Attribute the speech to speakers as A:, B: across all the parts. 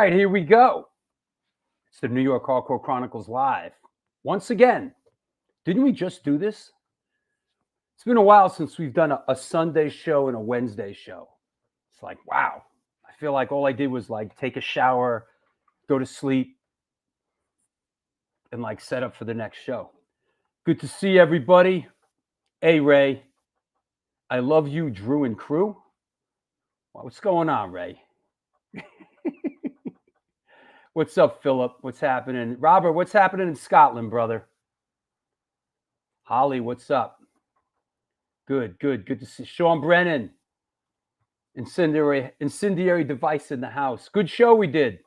A: right, here we go. It's the New York Hardcore Chronicles Live. Once again, didn't we just do this? It's been a while since we've done a Sunday show and a Wednesday show. It's like, wow. I feel like all I did was like take a shower, go to sleep, and like set up for the next show. Good to see everybody. Hey, Ray. I love you, Drew and crew. What's going on, Ray? What's up, Philip? What's happening? Robert, what's happening in Scotland, brother? Holly, what's up? Good to see Sean Brennan. Incendiary device in the house. Good show we did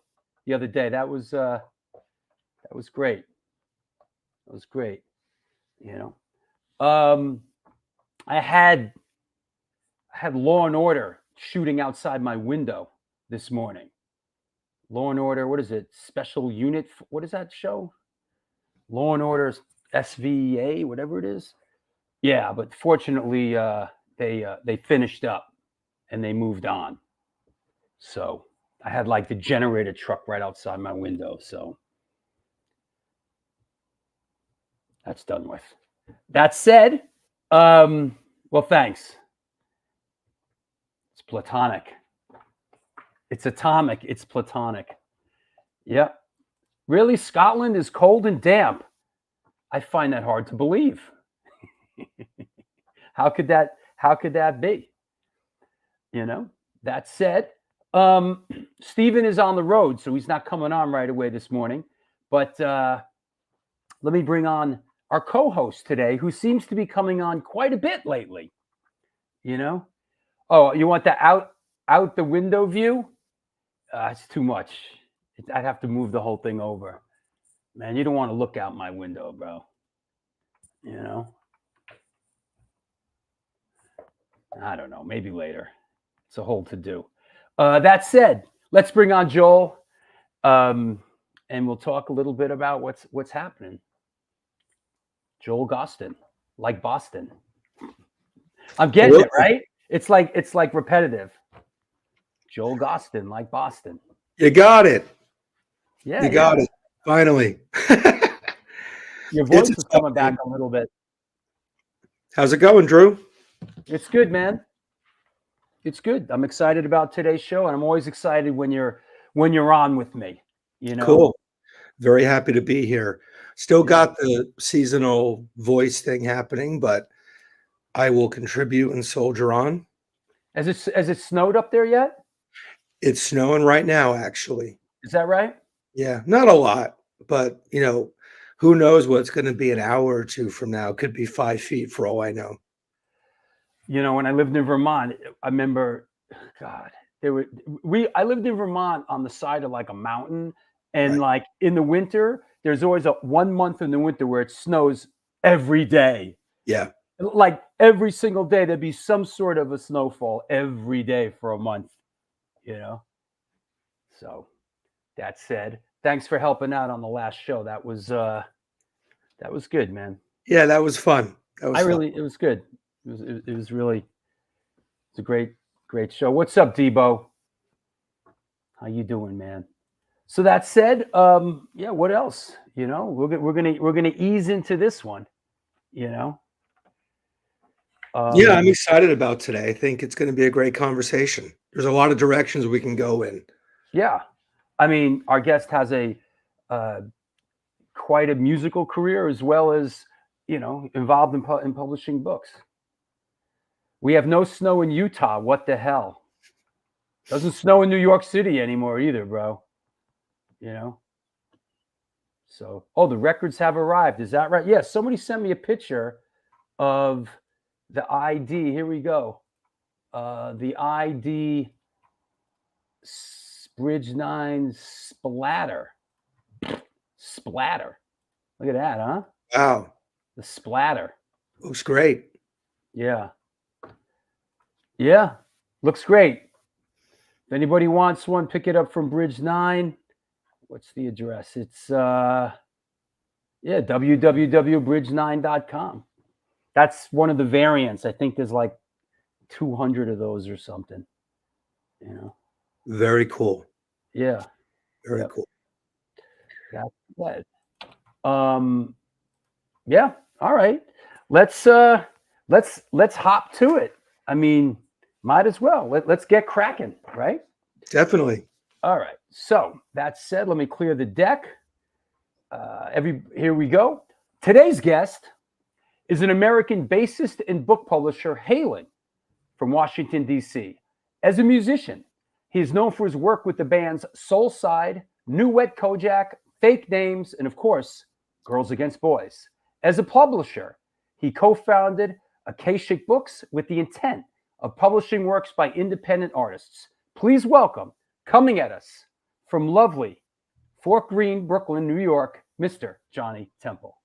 A: the other day. That was great. That was great. You know, I had Law and Order shooting outside my window this morning. Law and Order, what is it? Special Unit, what is that show? Law and Order SVA, whatever it is. Yeah, but fortunately, they finished up and they moved on. So I had like the generator truck right outside my window. So that's done with. That said, well, thanks. It's platonic. It's atomic. It's platonic. Yep. Really, Scotland is cold and damp. I find that hard to believe. How could that be? You know, that said, Stephen is on the road, so he's not coming on right away this morning. But let me bring on our co-host today, who seems to be coming on quite a bit lately. You know? Oh, you want the out the window view? It's too much. I'd have to move the whole thing over. Man, you don't want to look out my window, bro. You know? I don't know. Maybe later. It's a whole to do. That said, let's bring on Joel, and we'll talk a little bit about what's happening. Joel Gostin, like Boston. I'm getting it right. It's like repetitive. Joel Gostin, like Boston.
B: You got it.
A: Yeah,
B: you got it. Finally.
A: Your voice is coming back a little bit.
B: How's it going, Drew?
A: It's good, man. It's good. I'm excited about today's show, and I'm always excited when you're on with me. You know,
B: cool. Very happy to be here. Still got the seasonal voice thing happening, but I will contribute and soldier on.
A: Has it snowed up there yet?
B: It's snowing right now, actually.
A: Is that right?
B: Yeah, not a lot, but you know, who knows what's going to be an hour or two from now? It could be 5 feet for all I know.
A: You know, when I lived in Vermont, I remember, God, I lived in Vermont on the side of like a mountain, and like in the winter, there's always 1 month in the winter where it snows every day.
B: Yeah.
A: Like every single day, there'd be some sort of a snowfall every day for a month, you know? So that said, thanks for helping out on the last show. That was good, man.
B: Yeah, that was fun.
A: It was good. It was a great show. What's up, Debo? How you doing, man? So that said, yeah, what else? You know, we're gonna ease into this one, you know.
B: Yeah, I'm excited about today. I think it's going to be a great conversation. There's a lot of directions we can go in.
A: Yeah, I mean, our guest has a quite a musical career, as well as, you know, involved in publishing books. We have no snow in Utah. What the hell? Doesn't snow in New York City anymore either, bro. You know? So, the records have arrived. Is that right? Yeah, somebody sent me a picture of the ID. Here we go. The ID Bridge 9 Splatter. Splatter. Look at that, huh?
B: Wow.
A: The Splatter.
B: Looks great.
A: Yeah. Yeah. Looks great. If anybody wants one, pick it up from Bridge 9. What's the address? It's www.bridge9.com. That's one of the variants. I think there's like 200 of those or something. You know.
B: Very cool.
A: Yeah.
B: Very
A: Yep.
B: cool.
A: That's good. Yeah. All right. Let's hop to it. I mean, might as well. Let's get cracking, right?
B: Definitely.
A: All right. So that said, let me clear the deck. Here we go. Today's guest is an American bassist and book publisher hailing from Washington, D.C. As a musician, he is known for his work with the bands Soulside, New Wet Kojak, Fake Names, and of course, Girls Against Boys. As a publisher, he co-founded Akashic Books with the intent of publishing works by independent artists. Please welcome, coming at us from lovely Fort Greene, Brooklyn, New York, Mr. Johnny Temple.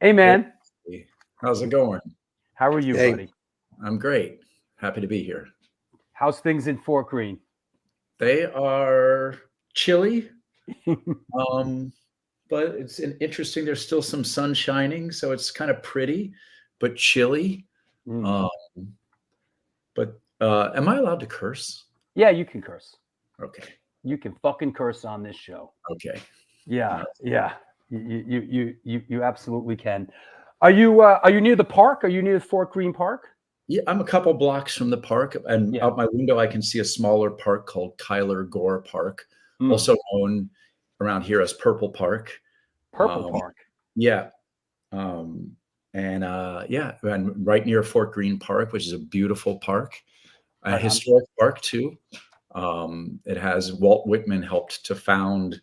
A: Hey, man.
C: Hey, how's it going?
A: How are you,
B: Hey.
A: buddy?
C: I'm great. Happy to be here.
A: How's things in Fort Greene?
C: They are chilly, but it's interesting. There's still some sun shining, so it's kind of pretty, but chilly.
A: Mm.
C: But am I allowed to curse?
A: Yeah, you can curse.
C: Okay.
A: You can fucking curse on this show.
C: Okay.
A: Yeah, yeah. You absolutely can. Are you near the park? Are you near Fort Greene Park?
C: Yeah, I'm a couple blocks from the park, and
A: Yeah.
C: out my window I can see a smaller park called Kyler Gore Park,
A: Mm.
C: also known around here as Purple Park.
A: Purple Park.
C: Yeah. And right near Fort Greene Park, which is a beautiful park, a
A: Right on.
C: historic park too. It has Walt Whitman helped to found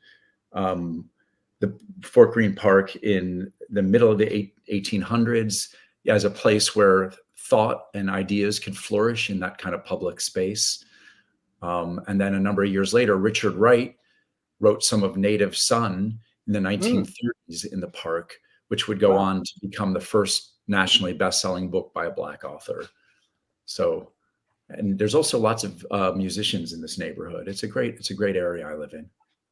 C: the Fort Greene Park in the middle of the 1800s as a place where thought and ideas can flourish in that kind of public space. And then a number of years later, Richard Wright wrote some of Native Son in the 1930s in the park, which would go on to become the first nationally best-selling book by a Black author. So, and there's also lots of musicians in this neighborhood. It's a great area I live in.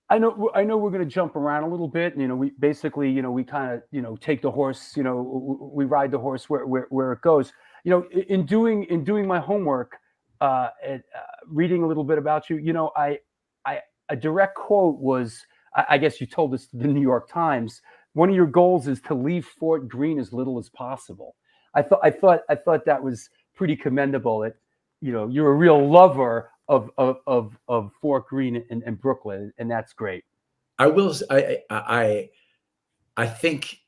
A: I know we're going to jump around a little bit. We basically, we kind of, take the horse, we ride the horse where it goes. In doing my homework, reading a little bit about you, a direct quote was, I guess you told this to the New York Times. One of your goals is to leave Fort Greene as little as possible. I thought that was pretty commendable. That you're a real lover of Fort Greene and Brooklyn, and that's great.
C: I think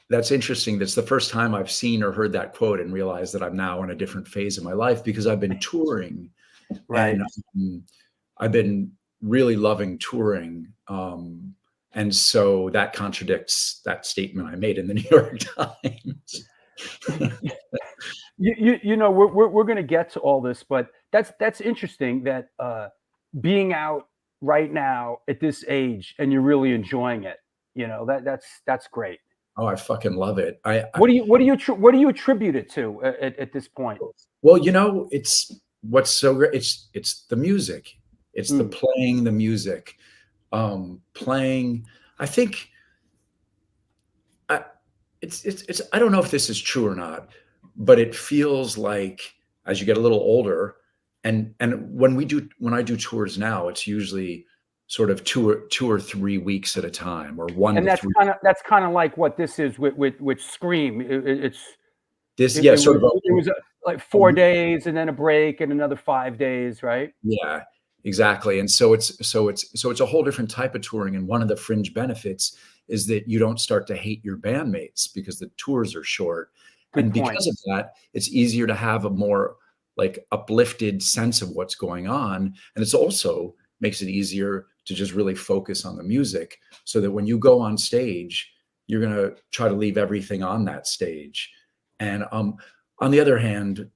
C: that's interesting. That's the first time I've seen or heard that quote and realized that I'm now in a different phase of my life because I've been touring,
A: Right.
C: and I've been really loving touring. And so that contradicts that statement I made in the New York Times.
A: We're going to get to all this, but that's interesting that being out right now at this age and you're really enjoying it. That's great.
C: Oh, I fucking love it.
A: What do you attribute it to at this point?
C: Well, it's what's so great. It's the music. It's the playing the music. Playing. I think it's I don't know if this is true or not, but it feels like as you get a little older, and when I do tours now, it's usually sort of two or 3 weeks at a time, or one.
A: And
C: to three.
A: that's kind of like what this is with Scream. It was like 4 days and then a break and another 5 days, right?
C: Yeah, exactly. And so it's a whole different type of touring. And one of the fringe benefits is that you don't start to hate your bandmates because the tours are short.
A: Good
C: and
A: point.
C: Because of that, it's easier to have a more like uplifted sense of what's going on. And it's also makes it easier to just really focus on the music so that when you go on stage, you're going to try to leave everything on that stage. And on the other hand,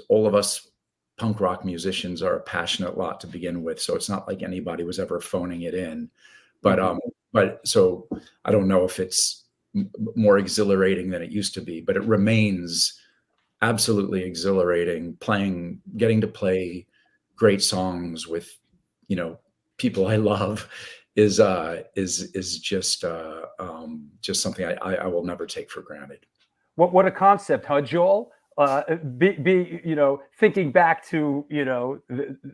C: all of us punk rock musicians are a passionate lot to begin with. So it's not like anybody was ever phoning it in. But so I don't know if it's more exhilarating than it used to be, but it remains absolutely exhilarating getting to play great songs with, people I love is just something I will never take for granted.
A: What a concept, huh, Joel? Thinking back to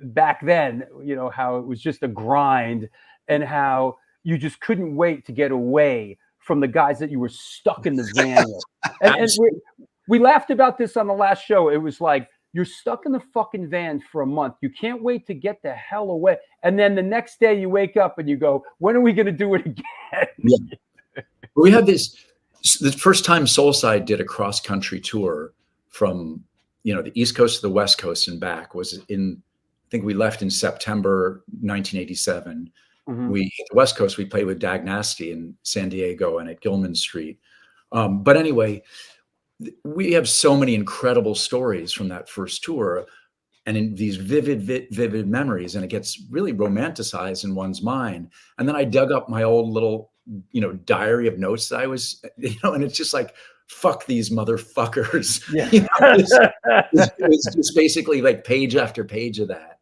A: back then, how it was just a grind, and how you just couldn't wait to get away from the guys that you were stuck in the van with. And we laughed about this on the last show. It was like, you're stuck in the fucking van for a month. You can't wait to get the hell away. And then the next day you wake up and you go, when are we going to do it again?
C: Yeah. We had the first time Soulside did a cross country tour from, the East Coast to the West Coast and back was I think we left in September 1987.
A: Mm-hmm.
C: We hit the West Coast, we played with Dag Nasty in San Diego and at Gilman Street. But anyway, we have so many incredible stories from that first tour and in these vivid memories, and it gets really romanticized in one's mind. And then I dug up my old little, diary of notes that I was, and it's just like, fuck these motherfuckers.
A: Yeah.
C: It's just basically like page after page of that.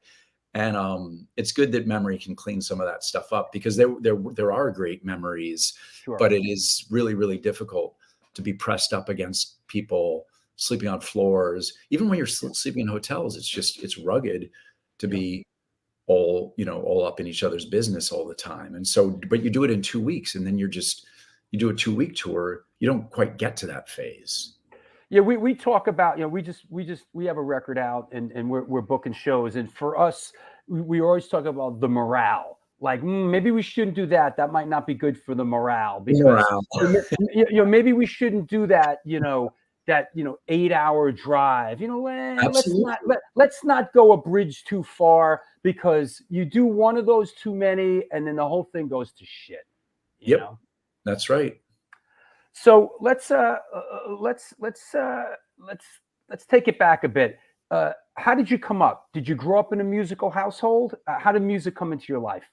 C: And it's good that memory can clean some of that stuff up, because there are great memories,
A: Sure.
C: But it is really, really difficult to be pressed up against people, sleeping on floors. Even when you're sleeping in hotels, it's rugged to be all up in each other's business all the time. And so, but you do it in 2 weeks, and then you do a 2-week tour. You don't quite get to that phase.
A: Yeah, we talk about, we have a record out and we're booking shows. And for us, we always talk about the morale. Like, maybe we shouldn't do that. That might not be good for the morale, because maybe we shouldn't do that, that 8-hour drive. Let's not go a bridge too far, because you do one of those too many and then the whole thing goes to shit. You know?
C: That's right.
A: So let's take it back a bit. How did you come up? Did you grow up in a musical household? How did music come into your life?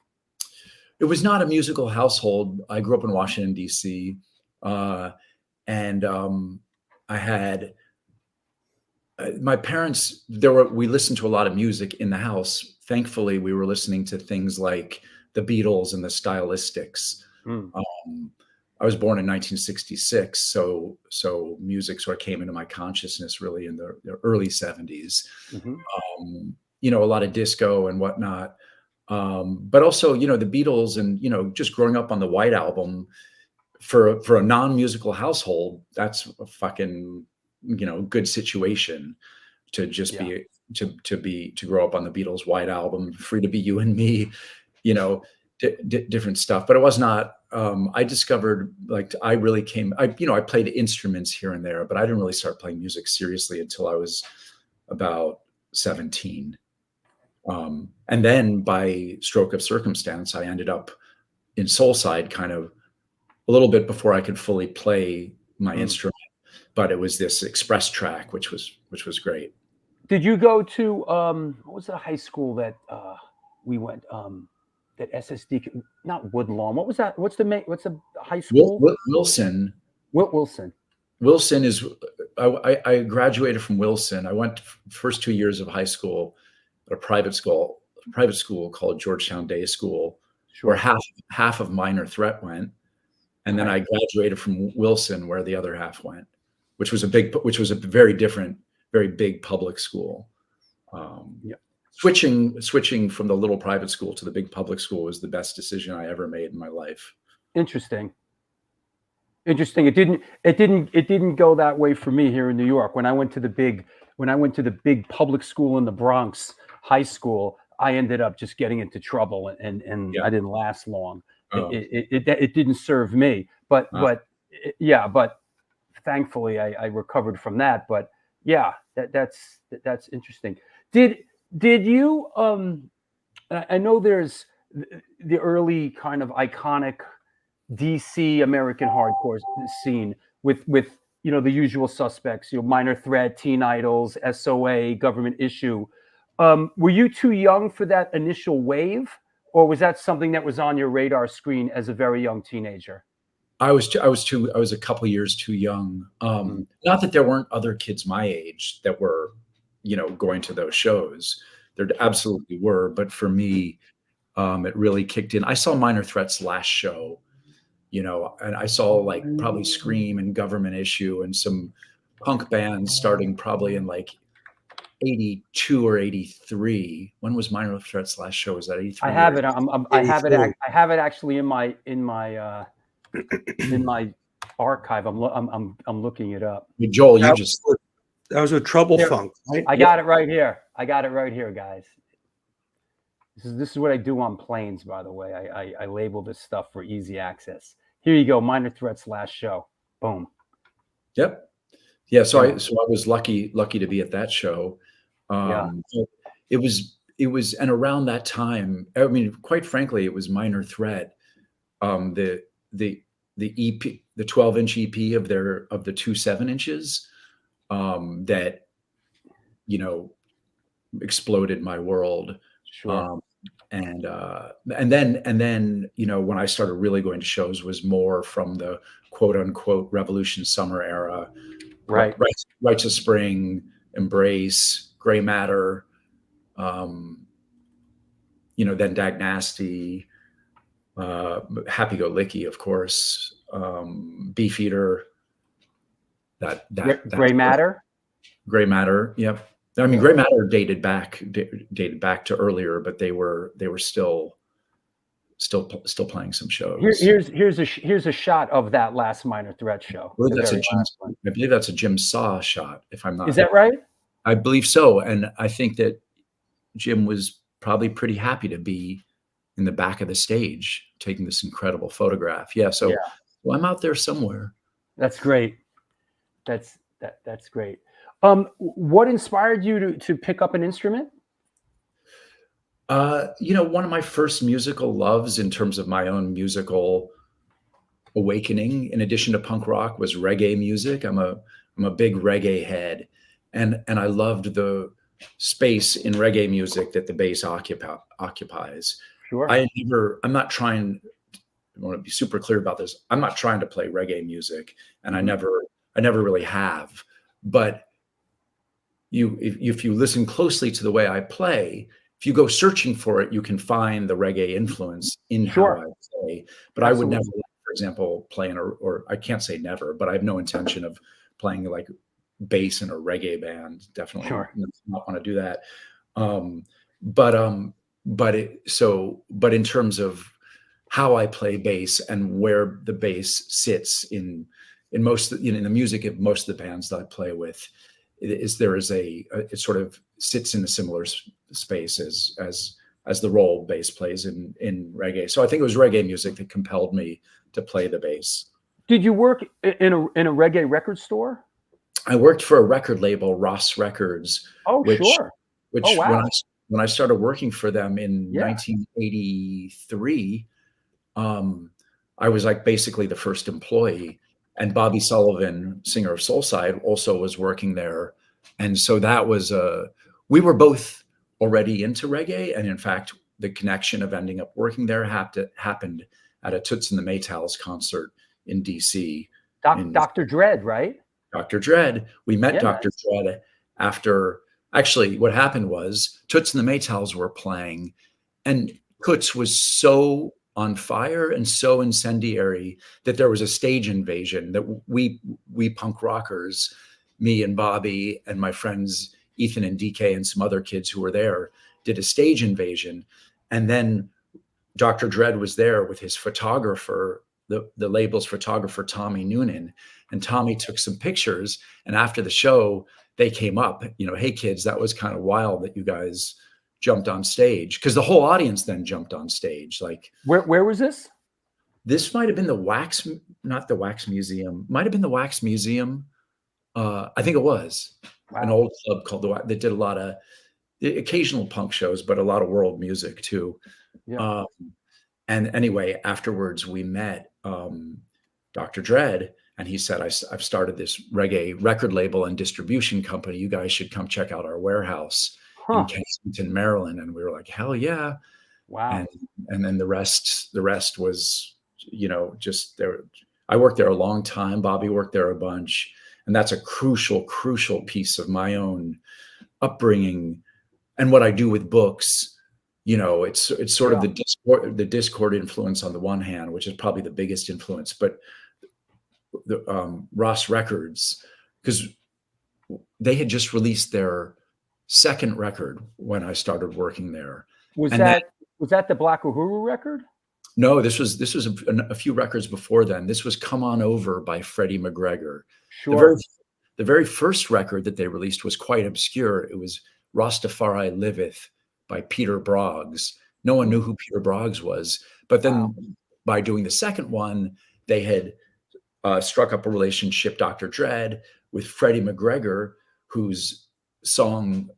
C: It was not a musical household. I grew up in Washington, D.C. And I had my parents, we listened to a lot of music in the house. Thankfully, we were listening to things like the Beatles and the Stylistics. I was born in 1966, so music sort of came into my consciousness really in the early 70s.
A: Mm-hmm.
C: A lot of disco and whatnot. But also, the Beatles and, just growing up on the White Album for a non-musical household, that's a fucking, good situation to just be, to grow up on the Beatles White Album, Free to Be You and Me, different stuff. But it was not, I discovered, like, I played instruments here and there, but I didn't really start playing music seriously until I was about 17. And then by stroke of circumstance, I ended up in Soulside kind of a little bit before I could fully play my instrument, but it was this express track, which was great.
A: Did you go to, what was the high school that we went, that SSD, not Woodlawn? What was that? What's the high school?
C: Wilson.
A: Wilson.
C: Wilson is, I graduated from Wilson. I went first 2 years of high school at a private school called Georgetown Day School, where half of Minor Threat went. And then I graduated from Wilson, where the other half went, which was a very different, very big public school. Switching from the little private school to the big public school was the best decision I ever made in my life. Interesting.
A: It didn't go that way for me here in New York. When I went to the big public school in the Bronx, high school, I ended up just getting into trouble, and I didn't last long. It didn't serve me, but thankfully I recovered from that. But yeah, that's interesting. Did you? I know there's the early kind of iconic DC American hardcore scene with the usual suspects, Minor Threat, Teen Idols, SOA, Government Issue. Were you too young for that initial wave, or was that something that was on your radar screen as a very young teenager?
C: I was a couple years too young. Not that there weren't other kids my age that were, going to those shows. There absolutely were, but for me, it really kicked in. I saw Minor Threat's last show, and I saw like probably Scream and Government Issue and some punk bands starting probably in like 82 or 83. When was Minor Threat's last show? Was that 83?
A: I have it. I have it.
B: 82.
A: I have it actually in my archive. I'm looking it up.
C: Joel, you
B: That
C: just
B: That was with Trouble
A: Here.
B: Funk, right?
A: I got it right here. I got it right here, guys. This is what I do on planes, by the way. I label this stuff for easy access. Here you go. Minor Threat's last show. Boom.
C: Yep. Yeah. So I was lucky to be at that show.
A: Yeah.
C: It was, and around that time, I mean, quite frankly, it was Minor Threat. The EP, the 12-inch EP of the 2 7-inches, that, you know, exploded my world.
A: Sure.
C: And then, you know, when I started really going to shows was more from the quote unquote Revolution Summer era,
A: Right.
C: Rites of Spring, Embrace, Gray Matter, you know, then Dag Nasty, Happy Go Licky, of course, Beefeater, that
A: Gray Matter.
C: Gray Matter. Yep. I mean, Gray Matter dated back to earlier, but they were still playing some shows.
A: Here's a shot of that last Minor Threat show.
C: I believe that's a Jim Saw shot, if I'm not.
A: Is that right?
C: I believe so, and I think that Jim was probably pretty happy to be in the back of the stage taking this incredible photograph. Yeah, so well, I'm out there somewhere.
A: That's great. That's great. What inspired you to pick up an instrument?
C: You know, one of my first musical loves in terms of my own musical awakening, in addition to punk rock, was reggae music. I'm a big reggae head, and I loved the space in reggae music that the bass occupies.
A: Sure.
C: I'm not trying. I want to be super clear about this. I'm not trying to play reggae music, and I never really have. But if you listen closely to the way I play, if you go searching for it, you can find the reggae influence in how I play. But absolutely. I would never, for example, play or I can't say never, but I have no intention of playing like bass in a reggae band. Definitely not want to do that. But in terms of how I play bass and where the bass sits in most, you know, in the music of most of the bands that I play with, it sort of sits in a similar space as the role bass plays in reggae. So I think it was reggae music that compelled me to play the bass.
A: Did you work in a reggae record store?
C: I worked for a record label, Ross Records.
A: Oh, sure.
C: Which when I started working for them in 1983, I was like basically the first employee. And Bobby Sullivan, singer of Soulside, also was working there. And so that was we were both already into reggae. And in fact, the connection of ending up working there happened at a Toots and the Maytals concert in DC.
A: Dr. Dread, right?
C: Dr. Dread. We met Dr. Dread after, actually what happened was Toots and the Maytals were playing, and Toots was so on fire and so incendiary that there was a stage invasion that we punk rockers, me and Bobby and my friends Ethan and DK and some other kids who were there, did a stage invasion. And then Dr. Dread was there with his photographer, the label's photographer, Tommy Noonan. And Tommy took some pictures. And after the show, they came up, you know, hey kids, that was kind of wild that you guys jumped on stage, because the whole audience then jumped on stage. Like,
A: where was this?
C: This might have been not the Wax Museum, might have been the Wax Museum. I think it was an old club called the Wax that did a lot of occasional punk shows, but a lot of world music too. Yeah. And anyway, afterwards we met Dr. Dread, and he said, I've started this reggae record label and distribution company. You guys should come check out our warehouse in Kensington, Maryland. And we were like, hell yeah.
A: Wow.
C: And then the rest was, you know, just there. I worked there a long time. Bobby worked there a bunch. And that's a crucial piece of my own upbringing and what I do with books. You know, it's sort of the Discord influence on the one hand, which is probably the biggest influence, but the Ross Records, because they had just released their second record when I started working there.
A: Was
C: And
A: that the Black Uhuru record?
C: No, this was a few records before then. This was "Come On Over" by Freddie McGregor.
A: Sure.
C: The very first record that they released was quite obscure. It was "Rastafari Liveth" by Peter Broggs. No one knew who Peter Broggs was. But then by doing the second one, they had struck up a relationship, Dr. Dread, with Freddie McGregor, whose song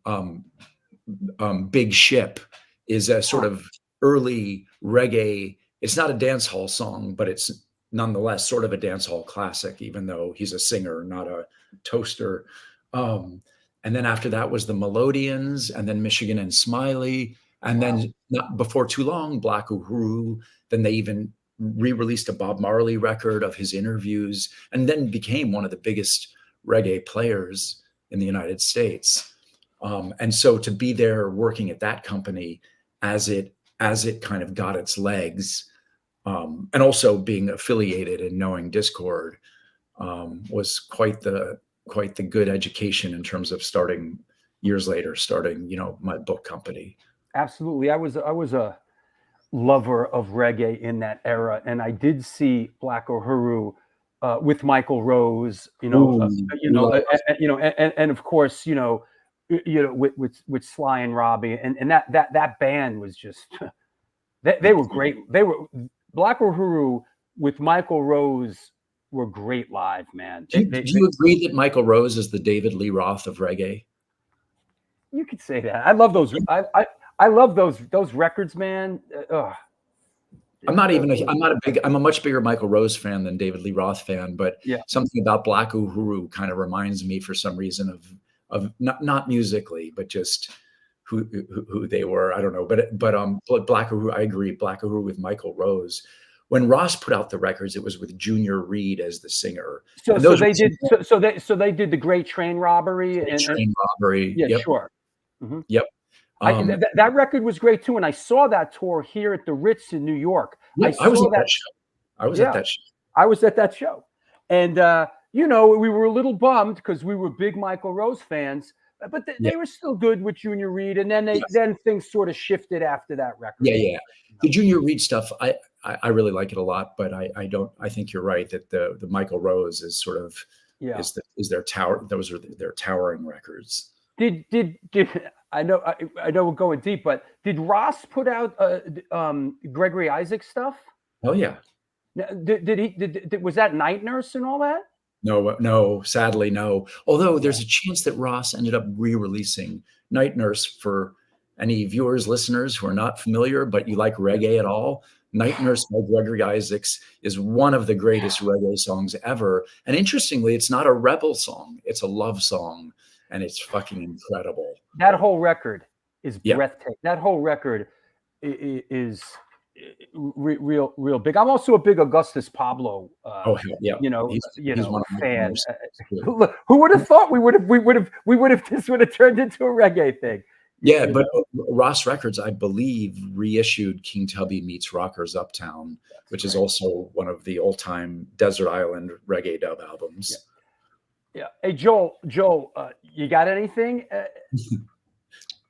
C: "Big Ship" is a sort of early reggae. It's not a dance hall song, but it's nonetheless sort of a dance hall classic, even though he's a singer, not a toaster. And then after that was the Melodians, and then Michigan and Smiley. And then not before too long, Black Uhuru. Then they even re-released a Bob Marley record of his interviews, and then became one of the biggest reggae players in the United States. And so to be there working at that company as it kind of got its legs, and also being affiliated and knowing Discord, was quite the good education in terms of starting years later, my book company.
A: Absolutely. I was a lover of reggae in that era, and I did see Black Uhuru with Michael Rose, and of course, with Sly and Robbie, and that band was just they were great. They were Black Uhuru with Michael Rose were great live, man.
C: Do you agree that Michael Rose is the David Lee Roth of reggae?
A: You could say that. I love those. I love those records, man.
C: I'm a much bigger Michael Rose fan than David Lee Roth fan, but something about Black Uhuru kind of reminds me for some reason of not musically, but just who they were. I don't know, but Black Uhuru, I agree. Black Uhuru with Michael Rose. When Ross put out the records, it was with Junior Reed as the singer.
A: So they did the Great Train Robbery
C: Train Robbery.
A: Yeah,
C: yep.
A: Sure. Mm-hmm.
C: Yep.
A: That record was great too, and I saw that tour here at the Ritz in New York.
C: Yeah, I was at that show. I was at that show,
A: and we were a little bummed because we were big Michael Rose fans, but they were still good with Junior Reed, and then then things sort of shifted after that record.
C: Yeah. The Junior Reed stuff, I really like it a lot, but I think you're right that the Michael Rose is sort of is their tower. Those are their towering records.
A: Did I know we're going deep, but did Ross put out Gregory Isaac stuff?
C: Oh yeah.
A: Was that Night Nurse and all that?
C: No, sadly no. Although there's a chance that Ross ended up re-releasing Night Nurse. For any viewers, listeners who are not familiar, but you like reggae at all, Night Nurse by Gregory Isaacs is one of the greatest reggae songs ever. And interestingly, it's not a rebel song; it's a love song. And it's fucking incredible.
A: That whole record is breathtaking. That whole record is real big. I'm also a big Augustus Pablo,
C: he's
A: fan. Who would have thought we would have this would have turned into a reggae thing?
C: Yeah, but Ross Records, I believe, reissued King Tubby Meets Rockers Uptown, which is also one of the all-time Desert Island reggae dub albums.
A: Yeah. Yeah. Hey, Joel, you got anything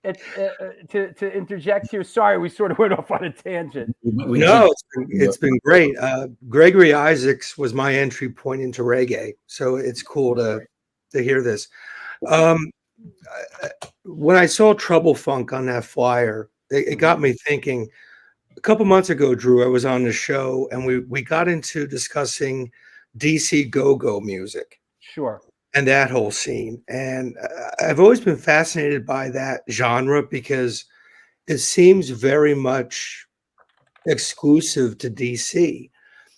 A: to interject here? Sorry, we sort of went off on a tangent.
B: No, it's been great. Gregory Isaacs was my entry point into reggae, so it's cool to hear this. When I saw Trouble Funk on that flyer, it got me thinking. A couple months ago, Drew, I was on the show, and we got into discussing DC go-go music.
A: Sure.
B: And that whole scene. And I've always been fascinated by that genre because it seems very much exclusive to DC.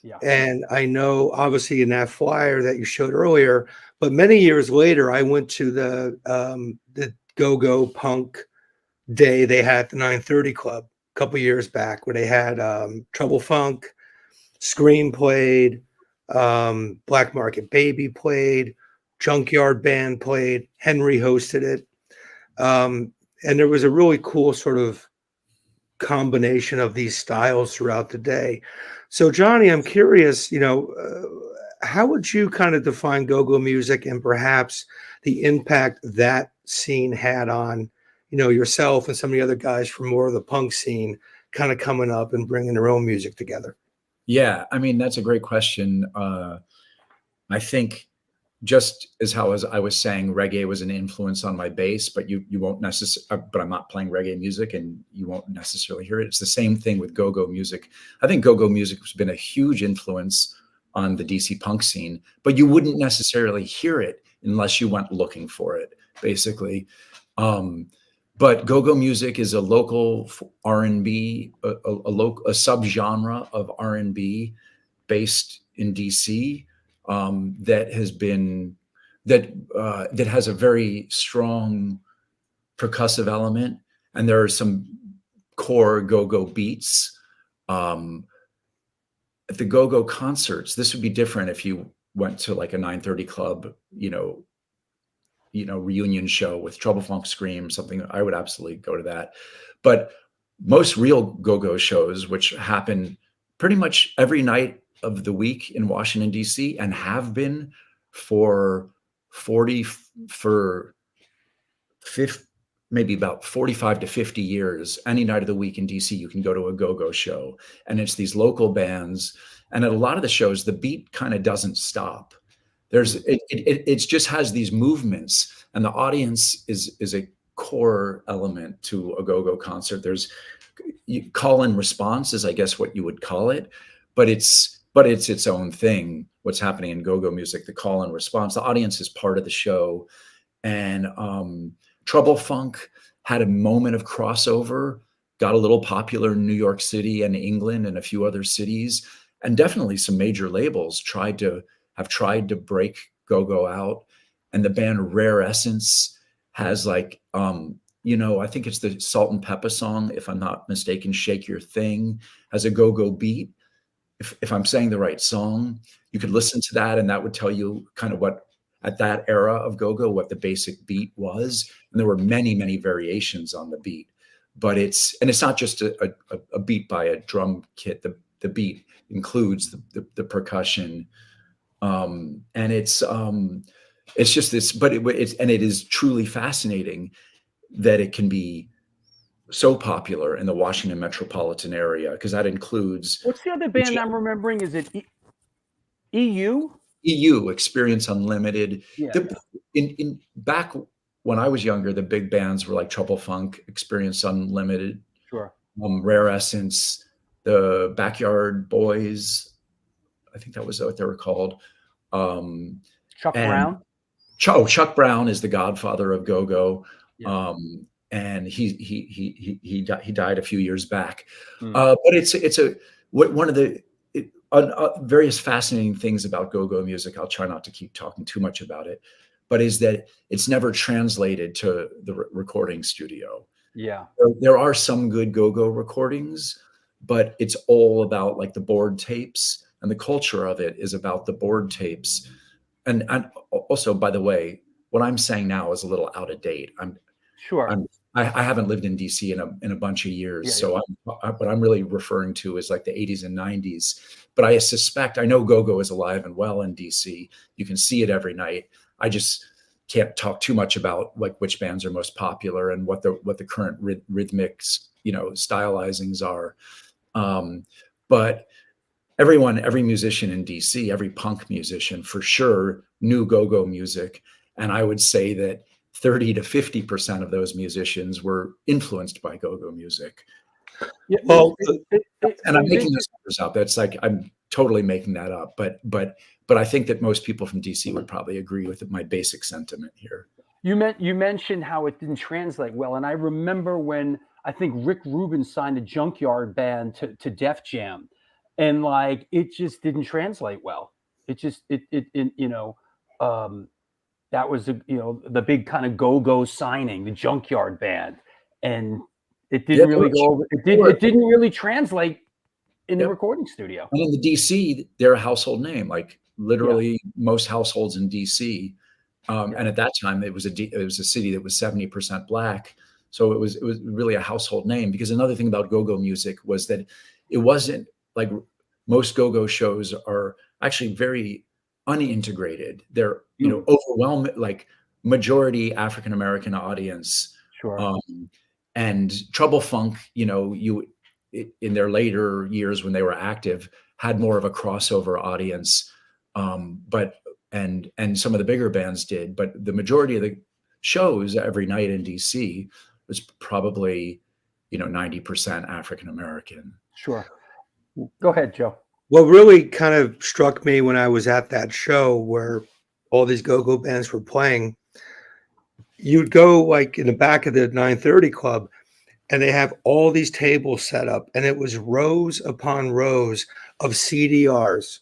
A: Yeah.
B: And I know, obviously, in that flyer that you showed earlier, but many years later, I went to the go-go punk day they had at the 930 Club a couple years back, where they had Trouble Funk, Scream played, Black Market Baby played, Junkyard Band played, Henry hosted it. And there was a really cool sort of combination of these styles throughout the day. So, Johnny, I'm curious, how would you kind of define go-go music and perhaps the impact that scene had on yourself and some of the other guys from more of the punk scene kind of coming up and bringing their own music together?
C: Yeah, I mean, that's a great question. I think just as I was saying, reggae was an influence on my bass, but you won't necessarily, but I'm not playing reggae music and you won't necessarily hear it. It's the same thing with go-go music. I think go-go music has been a huge influence on the DC punk scene, but you wouldn't necessarily hear it unless you went looking for it, basically. But go-go music is a local R&B, a subgenre of R&B based in DC that has a very strong percussive element, and there are some core go-go beats. At the go-go concerts, this would be different if you went to like a 930 club, reunion show with Trouble Funk Scream, something. I would absolutely go to that. But most real go-go shows, which happen pretty much every night of the week in Washington, D.C., and have been for maybe about 45 to 50 years, any night of the week in DC, you can go to a go-go show. And it's these local bands. And at a lot of the shows, the beat kind of doesn't stop. It just has these movements, and the audience is a core element to a go-go concert. There's call and response is, I guess, what you would call it, but it's its own thing. What's happening in go-go music, the call and response, the audience is part of the show. And Trouble Funk had a moment of crossover, got a little popular in New York City and England and a few other cities, and definitely some major labels have tried to break go-go out. And the band Rare Essence has I think it's the Salt and Pepper song, if I'm not mistaken, Shake Your Thing, has a go-go beat. If I'm saying the right song, you could listen to that and that would tell you kind of what, at that era of go-go, what the basic beat was. And there were many, many variations on the beat, but it's not just a beat by a drum kit. The beat includes the percussion. And it's just this, but it is truly fascinating that it can be so popular in the Washington metropolitan area, because that includes.
A: What's the other band I'm remembering? Is it EU?
C: EU, Experience Unlimited.
A: Yeah.
C: In back when I was younger, the big bands were like Trouble Funk, Experience Unlimited,
A: Sure.
C: Rare Essence, the Backyard Boys. I think that was what they were called.
A: Chuck Brown.
C: Chuck Brown is the godfather of go-go.
A: Yeah.
C: And he died a few years back. But it's one of the various fascinating things about go-go music. I'll try not to keep talking too much about it, but is that it's never translated to the recording studio.
A: Yeah.
C: There are some good go-go recordings, but it's all about like the board tapes, and the culture of it is about the board tapes. And also, by the way, what I'm saying now is a little out of date. I haven't lived in DC in a bunch of years. So what I'm really referring to is like the 80s and 90s. But I know go-go is alive and well in DC. You can see it every night. I just can't talk too much about like which bands are most popular and what the current rhythmic, stylizings are. But every musician in DC, every punk musician for sure knew go-go music. And I would say that 30 to 50% of those musicians were influenced by go-go music.
A: Yeah,
C: well, and I'm making those numbers up. That's like, I'm totally making that up. But I think that most people from DC would probably agree with my basic sentiment here.
A: You mentioned how it didn't translate well. And I remember when I think Rick Rubin signed a Junkyard band to Def Jam, and like, it just didn't translate well. It just, that was the big kind of go-go signing, the Junkyard band, and it didn't really go over. It didn't really translate in the recording studio.
C: And in the DC, they're a household name, like literally most households in DC. And at that time, it was a city that was 70% Black, so it was really a household name. Because another thing about go-go music was that it wasn't like most go-go shows are actually very unintegrated. They're overwhelming, like majority African American audience.
A: Sure.
C: And Trouble Funk, in their later years when they were active, had more of a crossover audience. And some of the bigger bands did, but the majority of the shows every night in DC was probably, 90% African American.
A: Sure. Go ahead, Joe.
B: What really kind of struck me when I was at that show where all these go-go bands were playing, you'd go like in the back of the 930 Club, and they have all these tables set up, and it was rows upon rows of CDRs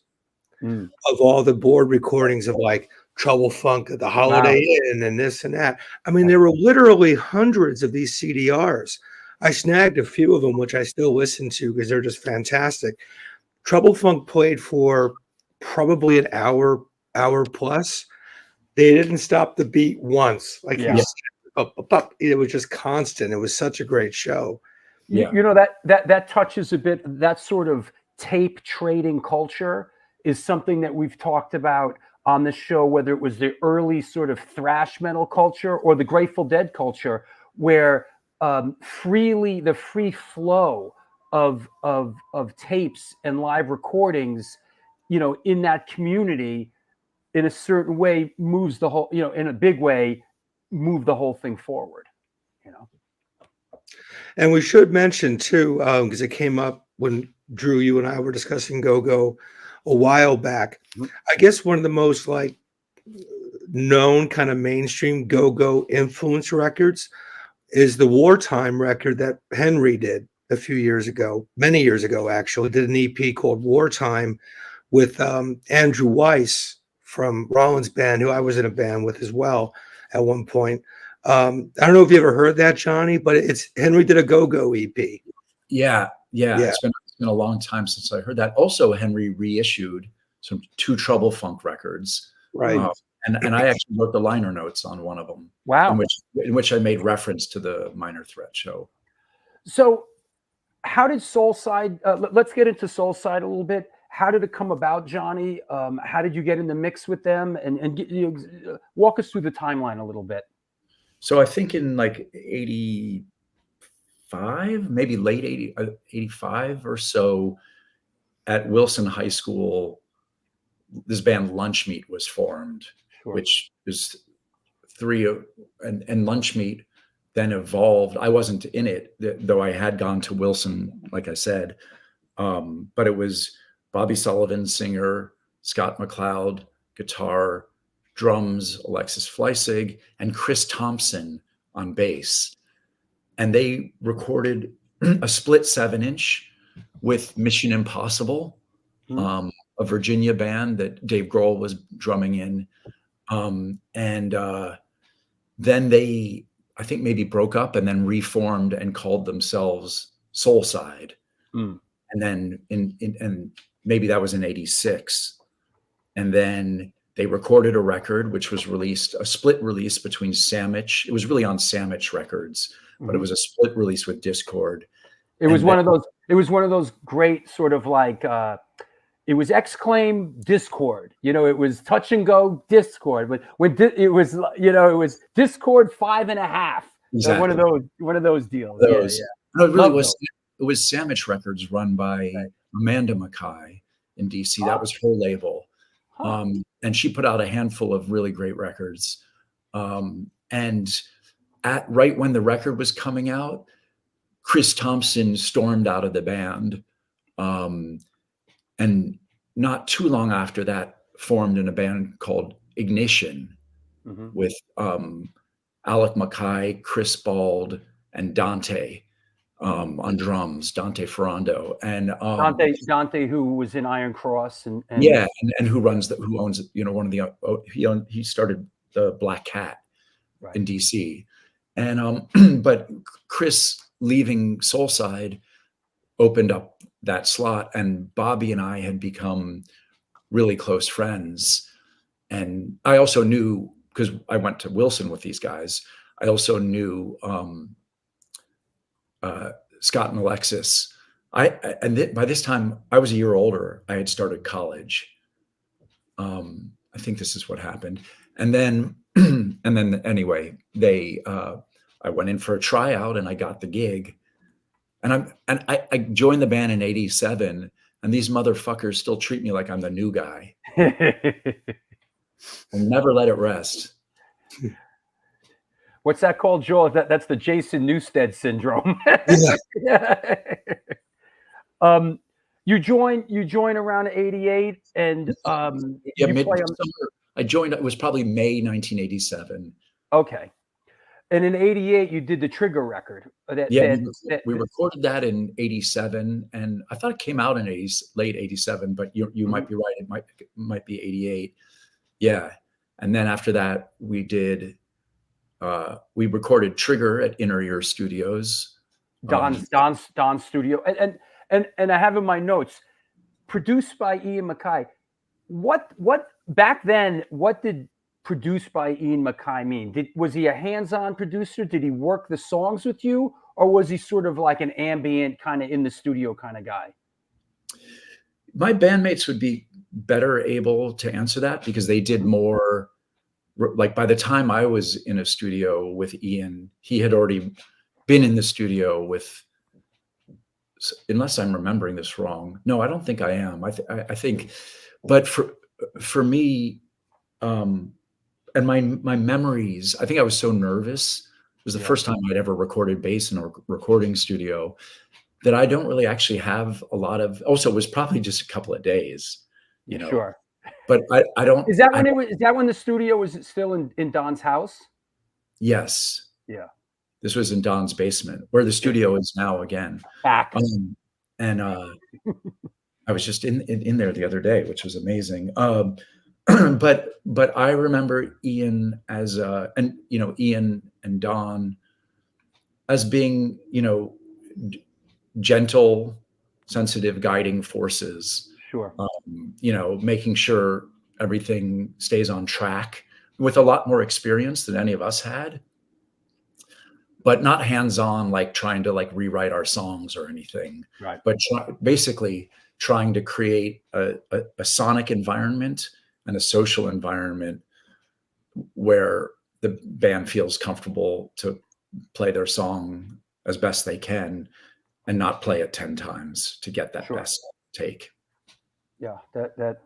B: of all the board recordings of like Trouble Funk, the Holiday Inn, and this and that. I mean, there were literally hundreds of these CDRs. I snagged a few of them, which I still listen to because they're just fantastic. Trouble Funk played for probably an hour plus. They didn't stop the beat once. Like you said, up. It was just constant. It was such a great show.
A: You know, that touches a bit, that sort of tape trading culture is something that we've talked about on the show, whether it was the early sort of thrash metal culture or the Grateful Dead culture, where the free flow of tapes and live recordings, in that community, in a certain way moves the whole, in a big way, move the whole thing forward,
B: And we should mention too, because it came up when Drew, you and I were discussing go-go a while back. I guess one of the most like known kind of mainstream go-go influence records is the Wartime record that Henry did a few years ago, many years ago, actually, did an EP called Wartime with Andrew Weiss from Rollins' band, who I was in a band with as well at one point. I don't know if you ever heard that, Johnny, but it's Henry did a go-go EP.
C: Yeah. It's been a long time since I heard that. Also, Henry reissued two Trouble Funk records.
B: Right.
C: And I actually wrote the liner notes on one of them.
A: Wow.
C: In which I made reference to the Minor Threat show.
A: So how did Soulside, let's get into Soulside a little bit. How did it come about, Johnny? How did you get in the mix with them? And walk us through the timeline a little bit.
C: So I think in like 85, maybe late 85 or so, at Wilson High School, this band Lunch Meat was formed, which is and Lunch Meat then evolved. I wasn't in it, though I had gone to Wilson, like I said, but it was Bobby Sullivan, singer, Scott McLeod, guitar, drums, Alexis Fleissig, and Chris Thompson on bass. And they recorded a split 7-inch with Mission Impossible, a Virginia band that Dave Grohl was drumming in. Then they, I think, maybe broke up and then reformed and called themselves Soulside. And then and maybe that was in 86. And then they recorded a record, which was released, a split release between Sandwich. It was really on Sandwich Records, but it was a split release with Discord.
A: It was one of those great sort of like, it was Exclaim Discord, it was Touch and Go Discord, but when it was, it was Discord 5.5.
C: Exactly.
A: One of those deals.
C: Those.
A: Yeah.
C: No, it really was. It was Sandwich Records, run by Amanda Mackay in DC. That was her label. And she put out a handful of really great records. And right when the record was coming out, Chris Thompson stormed out of the band. And not too long after that, formed in a band called Ignition with Alec Mackay, Chris Bald, and Dante on drums, Dante Ferrando. And
A: Dante, who was in Iron Cross, and
C: who owns one of the he started the Black Cat in DC. And but Chris leaving Soulside opened up that slot, and Bobby and I had become really close friends. And I also knew, because I went to Wilson with these guys, I also knew Scott and Alexis. By this time I was a year older. I had started college. I think this is what happened. And then anyway, I went in for a tryout and I got the gig. And I joined the band in 87, and these motherfuckers still treat me like I'm the new guy. I'll never let it rest.
A: What's that called, Joel? That's the Jason Newsted syndrome.
B: Yeah.
A: You join around 88, and
C: Yeah,
A: you play on.
C: summer. I joined. It was probably May 1987.
A: Okay, and in 88 you did the Trigger record.
C: We recorded that in 87, and I thought it came out in late 87, but you might be right. It might be 88. Yeah, and then after that we did. We recorded Trigger at Inner Ear Studios.
A: Don's studio, and I have in my notes, produced by Ian MacKaye. What back then? What did produced by Ian MacKaye mean? Was he a hands-on producer? Did he work the songs with you, or was he sort of like an ambient kind of in the studio kind of guy?
C: My bandmates would be better able to answer that because they did more. Like by the time I was in a studio with Ian, he had already been in the studio with, unless I'm remembering this wrong. No, I don't think I am. I think, but for me, and my memories, I think I was so nervous. It was the first time I'd ever recorded bass in a recording studio that I don't really actually have a lot of. Also, it was probably just a couple of days, you know.
A: Sure.
C: But I don't.
A: Is that when is that when the studio was still in Don's house?
C: Yes.
A: Yeah.
C: This was in Don's basement, where the studio is now again.
A: Back.
C: And I was just in there the other day, which was amazing. But I remember Ian as Ian and Don as being, gentle, sensitive, guiding forces.
A: Sure.
C: Making sure everything stays on track, with a lot more experience than any of us had, but not hands-on, like trying to like rewrite our songs or anything.
A: Right.
C: But basically trying to create a sonic environment and a social environment where the band feels comfortable to play their song as best they can and not play it 10 times to get that best take.
A: Yeah, that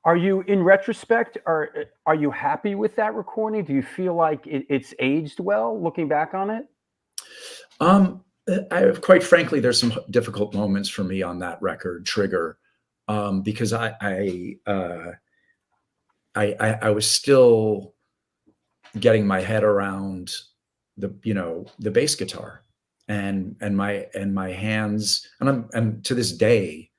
A: are you, in retrospect, are you happy with that recording? Do you feel like it's aged well looking back on it?
C: Quite frankly, there's some difficult moments for me on that record, Trigger, because I was still getting my head around the bass guitar and my hands, and to this day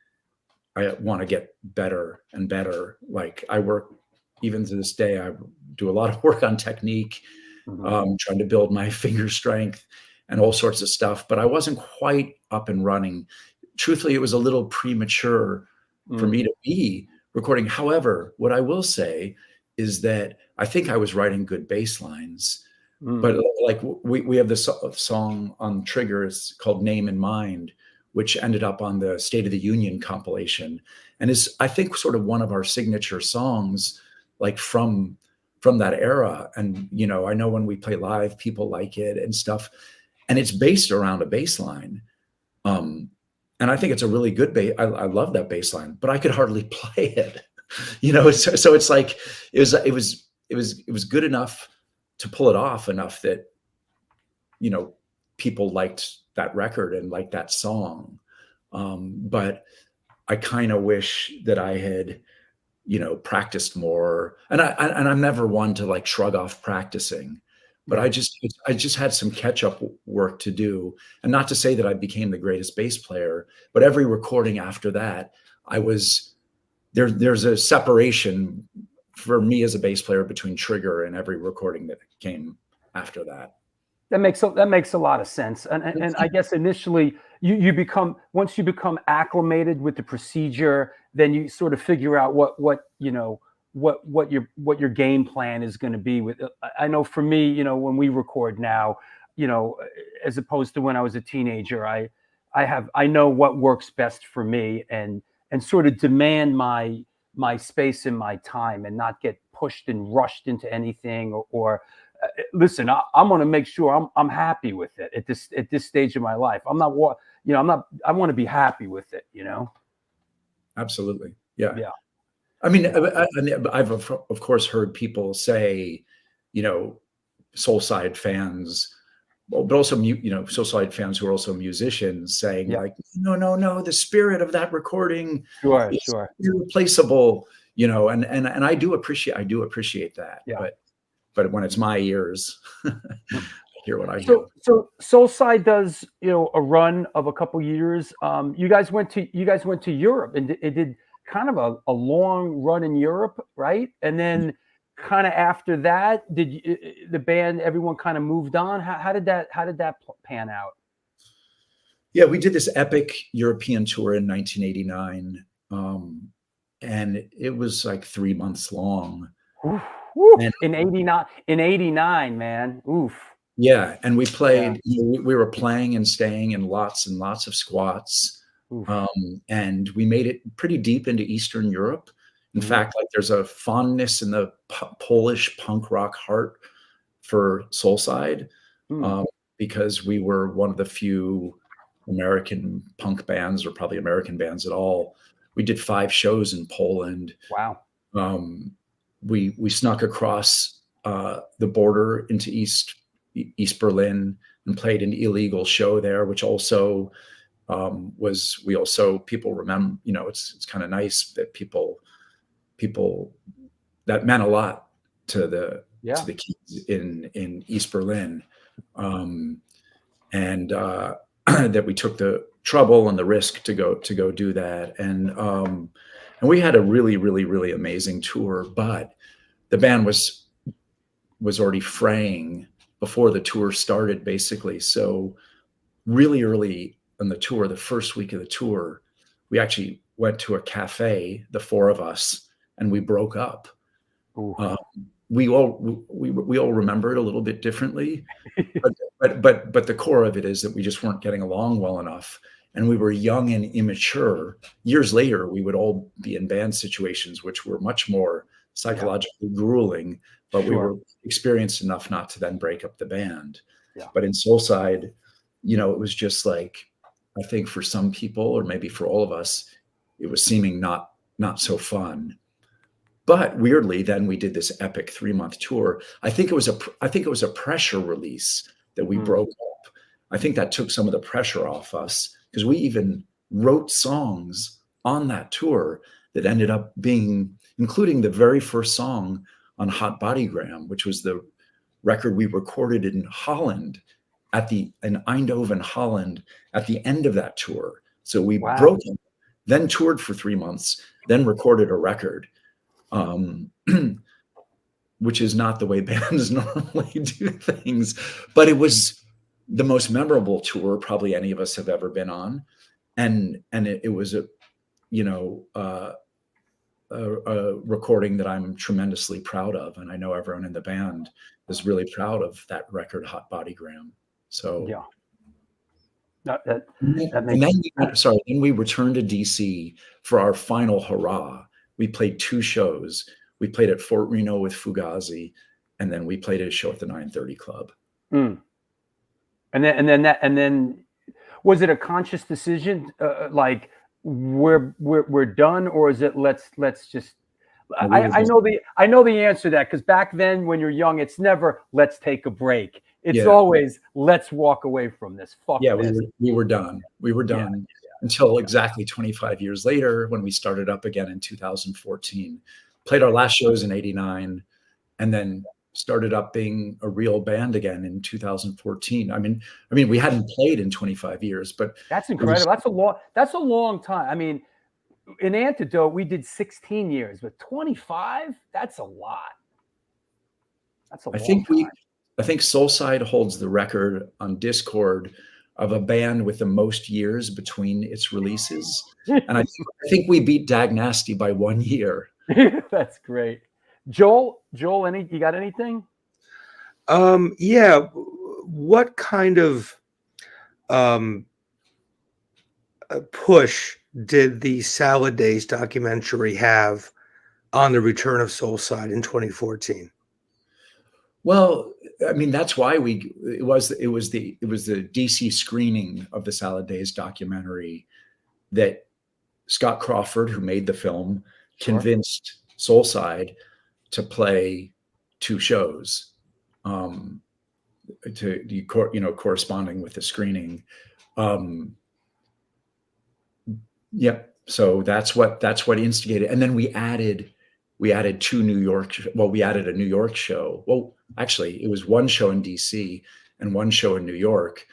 C: I want to get better and better. Like I work, even to this day, I do a lot of work on technique, trying to build my finger strength and all sorts of stuff, but I wasn't quite up and running. Truthfully, it was a little premature for me to be recording. However, what I will say is that I think I was writing good bass lines, but like we have this song on Trigger, it's called Name in Mind, which ended up on the State of the Union compilation, and is, I think, sort of one of our signature songs, like from that era. And I know when we play live, people like it and stuff, and it's based around a bass line. And I think it's a really good bass. I love that bass line, but I could hardly play it. So it's like it was good enough to pull it off enough that people liked that record and liked that song. But I kind of wish that I had, practiced more. And I'm never one to like shrug off practicing, but I just had some catch up work to do. And not to say that I became the greatest bass player, but every recording after that, there's a separation for me as a bass player between Trigger and every recording that came after that.
A: That makes a lot of sense. And I guess initially once you become acclimated with the procedure, then you sort of figure out what your game plan is going to be with. I know for me, when we record now, as opposed to when I was a teenager, I know what works best for me, and sort of demand my space and my time, and not get pushed and rushed into anything, or listen, I'm going to make sure I'm happy with it at this stage of my life. I'm not, I want to be happy with it,
C: Absolutely. Yeah.
A: Yeah.
C: I mean, I've of course heard people say, Soulside fans, but also, Soulside fans who are also musicians saying
A: Yeah.
C: like, no, the spirit of that recording is
A: Sure.
C: irreplaceable, and I do appreciate that.
A: Yeah.
C: But when it's my ears, I hear what I hear.
A: So Soulside does, a run of a couple years. You guys went to Europe, and it did kind of a long run in Europe, right? And then kind of after that, the band, everyone kind of moved on? How did that pan out?
C: Yeah, we did this epic European tour in 1989, and it was like 3 months long.
A: Oof, and in '89, man. Oof.
C: Yeah, and we played. We were playing and staying in lots and lots of squats, and we made it pretty deep into Eastern Europe. In fact, like there's a fondness in the Polish punk rock heart for Soulside, because we were one of the few American punk bands, or probably American bands at all. We did 5 shows in Poland.
A: Wow.
C: We snuck across the border into East Berlin and played an illegal show there, which also people remember, it's kind of nice that people that meant a lot to the kids in East Berlin, and that we took the trouble and the risk to go do that, and we had a really, really, really amazing tour. But the band was already fraying before the tour started, basically. So really early in the tour, the first week of the tour, we actually went to a cafe, the 4 of us, and we broke up. We all remember it a little bit differently, but the core of it is that we just weren't getting along well enough, and we were young and immature. Years later, we would all be in band situations which were much more psychologically grueling, but we were experienced enough not to then break up the band. But in Soulside, it was just like, I think for some people, or maybe for all of us, it was seeming not so fun. But weirdly, then we did this epic 3-month tour. I think it was a pressure release that we broke up. I think that took some of the pressure off us, because we even wrote songs on that tour that ended up including the very first song on Hot Bodygram, which was the record we recorded in Holland, in Eindhoven, Holland, at the end of that tour. So we broke up, then toured for 3 months, then recorded a record, which is not the way bands normally do things. But it was the most memorable tour probably any of us have ever been on, and it was a recording that I'm tremendously proud of, and I know everyone in the band is really proud of that record, Hot Bodygram. So
A: that
C: makes sense. Then we returned to DC for our final hurrah. We played 2 shows. We played at Fort Reno with Fugazi, and then we played a show at the 930 Club.
A: And then was it a conscious decision, like we're done, or is it let's just? I know the answer to that, because back then when you're young, it's never let's take a break. It's always let's walk away from this. Fuck this.
C: We were done. We were done until exactly 25 years later, when we started up again in 2014. Played our last shows in '89, and then started up being a real band again in 2014. I mean, we hadn't played in 25 years, but
A: that's incredible. That's a long time. I mean, in Antidote, we did 16 years, but 25, that's a lot. That's a long time.
C: I think Soulside holds the record on Discord of a band with the most years between its releases. And I think we beat Dag Nasty by 1 year.
A: That's great. Joel, you got anything?
B: Yeah. What kind of push did the Salad Days documentary have on the return of Soulside in 2014?
C: Well, I mean, that's why it was the DC screening of the Salad Days documentary that Scott Crawford, who made the film,
A: Sure.
C: convinced Soulside to play 2 shows, corresponding with the screening. Yep. So that's what instigated. And then we added 2 New York. Well, we added a New York show. Well, actually, it was 1 show in DC and 1 show in New York.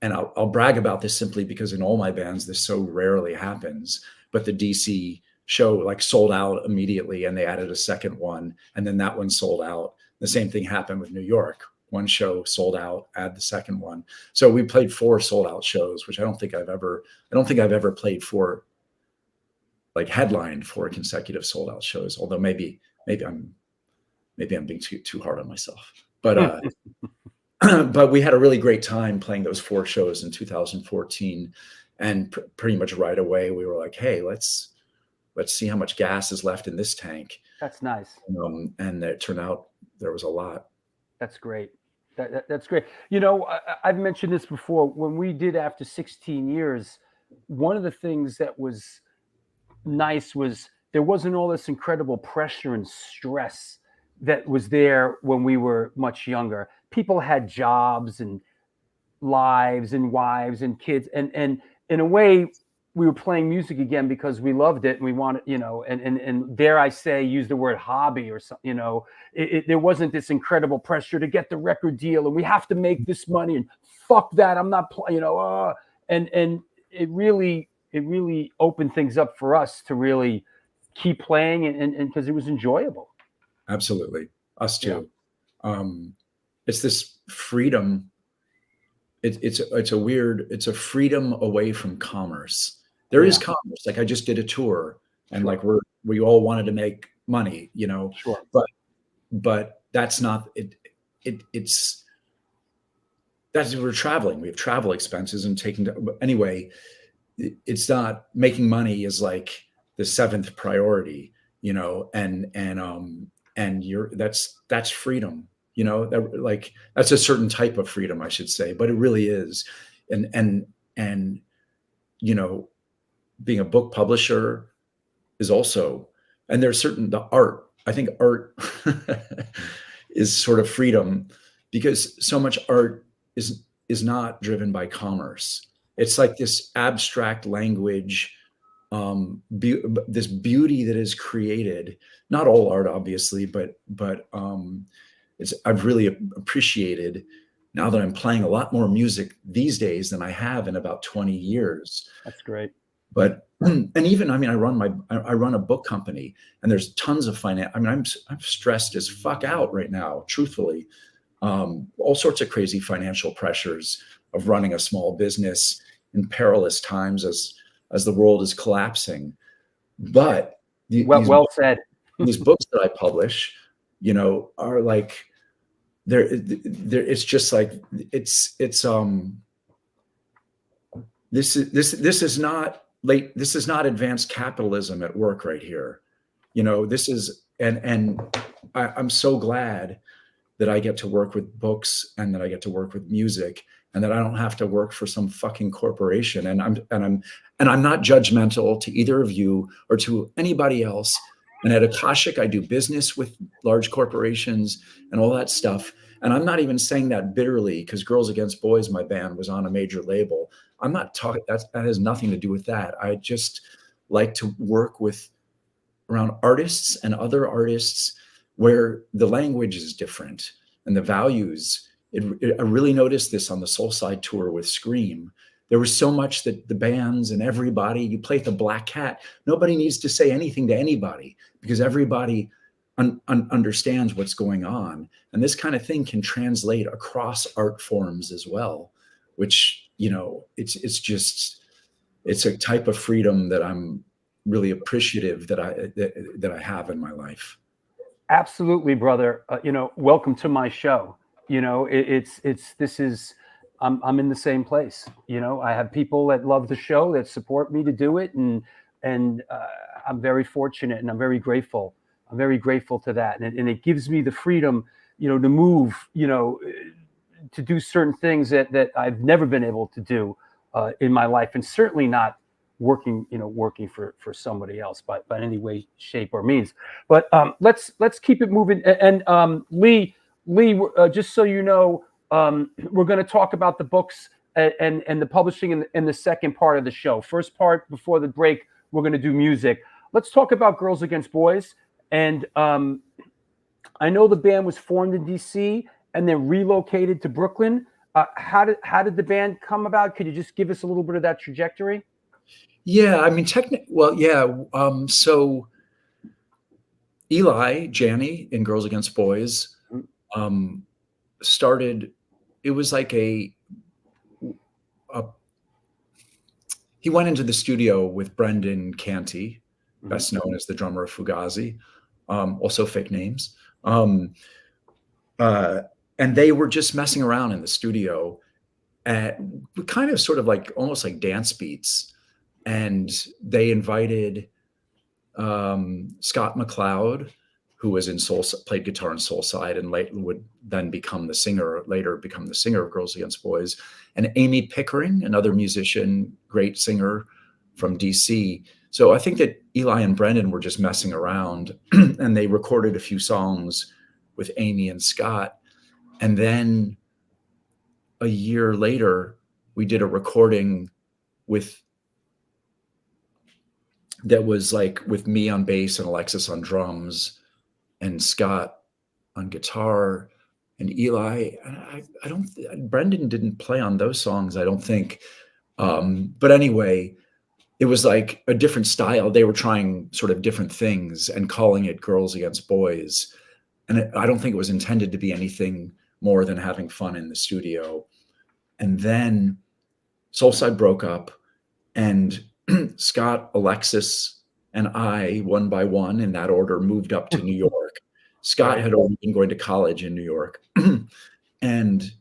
C: And I'll brag about this simply because in all my bands, this so rarely happens. But the DC show like sold out immediately, and they added a second one, and then that one sold out. The same thing happened with New York. 1 show sold out, add the second one. So we played 4 sold out shows, which I don't think I've ever played 4, like headlined 4 consecutive sold out shows. Although maybe I'm being too hard on myself. But but we had a really great time playing those 4 shows in 2014, and pretty much right away we were like, hey, let's see how much gas is left in this tank.
A: That's nice.
C: And it turned out there was a lot.
A: That's great. That's great. You know, I've mentioned this before. When we did After 16 Years, one of the things that was nice was there wasn't all this incredible pressure and stress that was there when we were much younger. People had jobs and lives and wives and kids. And in a way, we were playing music again because we loved it and we wanted, you know, and dare I say, use the word hobby or something, you know, there wasn't this incredible pressure to get the record deal and we have to make this money and fuck that. I'm not playing, you know, and it really opened things up for us to really keep playing and because it was enjoyable.
C: Absolutely. Us too. Yeah. It's this freedom. It's a freedom away from commerce. There is commerce. Like I just did a tour and like we all wanted to make money, you know, but that's not it. That's we're traveling. We have travel expenses and anyway, it's not making money is like the 7th priority, you know, and that's freedom, you know, that's a certain type of freedom, I should say, but it really is. And, you know, being a book publisher is also, and there's I think art is sort of freedom because so much art is not driven by commerce. It's like this abstract language, this beauty that is created, not all art, obviously, but I've really appreciated now that I'm playing a lot more music these days than I have in about 20 years.
A: That's great.
C: But, and even, I mean, I run a book company and there's tons of finance. I mean, I'm stressed as fuck out right now, truthfully. All sorts of crazy financial pressures of running a small business in perilous times as the world is collapsing. But
A: well said. These
C: books that I publish, you know, are like it's just like this is not advanced capitalism at work right here. You know, this is and I'm so glad that I get to work with books and that I get to work with music and that I don't have to work for some fucking corporation. And I'm not judgmental to either of you or to anybody else. And at Akashic, I do business with large corporations and all that stuff. And I'm not even saying that bitterly because Girls Against Boys, my band, was on a major label. I'm not talking, that has nothing to do with that. I just like to work around artists and other artists where the language is different and the values. I really noticed this on the Soulside tour with Scream. There was so much that the bands and everybody, you play at the Black Cat, nobody needs to say anything to anybody because everybody understands what's going on. And this kind of thing can translate across art forms as well, which, you know, it's a type of freedom that I'm really appreciative that I have in my life.
A: Absolutely, brother. You know, welcome to my show. You know, I'm in the same place. You know, I have people that love the show that support me to do it. And I'm very fortunate and I'm very grateful. I'm very grateful to that. And it gives me the freedom to move, to do certain things that I've never been able to do in my life, and certainly not working for somebody else by any way, shape, or means. But let's keep it moving. And Lee, just so you know, we're going to talk about the books and the publishing in the second part of the show. First part, before the break, we're going to do music. Let's talk about Girls Against Boys. And I know the band was formed in DC and then relocated to Brooklyn. How did the band come about? Could you just give us a little bit of that trajectory?
C: Yeah, I mean, so Eli Janney in Girls Against Boys started. It was like he went into the studio with Brendan Canty, best known as the drummer of Fugazi, also fake names. And they were just messing around in the studio at kind of sort of like almost like dance beats. And they invited Scott McLeod, who was in played guitar in Soulside and would then later become the singer of Girls Against Boys, and Amy Pickering, another musician, great singer from DC. So I think that Eli and Brendan were just messing around and they recorded a few songs with Amy and Scott. And then a year later, we did a recording that was like with me on bass and Alexis on drums and Scott on guitar and Eli. Brendan didn't play on those songs, I don't think. But anyway, it was like a different style. They were trying sort of different things and calling it Girls Against Boys. And I don't think it was intended to be anything more than having fun in the studio. And then Soulside broke up, and Scott, Alexis, and I, one by one in that order, moved up to New York. Scott had already been going to college in New York. And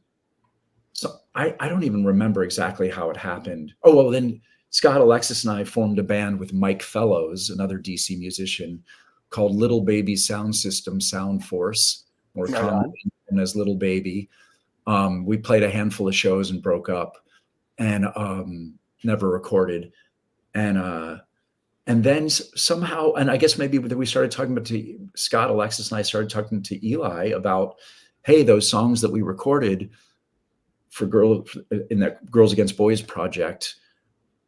C: so I don't even remember exactly how it happened. Oh, well, then Scott, Alexis, and I formed a band with Mike Fellows, another DC musician, called Little Baby Sound System Sound Force, or commonly known as Little Baby. We played a handful of shows and broke up and never recorded. And then somehow, and I guess maybe we started talking about Scott, Alexis, and I started talking to Eli about, hey, those songs that we recorded in that Girls Against Boys project,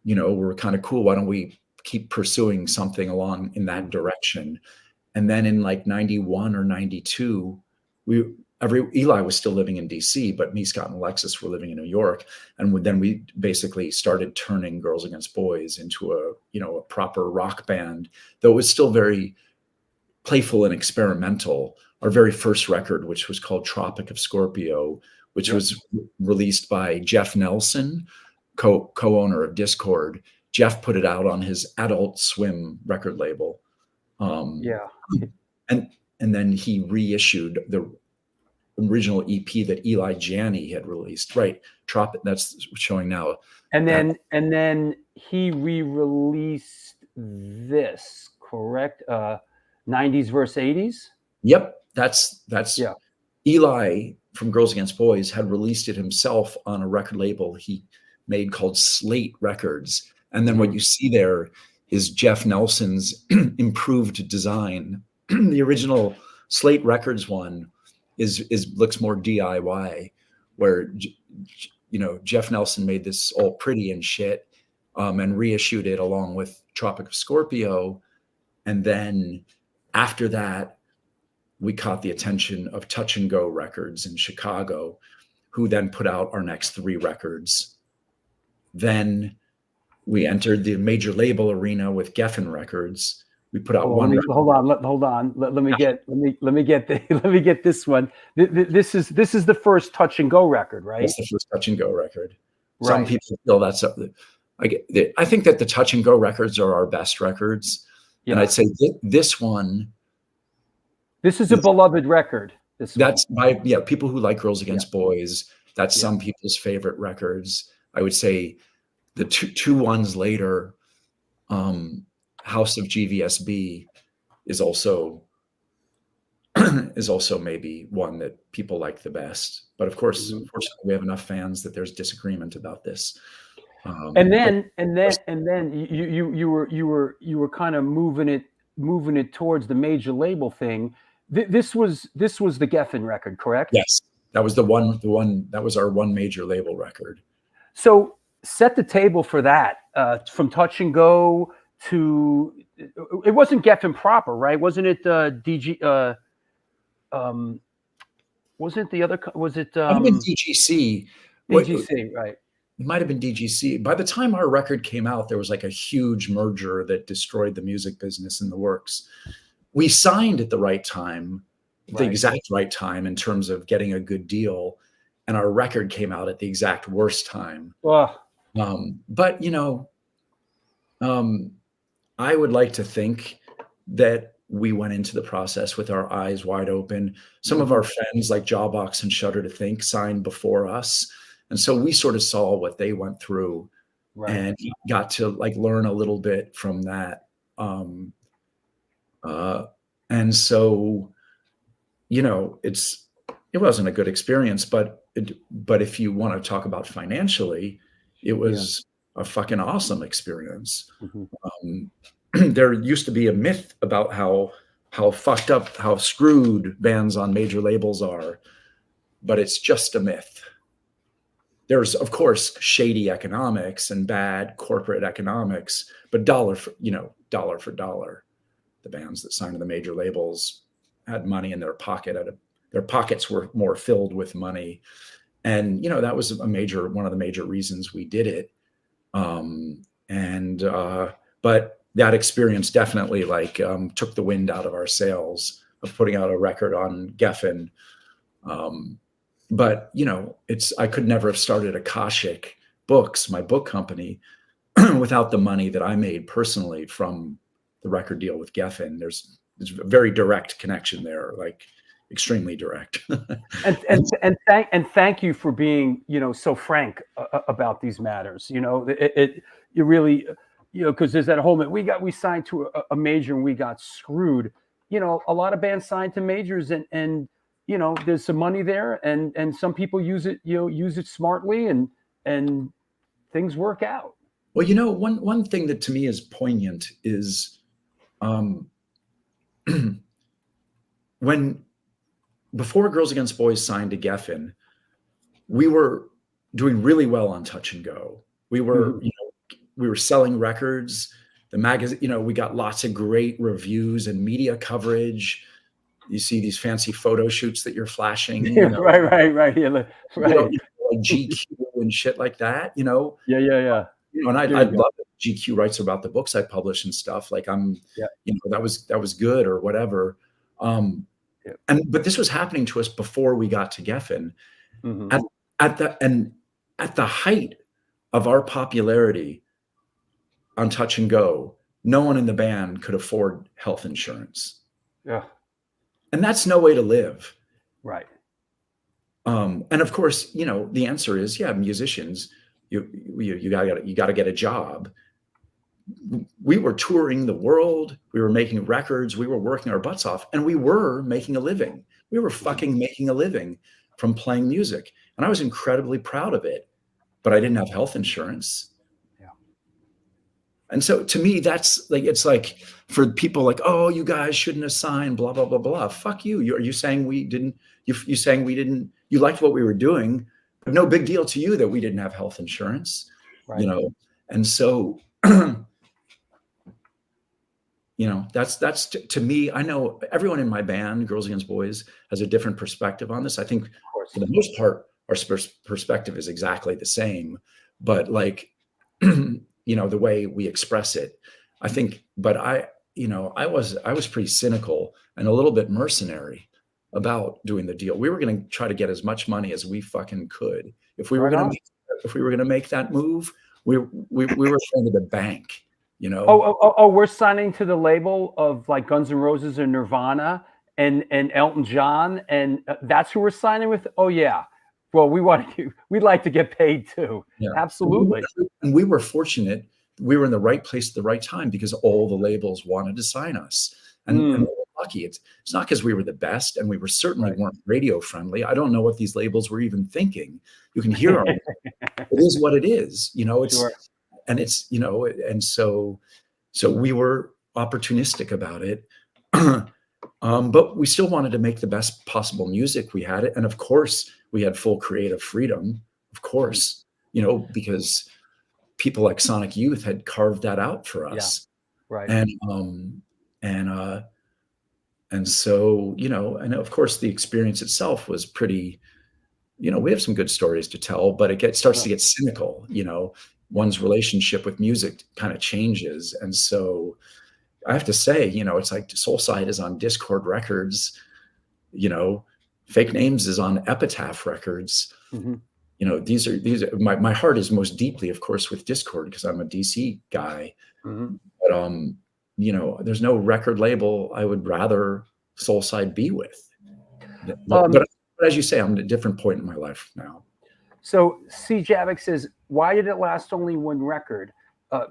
C: were kind of cool. Why don't we keep pursuing something along in that direction? And then in like 91 or 92, Eli was still living in DC, but me, Scott, and Alexis were living in New York. And then we basically started turning Girls Against Boys into a proper rock band, though it was still very playful and experimental. Our very first record, which was called Tropic of Scorpio, which was released by Jeff Nelson, co-owner of Discord. Jeff put it out on his Adult Swim record label. And then he reissued the original EP that Eli Janney had released, right? Tropic, that's showing now.
A: And then he re-released this, correct? 90s versus 80s?
C: Yep, that's Eli from Girls Against Boys had released it himself on a record label he made called Slate Records. And then what you see there is Jeff Nelson's improved design. The original Slate Records one looks more DIY, where Jeff Nelson made this all pretty and shit, and reissued it along with Tropic of Scorpio. And then after that, we caught the attention of Touch and Go Records in Chicago, who then put out our next 3 records. Then we entered the major label arena with Geffen Records. We put out one.
A: Hold on. Let me get this one. This is the first Touch and Go record, right?
C: That's the first Touch and Go record. Right. Some people feel that's I think that the Touch and Go records are our best records, and I'd say this one.
A: This is a beloved record.
C: People who like Girls Against Boys. That's some people's favorite records. I would say the two ones later, House of GVSB is also is also maybe one that people like the best. But of course,
A: Mhm.
C: fortunately, we have enough fans that there's disagreement about this.
A: And
C: But
A: then you were kind of moving it towards the major label thing. This was the Geffen record, correct?
C: yes, that was the one that was our one major label record.
A: So set the table for that. From Touch and Go to, it wasn't Geffen proper, right? Wasn't it DG? Wasn't the other? Was it
C: Might have been DGC.
A: DGC? Right.
C: It might have been DGC. By the time our record came out, there was like a huge merger that destroyed the music business in the works. We signed at the right time, the
A: Right.
C: exact right time in terms of getting a good deal, and our record came out at the exact worst time.
A: Well,
C: But I would like to think that we went into the process with our eyes wide open. Some of our friends like Jawbox and Shudder to Think signed before us. And so we sort of saw what they went through
A: right.
C: and got to like learn a little bit from that. And so, it wasn't a good experience, but if you want to talk about financially, it was a fucking awesome experience. There used to be a myth about how fucked up, how screwed bands on major labels are, but it's just a myth. There's, of course, shady economics and bad corporate economics, but dollar for dollar, the bands that signed to the major labels had money in their pocket. Their pockets were more filled with money, and that was one of the major reasons we did it. But that experience definitely took the wind out of our sails of putting out a record on Geffen. But I could never have started Akashic Books, my book company, without the money that I made personally from the record deal with Geffen. There's a very direct connection there, like extremely direct.
A: and thank you for being so frank about these matters. You really, because there's that whole we signed to a major and we got screwed. A lot of bands signed to majors and there's some money there and some people use it smartly and things work out.
C: Well, one thing that to me is poignant is before Girls Against Boys signed to Geffen, we were doing really well on Touch and Go. We were, we were selling records. The magazine, we got lots of great reviews and media coverage. You see these fancy photo shoots that you're flashing.
A: Right. Yeah, right.
C: Like GQ and shit like that.
A: Yeah.
C: And I love it. GQ writes about the books I publish and stuff. Like that was good or whatever. But this was happening to us before we got to Geffen. At the height of our popularity on Touch and Go, no one in the band could afford health insurance.
A: Yeah.
C: And that's no way to live.
A: Right.
C: And of course, the answer is, musicians, you gotta get a job. We were touring the world. We were making records. We were working our butts off, and we were making a living. We were fucking making a living from playing music. And I was incredibly proud of it, but I didn't have health insurance.
A: Yeah.
C: And so to me, that's it's like for people like, oh, you guys shouldn't have signed, blah, blah, blah, blah. Fuck you. Are you saying we didn't, you saying we didn't, you liked what we were doing, but no big deal to you that we didn't have health insurance,
A: right.
C: And so, that's to me, I know everyone in my band, Girls Against Boys, has a different perspective on this. I think for the most part, our perspective is exactly the same, but the way we express it, I think, but I was pretty cynical and a little bit mercenary about doing the deal. We were going to try to get as much money as we fucking could. If we were going to make that move, we were trying to the bank.
A: We're signing to the label of like Guns N' Roses or Nirvana and Elton John, and that's who we're signing with. Oh yeah, well we'd like to get paid too. Yeah. Absolutely.
C: And we were fortunate. We were in the right place at the right time because all the labels wanted to sign us, and lucky. It's not because we were the best, and we were certainly weren't radio friendly. I don't know what these labels were even thinking. You can hear them. It is what it is, you know. It's and it's, you know, and so we were opportunistic about it. But we still wanted to make the best possible music we had. And of course, we had full creative freedom, of course, you know, because people like Sonic Youth had carved that out for us.
A: Yeah. Right.
C: And so, you know, and of course the experience itself was pretty, you know, we have some good stories to tell, but it starts to get cynical, you know, one's relationship with music kind of changes. And so I have to say, you know, it's like Soulside is on Discord Records, you know, Fake Names is on Epitaph Records.
A: Mm-hmm.
C: You know, these are my heart is most deeply, of course, with Discord because I'm a DC guy.
A: Mm-hmm.
C: But you know, there's no record label I would rather Soulside be with. But as you say, I'm at a different point in my life now.
A: So C. Javik says, why did it last only one record?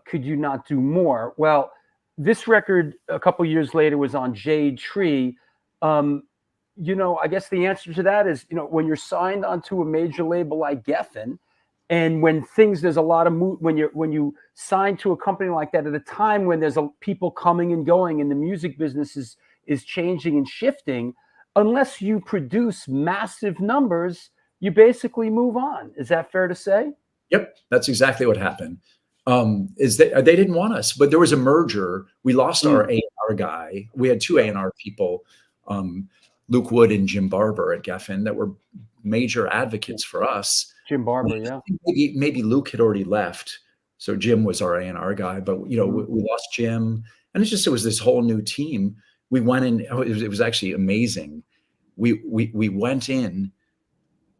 A: Could you not do more? Well, this record a couple years later was on Jade Tree. You know, I guess the answer to that is, you know, when you're signed onto a major label like Geffen, and when there's a lot of when you sign to a company like that at a time when there's people coming and going and the music business is changing and shifting, unless you produce massive numbers, you basically move on. Is that fair to say?
C: Yep, that's exactly what happened. Is that they didn't want us, but there was a merger. We lost our A&R guy. We had two A&R people, Luke Wood and Jim Barber at Geffen, that were major advocates for us.
A: Jim Barber, yeah.
C: Maybe Luke had already left, so Jim was our A&R guy. But you know, we lost Jim, and it was this whole new team. We went in. It was actually amazing. We went in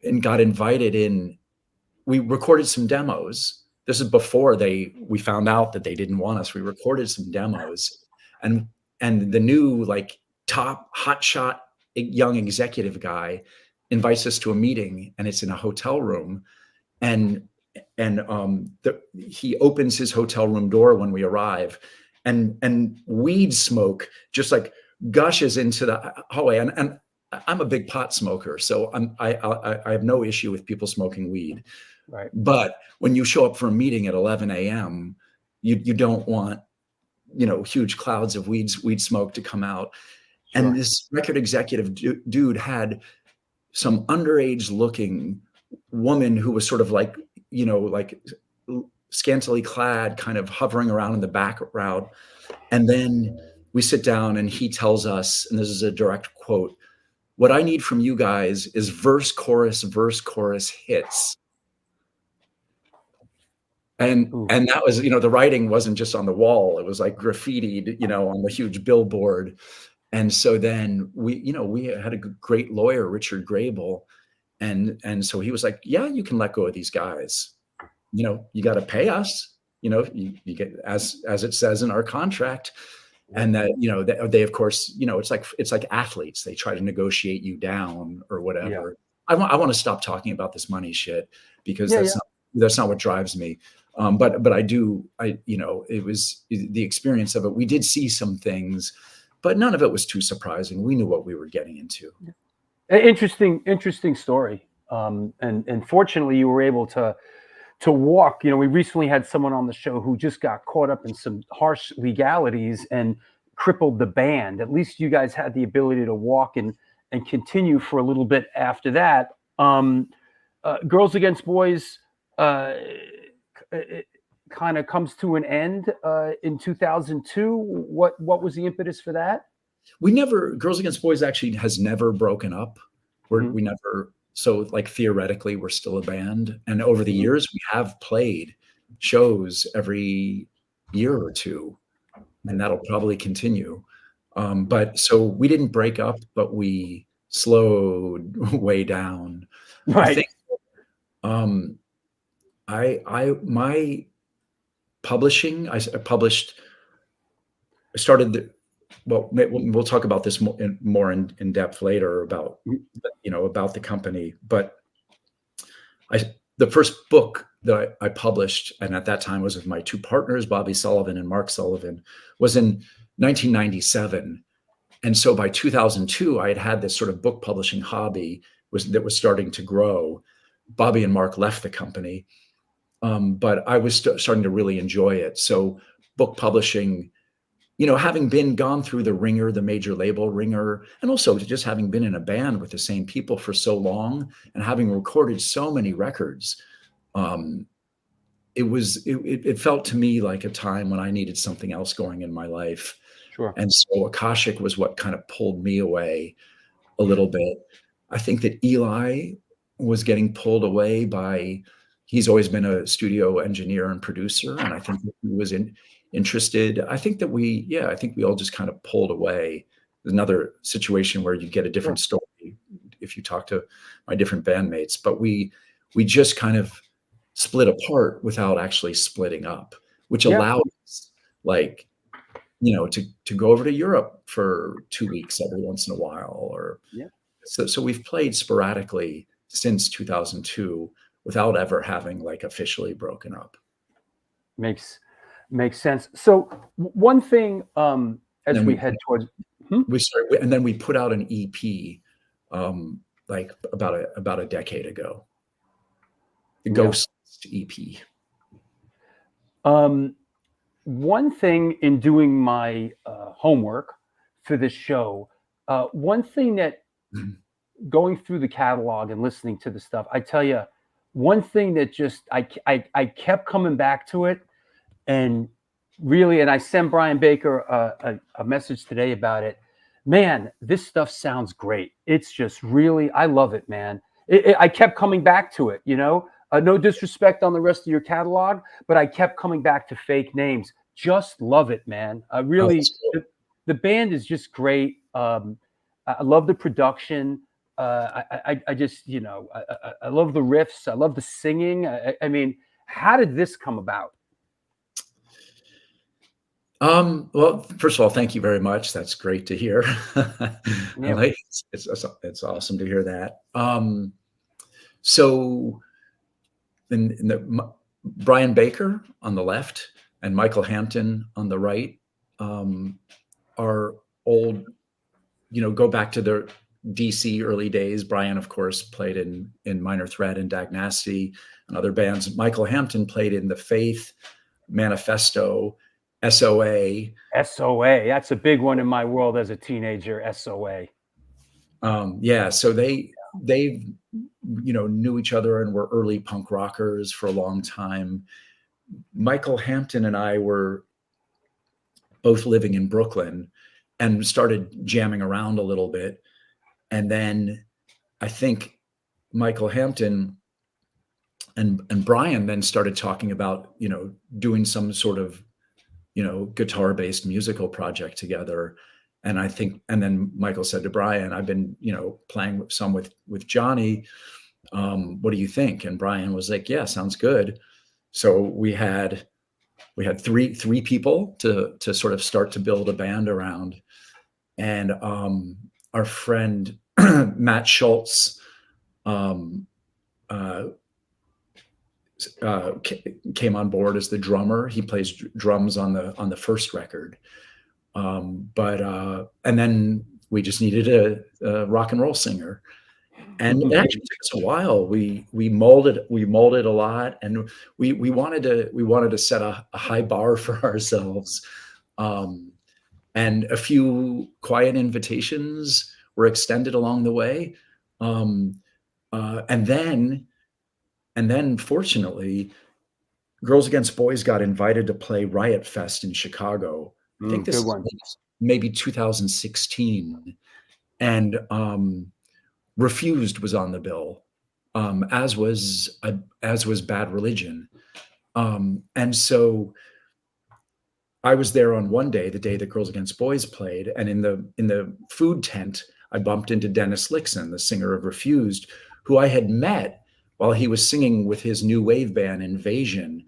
C: and got invited in. We recorded some demos. This is before we found out that they didn't want us. We recorded some demos, and the new like top hotshot young executive guy invites us to a meeting, and it's in a hotel room, and he opens his hotel room door when we arrive, and weed smoke just like gushes into the hallway, and I'm a big pot smoker, so I have no issue with people smoking weed.
A: Right.
C: But when you show up for a meeting at 11 a.m., you don't want, you know, huge clouds of weed smoke to come out. Sure. And this record executive dude had some underage looking woman who was sort of like, you know, like scantily clad, kind of hovering around in the background. And then we sit down and he tells us, and this is a direct quote, "What I need from you guys is verse, chorus hits." And that was, you know, the writing wasn't just on the wall. It was like graffitied, you know, on the huge billboard. And so then we had a great lawyer, Richard Grable. And so he was like, yeah, you can let go of these guys. You know, you got to pay us, you know, you get, as it says in our contract. And that, you know, they of course, you know, it's like athletes. They try to negotiate you down or whatever. Yeah. I want to stop talking about this money shit because that's not what drives me. But you know, it was the experience of it. We did see some things, but none of it was too surprising. We knew what we were getting into.
A: Interesting story. And fortunately you were able to walk. You know, we recently had someone on the show who just got caught up in some harsh legalities and crippled the band. At least you guys had the ability to walk and continue for a little bit after that. Girls Against Boys, it kind of comes to an end in 2002. What was the impetus for that?
C: Girls Against Boys actually has never broken up. We never, so like theoretically we're still a band. And over the years we have played shows every year or two, and that'll probably continue. But so we didn't break up, but we slowed way down.
A: Right.
C: I think, my publishing, I started we'll talk about this more in depth later about, you know, about the company. But the first book that I published, and at that time was with my two partners, Bobby Sullivan and Mark Sullivan, was in 1997. And so by 2002, I had this sort of book publishing hobby that was starting to grow. Bobby and Mark left the company, but I was starting to really enjoy it. So book publishing, having gone through the ringer, the major label ringer, and also just having been in a band with the same people for so long and having recorded so many records, it felt to me like a time when I needed something else going in my life.
A: Sure.
C: And so Akashic was what kind of pulled me away a little bit. I think that Eli was getting pulled away he's always been a studio engineer and producer. And I think that he was interested. I think we all just kind of pulled away. There's another situation where you get a different story if you talk to my different bandmates, but we just kind of split apart without actually splitting up, which allowed us to go over to Europe for 2 weeks every once in a while, so we've played sporadically since 2002 without ever having officially broken up.
A: Makes sense. So one thing, as we head towards,
C: and then we put out an EP, about a decade ago, the Ghost EP.
A: One thing in doing my homework for this show, one thing that going through the catalog and listening to the stuff, I tell you, one thing that just I kept coming back to it, and really, and I sent Brian Baker a message today about it. Man, this stuff sounds great. It's just really, I love it, man. I kept coming back to it, no disrespect on the rest of your catalog, but I kept coming back to Fake Names. Just love it, man. Really, the band is just great. I love the production. I just, I love the riffs. I love the singing. I mean, how did this come about?
C: Well, first of all, thank you very much. That's great to hear. It's awesome to hear that. So Brian Baker on the left and Michael Hampton on the right are old, go back to their DC early days. Brian, of course, played in Minor Threat and Dag Nasty and other bands. Michael Hampton played in The Faith, Manifesto, SOA.
A: SOA, that's a big one in my world as a teenager. SOA.
C: So they knew each other and were early punk rockers for a long time. Michael Hampton and I were both living in Brooklyn and started jamming around a little bit. And then I think Michael Hampton and Brian then started talking about, doing some sort of, guitar-based musical project together. And then Michael said to Brian, I've been, playing some with Johnny. What do you think? And Brian was like, yeah, sounds good. So we had three people to sort of start to build a band around. And our friend Matt Schultz came on board as the drummer. He plays drums on the first record. And then we just needed a rock and roll singer. And it actually took us a while. We molded a lot, and we wanted to set a high bar for ourselves. And a few quiet invitations were extended along the way. And then fortunately, Girls Against Boys got invited to play Riot Fest in Chicago. I think this was maybe 2016. And Refused was on the bill, as was Bad Religion. And so I was there on one day, the day that Girls Against Boys played, and in the food tent, I bumped into Dennis Lixon, the singer of Refused, who I had met while he was singing with his new wave band Invasion.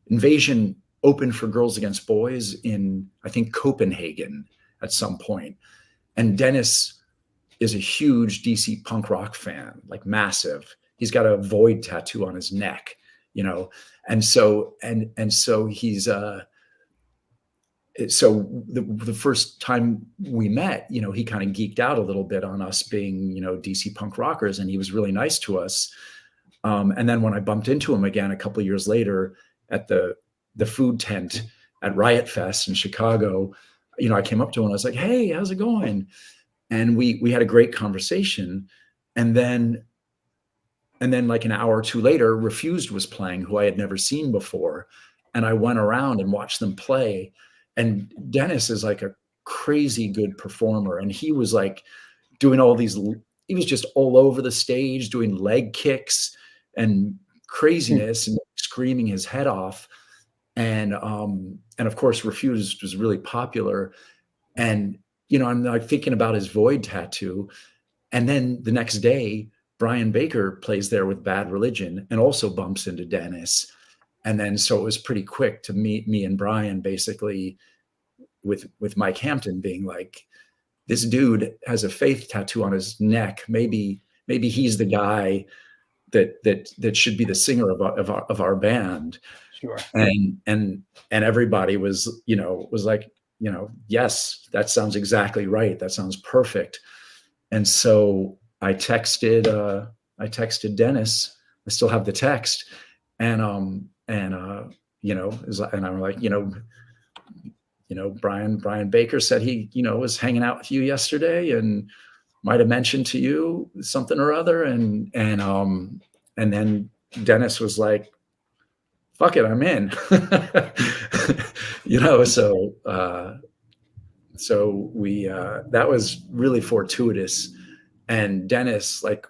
C: Invasion opened for Girls Against Boys in, I think, Copenhagen at some point. And Dennis is a huge DC punk rock fan, like massive. He's got a Void tattoo on his neck, and so he's so the first time we met, you know, he kind of geeked out a little bit on us being, you know, DC punk rockers, and he was really nice to us. And then when I bumped into him again a couple of years later at the food tent at Riot Fest in Chicago, you know, I came up to him and I was like, "Hey, how's it going?" And we had a great conversation. And then like an hour or two later, Refused was playing, who I had never seen before. And I went around and watched them play. And Dennis is like a crazy good performer. And he was like doing all these, he was just all over the stage doing leg kicks and craziness and screaming his head off. And of course, Refused was really popular. And, you know, I'm like thinking about his Void tattoo. And then the next day, Brian Baker plays there with Bad Religion and also bumps into Dennis. And then, so it was pretty quick to meet me and Brian basically with Mike Hampton being like, this dude has a faith tattoo on his neck. Maybe he's the guy that should be the singer of our band.
A: Sure.
C: And everybody was, you know, was like, you know, yes, that sounds exactly right. That sounds perfect. And so I texted Dennis. I still have the text, and you know, and I'm like, you know, Brian Baker said he, you know, was hanging out with you yesterday and might have mentioned to you something or other, and then Dennis was like, fuck it, I'm in. You know, so we that was really fortuitous. And Dennis like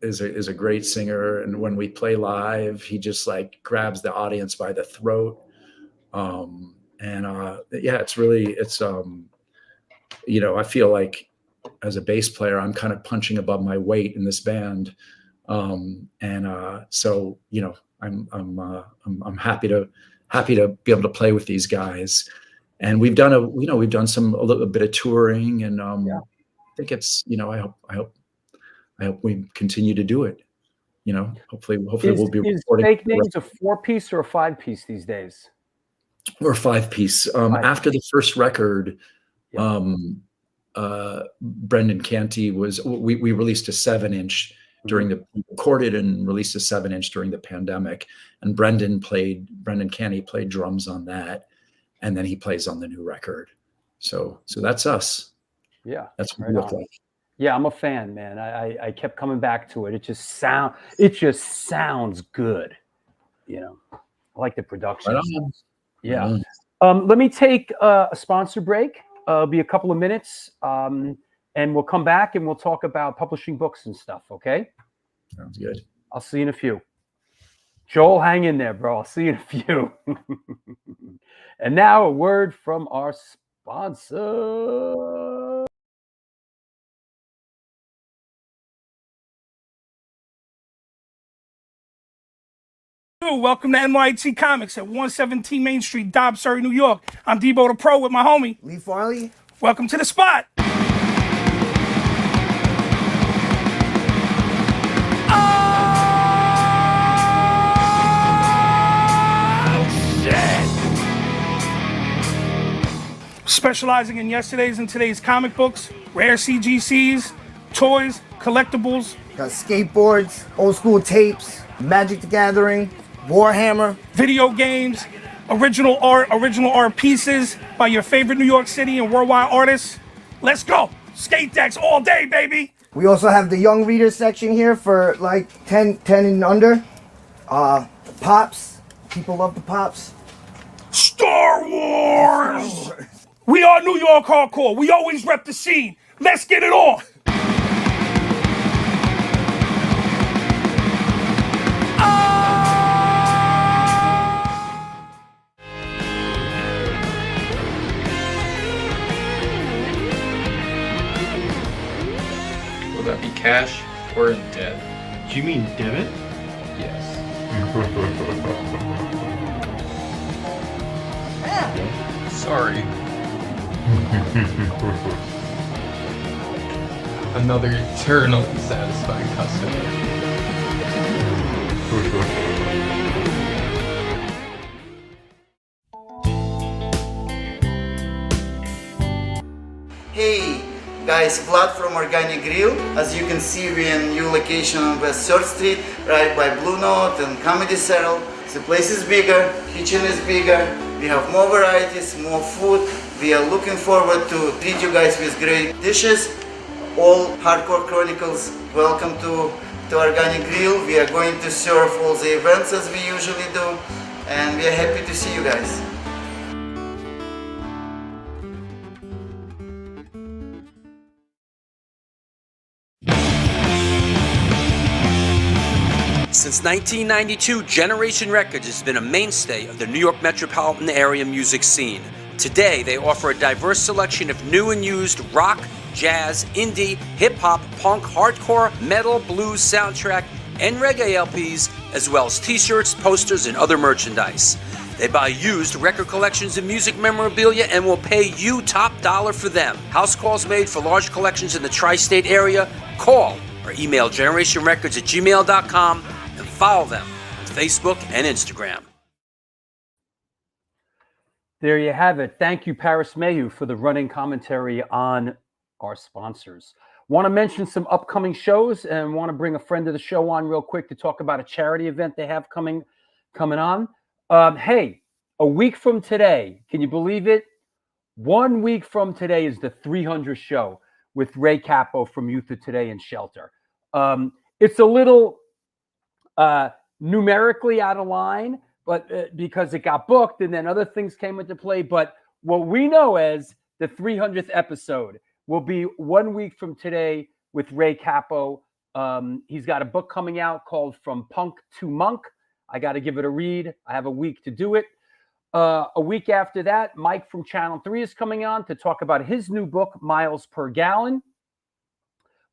C: is a great singer, and when we play live, he just like grabs the audience by the throat. Yeah, it's you know, I feel like as a bass player, I'm kind of punching above my weight in this band. So, you know, I'm happy to be able to play with these guys. And we've done a little bit of touring, and I think it's, you know, I hope we continue to do it. You know, hopefully we'll be recording.
A: Fake Names a 4-piece or a 5-piece these days?
C: Or a 5-piece. After the first record, Brendan Canty we released a 7-inch recorded and released a 7-inch during the pandemic, and Brendan Canty played drums on that, and then he plays on the new record. So that's us.
A: Yeah,
C: that's what we look like.
A: Yeah, I'm a fan, man. I kept coming back to it. It just sounds good. You know, I like the production.
C: Right on.
A: Yeah. Let me take a sponsor break. It'll be a couple of minutes, and we'll come back and we'll talk about publishing books and stuff. Okay.
C: Sounds good.
A: I'll see you in a few. Joel, hang in there, bro. I'll see you in a few. And now a word from our sponsor.
D: Welcome to NYHC Comics at 117 Main Street, Dobbs, Surrey, New York. I'm Debo the Pro with my homie
E: Lee Farley.
D: Welcome to the spot. Specializing in yesterday's and today's comic books, rare CGCs, toys, collectibles.
E: Got skateboards, old school tapes, Magic the Gathering, Warhammer.
D: Video games, original art pieces by your favorite New York City and worldwide artists. Let's go. Skate decks all day, baby.
E: We also have the young reader section here for like 10 and under. Pops. People love the Pops.
D: Star Wars! We are New York hardcore. We always rep the scene. Let's get it on.
F: Will that be cash or in debt?
G: Do you mean debit?
F: Yes. Sorry. Another eternally satisfied customer.
G: guys, Vlad from Organic Grill. As you can see, we're in new location on West 3rd Street, right by Blue Note and Comedy Central. The place is bigger, kitchen is bigger, we have more varieties, more food. We are looking forward to treat you guys with great dishes. All Hardcore Chronicles, welcome to Organic Grill. We are going to serve all the events as we usually do, and we are happy to see you guys.
H: Since 1992, Generation Records has been a mainstay of the New York metropolitan area music scene. Today, they offer a diverse selection of new and used rock, jazz, indie, hip-hop, punk, hardcore, metal, blues, soundtrack, and reggae LPs, as well as t-shirts, posters, and other merchandise. They buy used record collections and music memorabilia and will pay you top dollar for them. House calls made for large collections in the tri-state area. Call or email generationrecords@gmail.com and follow them on Facebook and Instagram.
A: There you have it. Thank you, Paris Mayhew, for the running commentary on our sponsors. Want to mention some upcoming shows and want to bring a friend of the show on real quick to talk about a charity event they have coming on. Hey, a week from today, can you believe it? 1 week from today is the 300th show with Ray Capo from Youth of Today and Shelter. It's a little numerically out of line, but because it got booked and then other things came into play. But what we know as the 300th episode will be 1 week from today with Ray Capo. He's got a book coming out called From Punk to Monk. I got to give it a read. I have a week to do it. A week after that, Mike from Channel 3 is coming on to talk about his new book, Miles Per Gallon.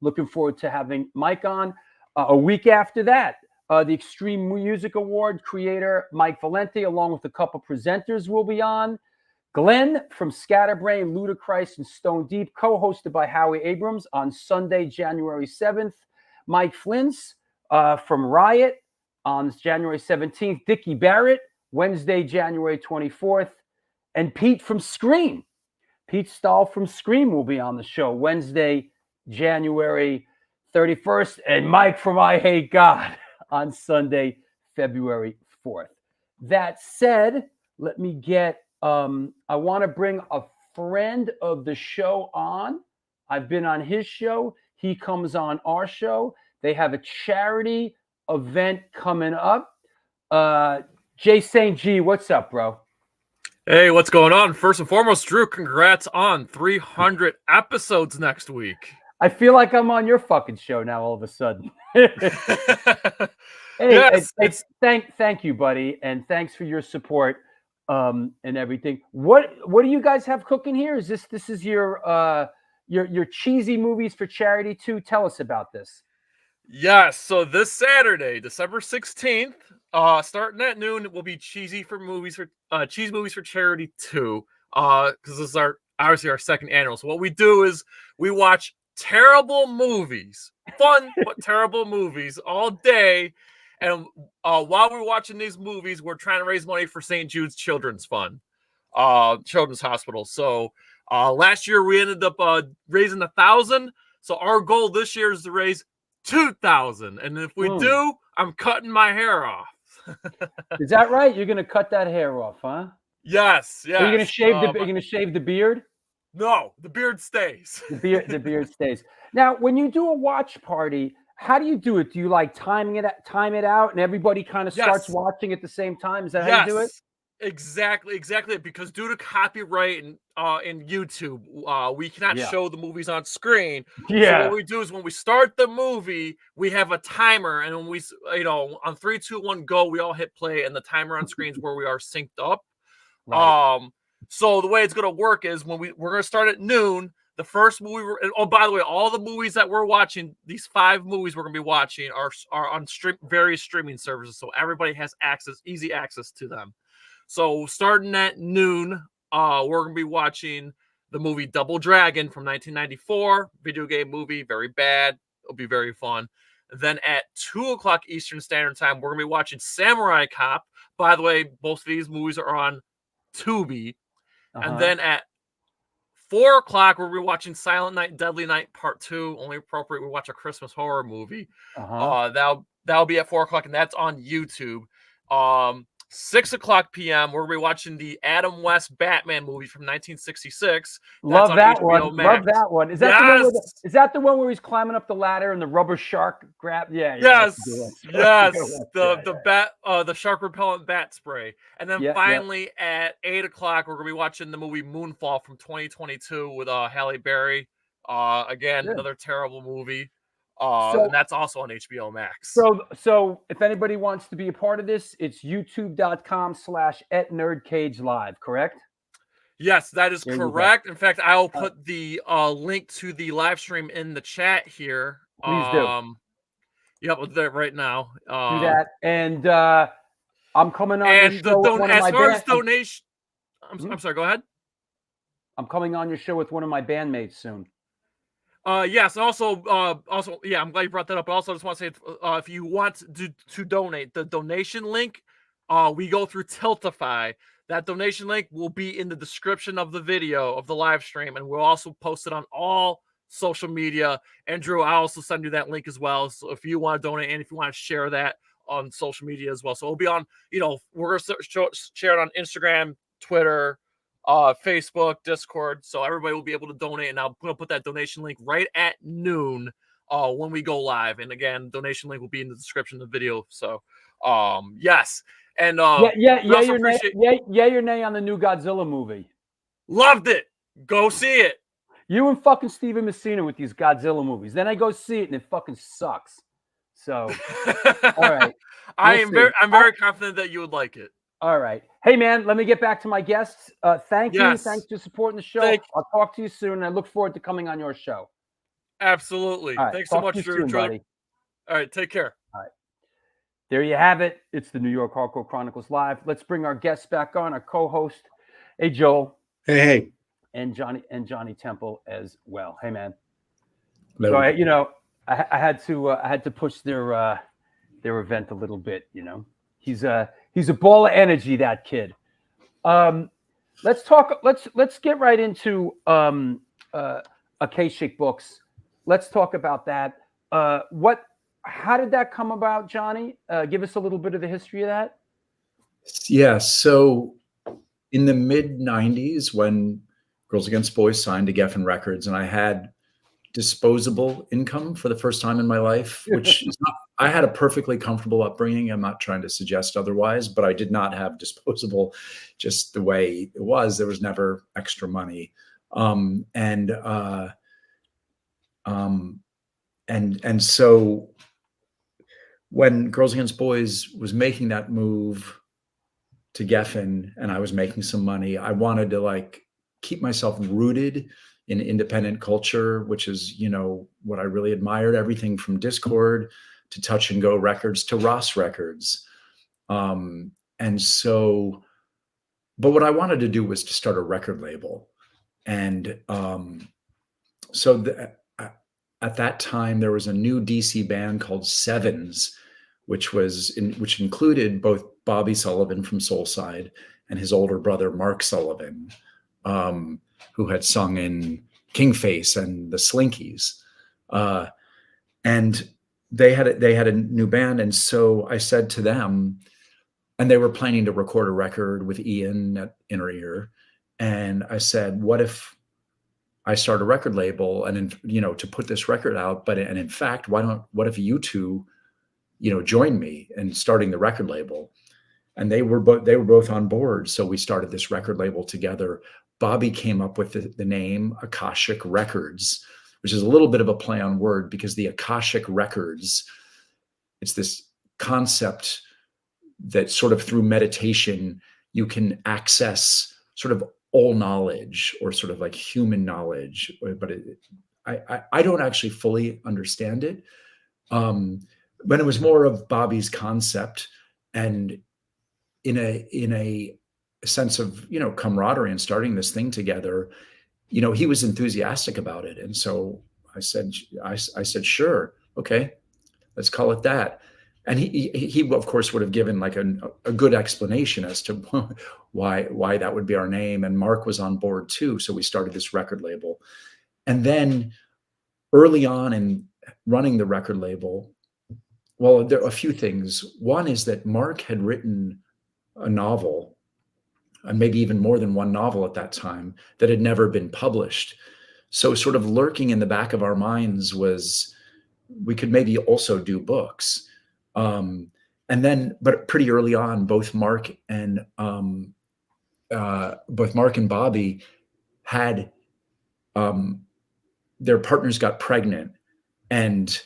A: Looking forward to having Mike on. A week after that, the Extreme Music Award creator, Mike Valenti, along with a couple presenters, will be on. Glenn from Scatterbrain, Ludacris, and Stone Deep, co-hosted by Howie Abrams on Sunday, January 7th. Mike Flintz from Riot on January 17th. Dickie Barrett, Wednesday, January 24th. And Pete from Scream. Pete Stahl from Scream will be on the show Wednesday, January 31st. And Mike from I Hate God on Sunday, February 4th. That said, let me get, I want to bring a friend of the show on. I've been on his show. He comes on our show. They have a charity event coming up. Jay St. G, what's up, bro?
I: Hey, what's going on? First and foremost, Drew, congrats on 300 episodes next week.
A: I feel like I'm on your fucking show now all of a sudden. Hey,
I: Yes,
A: thank you, buddy, and thanks for your support and everything. What do you guys have cooking here? Is this is your cheesy movies for charity too? Tell us about this.
I: Yes, so this Saturday, December 16th, starting at noon, it will be cheese movies for charity 2. Because this is obviously our second annual. So what we do is we watch terrible movies, fun but terrible movies all day. And while we're watching these movies, we're trying to raise money for St. Jude's Children's Fund, Children's Hospital. So last year we ended up raising $1,000. So our goal this year is to raise $2,000. And if we do, I'm cutting my hair off.
A: Is that right? You're gonna cut that hair off, huh?
I: Yes.
A: Are you gonna shave Are you gonna shave the beard?
I: No, the beard stays.
A: The beard stays. Now, when you do a watch party, how do you do it? Do you like time it out, and everybody kind of starts watching at the same time? Is that how you do it?
I: Exactly. Because due to copyright and YouTube, we cannot show the movies on screen.
A: Yeah.
I: So what we do is when we start the movie, we have a timer, and when we, on 3, 2, 1, go, we all hit play, and the timer on screen is where we are synced up. Right. So the way it's gonna work is when we're gonna start at noon. The first movie, by the way, all the movies that we're watching, these 5 movies we're gonna be watching are on various streaming services, so everybody has easy access to them. So starting at noon, we're going to be watching the movie Double Dragon from 1994, video game movie, very bad. It'll be very fun. Then at 2 o'clock Eastern Standard Time, we're going to be watching Samurai Cop. By the way, both of these movies are on Tubi. And then at 4 o'clock, we'll be watching Silent Night, Deadly Night Part 2. Only appropriate we watch a Christmas horror movie. That'll be at 4 o'clock, and that's on YouTube. 6 o'clock p.m. we'll be watching the Adam West Batman movie from 1966.
A: Love that
I: HBO
A: one.
I: Max.
A: Love that one. Is that the one? Is that the one where he's climbing up the ladder and the rubber shark grab? Yeah.
I: Yes.
A: Yes.
I: The shark repellent bat spray. And then finally at 8 o'clock, we're gonna be watching the movie Moonfall from 2022 with Halle Berry. Again, another terrible movie. And that's also on HBO Max.
A: So if anybody wants to be a part of this, it's youtube.com/@nerdcagelive, correct?
I: Yes, that is correct. In fact, I'll put the link to the live stream in the chat here.
A: Please do.
I: Yep, I'll do that right now.
A: Do that. And I'm coming on
I: and
A: your show with one of my
I: donation. I'm sorry, go ahead.
A: I'm coming on your show with one of my bandmates soon.
I: Yes. Also, yeah, I'm glad you brought that up. I also just want to say, if you want to donate, the donation link, we go through Tiltify. That donation link will be in the description of the video of the live stream, and we'll also post it on all social media. And Drew, I'll also send you that link as well. So if you want to donate and if you want to share that on social media as well, so it'll be on. We're gonna share it on Instagram, Twitter, Facebook, Discord, so everybody will be able to donate, and I'm going to put that donation link right at noon when we go live. And again, donation link will be in the description of the video. So yes. And
A: yeah or nay on the new Godzilla movie.
I: Loved it. Go see it.
A: You and fucking Steven Messina with these Godzilla movies. Then I go see it and it fucking sucks. So all right.
I: I'm very confident that you would like it.
A: All right. Hey, man, let me get back to my guests. Thank you. Thanks for supporting the show. I'll talk to you soon. I look forward to coming on your show.
I: Absolutely.
A: Right,
I: thanks so much, Drew.
A: Buddy.
I: All right. Take care.
A: All right. There you have it. It's the New York Hardcore Chronicles Live. Let's bring our guests back on, our co-host. Hey, Joel.
B: Hey.
A: And Johnny Temple as well. Hey, man.
C: Hello.
A: So, I had to push their event a little bit, He's a ball of energy, that kid. Let's get right into Akashic Books. Let's talk about that. How did that come about, Johnny? Give us a little bit of the history of that.
C: Yeah, so in the mid 90s, when Girls Against Boys signed to Geffen Records, and I had disposable income for the first time in my life, which is not, I had a perfectly comfortable upbringing. I'm not trying to suggest otherwise, but I did not have disposable just the way it was. There was never extra money. And so when Girls Against Boys was making that move to Geffen and I was making some money, I wanted to keep myself rooted in independent culture, which is, what I really admired, everything from Discord to Touch and Go Records to Ross Records. But what I wanted to do was to start a record label. And at that time, there was a new DC band called Sevens, which included both Bobby Sullivan from Soulside and his older brother, Mark Sullivan, who had sung in Kingface and the Slinkies. And they had a new band. And so I said to them, and they were planning to record a record with Ian at Inner Ear. And I said, what if I start a record label and, to put this record out, and in fact, what if you two, join me in starting the record label? And they were both on board. So we started this record label together. Bobby came up with the name Akashic Records, which is a little bit of a play on word, because the Akashic Records, it's this concept that sort of through meditation, you can access sort of all knowledge, or sort of like human knowledge, but I don't actually fully understand it. But it was more of Bobby's concept, and in a sense of, camaraderie and starting this thing together, he was enthusiastic about it. And so I said, sure. Okay, let's call it that. And he of course would have given like a good explanation as to why that would be our name. And Mark was on board too. So we started this record label. And then early on in running the record label, well, there are a few things. One is that Mark had written a novel, and maybe even more than one novel at that time, that had never been published. So sort of lurking in the back of our minds was we could maybe also do books. And then, but pretty early on, both Mark and Bobby had their partners got pregnant, and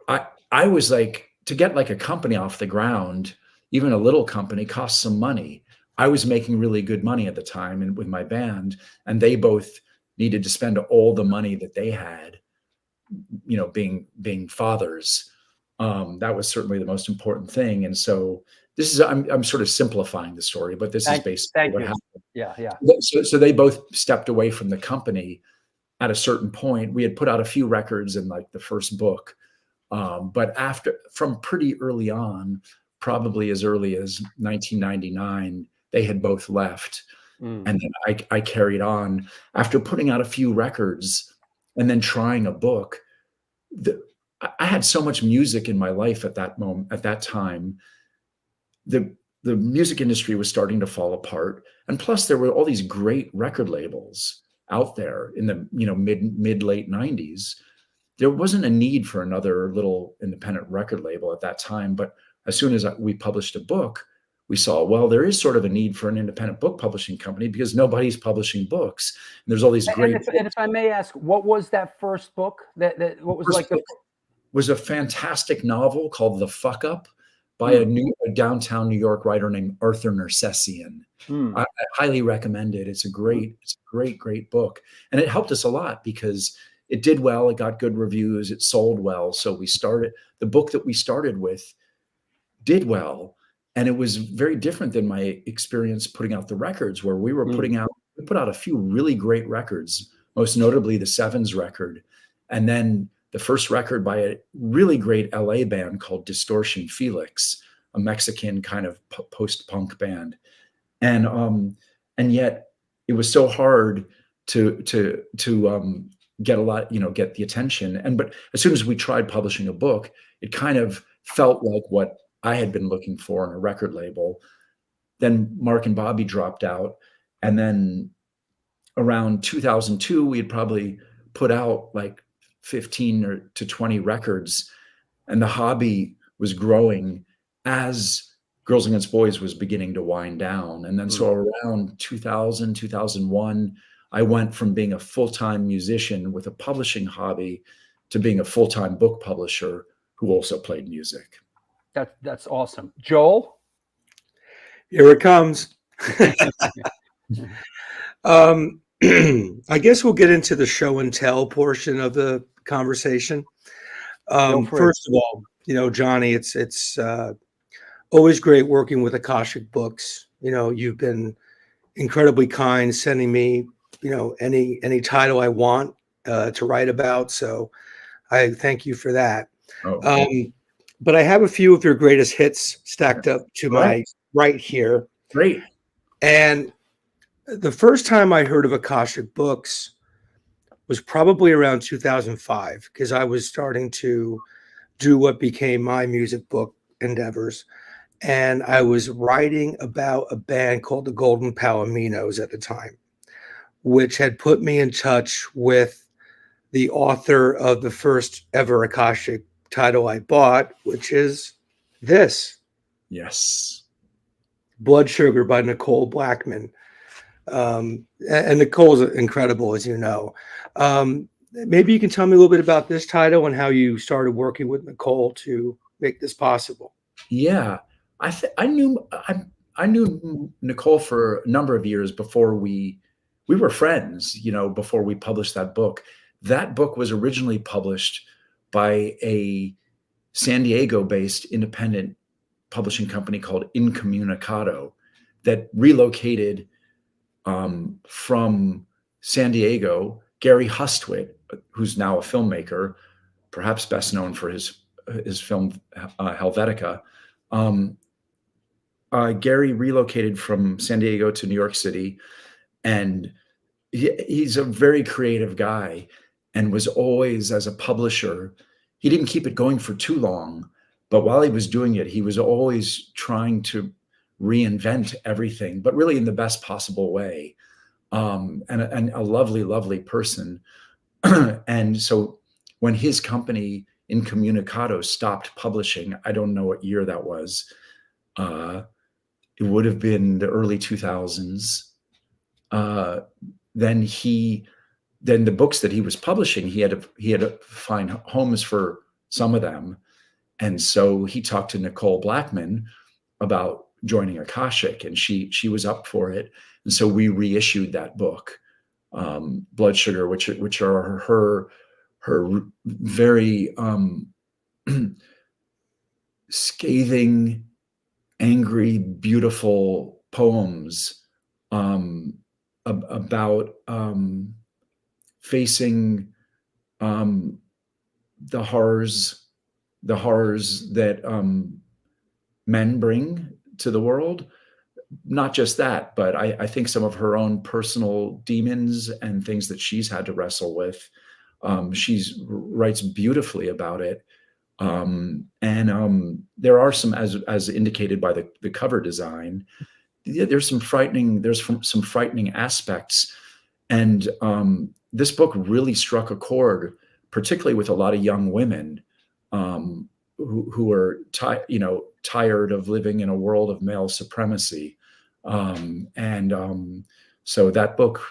C: I was like, to get like a company off the ground, even a little company, costs some money. I was making really good money at the time and with my band, and they both needed to spend all the money that they had, you know, being fathers. That was certainly the most important thing. And so this is, I'm sort of simplifying the story, but this is basically what happened.
A: Yeah.
C: So they both stepped away from the company at a certain point. We had put out a few records in like the first book. But from pretty early on, probably as early as 1999, they had both left. And then I carried on after putting out a few records and then trying a book. I had so much music in my life at that moment, at that time. The music industry was starting to fall apart. And plus there were all these great record labels out there in the, you know, mid late 90s. There wasn't a need for another little independent record label at that time. But as soon as we published a book, we saw, well, there is sort of a need for an independent book publishing company because nobody's publishing books. And there's all these great.
A: And if I may ask, what was that first book? What was like the
C: was a fantastic novel called The Fuck Up by a downtown New York writer named Arthur Nersessian. I highly recommend it. It's a great book. And it helped us a lot because it did well. It got good reviews. It sold well. So the book that we started with did well. And it was very different than my experience putting out the records, where we were we put out a few really great records, most notably the Sevens record. And then the first record by a really great LA band called Distortion Felix, a Mexican kind of post-punk band. And yet it was so hard to get a lot, you know, get the attention. But as soon as we tried publishing a book, it kind of felt like what I had been looking for in a record label. Then Mark and Bobby dropped out. And then around 2002, we had probably put out like 15 to 20 records, and the hobby was growing as Girls Against Boys was beginning to wind down. And then so around 2000, 2001, I went from being a full-time musician with a publishing hobby to being a full-time book publisher who also played music.
A: That's awesome. Joel?
B: Here it comes. I guess we'll get into the show and tell portion of the conversation. First of all, you know, Johnny, it's always great working with Akashic Books. You know, you've been incredibly kind, sending me, you know, any title I want to write about. So I thank you for that. But I have a few of your greatest hits stacked up to my right here.
C: Great.
B: And the first time I heard of Akashic Books was probably around 2005, because I was starting to do what became my music book endeavors. And I was writing about a band called the Golden Palominos at the time, which had put me in touch with the author of the first ever Akashic title I bought, which is this.
C: Yes.
B: Blood Sugar by Nicole Blackman. And Nicole's incredible, as you know. Maybe you can tell me a little bit about this title and how you started working with Nicole to make this possible.
C: Yeah, I knew Nicole for a number of years before we were friends. You know, before we published that book. That book was originally published by a San Diego-based independent publishing company called Incommunicado that relocated from San Diego. Gary Hustwit, who's now a filmmaker, perhaps best known for his his film Helvetica. Gary relocated from San Diego to New York City, and he's a very creative guy, and was always, as a publisher, he didn't keep it going for too long, but while he was doing it, he was always trying to reinvent everything, but really in the best possible way. And a lovely, lovely person. And so when his company Incommunicado stopped publishing, I don't know what year that was. It would have been the early 2000s. Then the books that he was publishing, he had to find homes for some of them. And so he talked to Nicole Blackman about joining Akashic, and she was up for it. And so we reissued that book, Blood Sugar, which are her very scathing, angry, beautiful poems about facing the horrors that men bring to the world. Not just that, but I think some of her own personal demons and things that she's had to wrestle with. She's writes beautifully about it. And there are some, as indicated by the cover design, there's some frightening aspects. And this book really struck a chord, particularly with a lot of young women who are tired of living in a world of male supremacy. So that book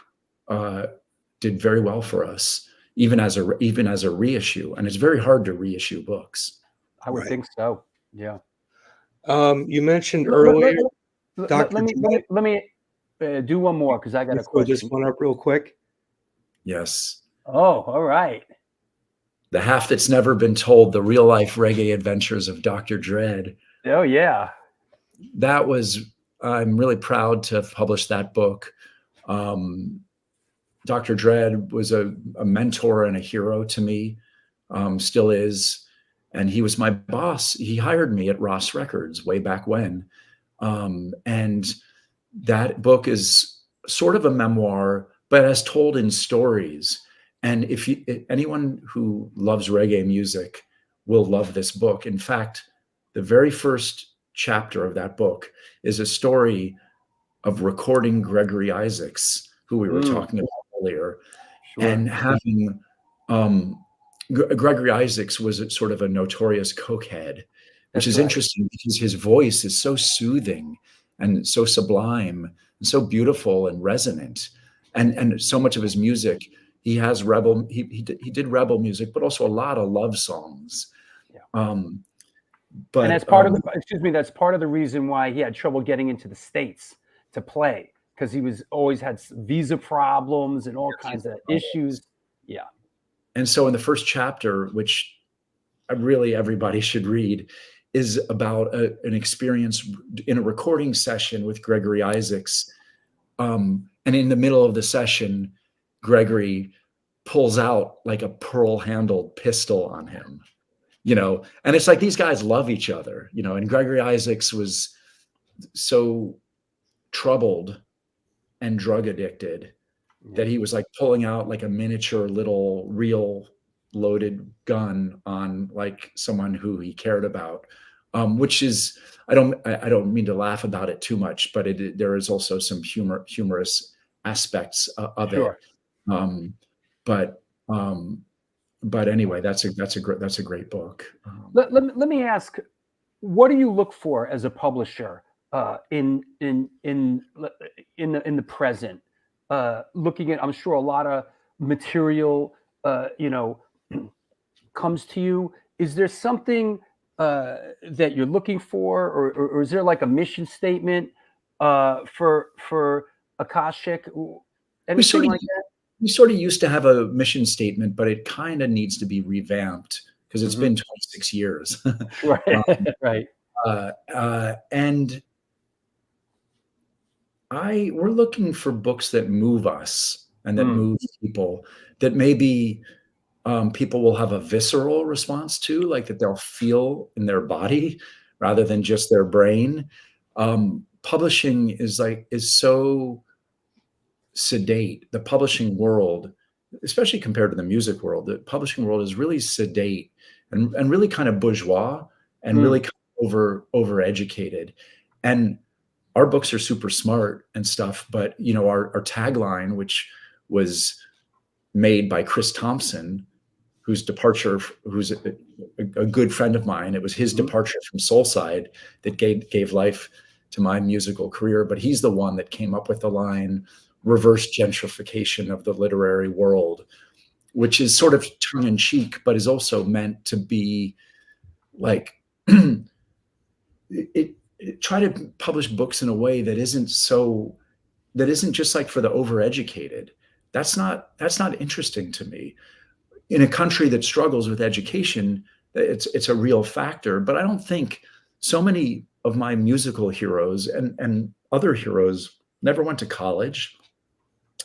C: did very well for us, even as a reissue. And it's very hard to reissue books.
A: I would think so. Yeah.
B: You mentioned earlier,
A: let me do one more, because I got a question.
B: Just one up real quick.
C: Yes.
A: Oh, all right.
C: The half that's never been told, the real life reggae adventures of Dr. Dread.
A: Oh, yeah.
C: That was, I'm really proud to have published that book. Dr. Dread was a mentor and a hero to me, still is. And he was my boss. He hired me at Ross Records way back when. And that book is sort of a memoir, but as told in stories. And if anyone who loves reggae music will love this book. In fact, the very first chapter of that book is a story of recording Gregory Isaacs, who we were talking about earlier, and having Gregory Isaacs was sort of a notorious cokehead, which is interesting because his voice is so soothing and so sublime and so beautiful and resonant, and so much of his music. He has rebel. He did rebel music, but also a lot of love songs.
A: Yeah.
C: But
A: and that's part of that's part of the reason why he had trouble getting into the States to play, because he always had visa problems and all kinds of issues. Yeah.
C: And so in the first chapter, which really everybody should read, is about an experience in a recording session with Gregory Isaacs. And in the middle of the session, Gregory pulls out like a pearl-handled pistol on him, and it's like these guys love each other, and Gregory Isaacs was so troubled and drug addicted that he was like pulling out like a miniature little real loaded gun on like someone who he cared about, which is, I don't mean to laugh about it too much, but there is also some humorous aspects of it. But anyway, that's a great book.
A: Let me ask, what do you look for as a publisher in the present? Looking at, I'm sure a lot of material, comes to you. Is there something that you're looking for, or is there like a mission statement for Akashic? Anything like that?
C: We sort of used to have a mission statement, but it kind of needs to be revamped because it's been 26 years.
A: Right. Right.
C: And we're looking for books that move us and that move people, that maybe people will have a visceral response to, like that they'll feel in their body rather than just their brain. Publishing is so sedate. The publishing world, especially compared to the music world, the publishing world is really sedate and really kind of bourgeois and really kind of overeducated. And our books are super smart and stuff, but you know, our tagline, which was made by Chris Thompson, whose a good friend of mine. It was his departure from Soulside that gave life to my musical career. But he's the one that came up with the line, reverse gentrification of the literary world, which is sort of tongue in cheek, but is also meant to be like, try to publish books in a way that isn't just like for the overeducated. That's not interesting to me. In a country that struggles with education, it's a real factor. But I don't think so many of my musical heroes and other heroes never went to college.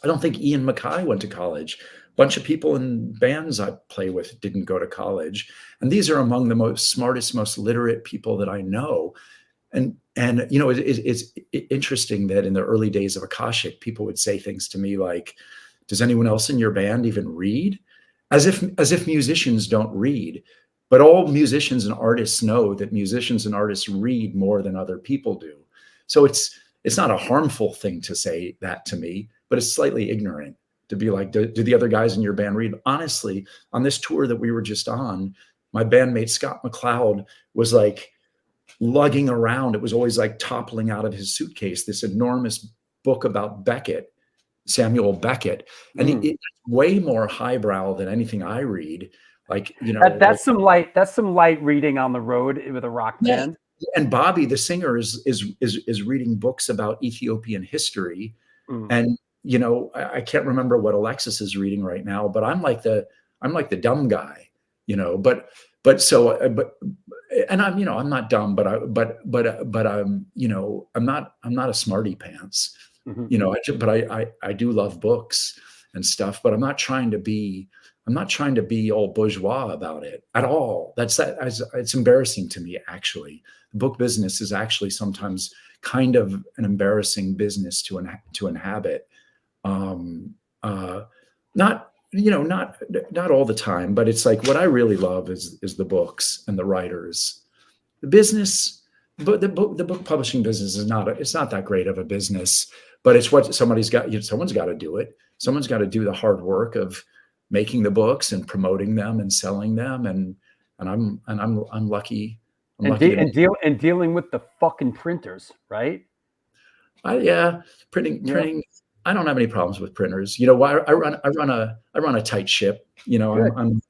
C: I don't think Ian MacKaye went to college. A bunch of people in bands I play with didn't go to college. And these are among the most smartest, most literate people that I know. And you know, it's interesting that in the early days of Akashic, people would say things to me like, does anyone else in your band even read? As if musicians don't read. But all musicians and artists know that musicians and artists read more than other people do. So it's not a harmful thing to say that to me, but it's slightly ignorant to be like, do the other guys in your band read? Honestly, on this tour that we were just on, my bandmate Scott McLeod was like lugging around. It was always like toppling out of his suitcase, this enormous book about Beckett, Samuel Beckett. And it's way more highbrow than anything I read. Like, you know,
A: that's some light reading on the road with a rock band.
C: And Bobby, the singer, is reading books about Ethiopian history. And, you know, I can't remember what Alexis is reading right now, but I'm like the dumb guy, you know, and I'm, you know, I'm not dumb, but I'm, you know, I'm not a smarty pants, you know, I do love books and stuff, but I'm not trying to be all bourgeois about it at all. It's embarrassing to me, actually. The book business is actually sometimes kind of an embarrassing business to inhabit. Not all the time, but it's like what I really love is the books and the writers. The business, but the book publishing business is not that great of a business, but it's what someone's got to do it. Someone's got to do the hard work of making the books and promoting them and selling them, and I'm lucky.
A: And dealing with the fucking printers, right?
C: Printing. I don't have any problems with printers. You know, I run a tight ship. You know,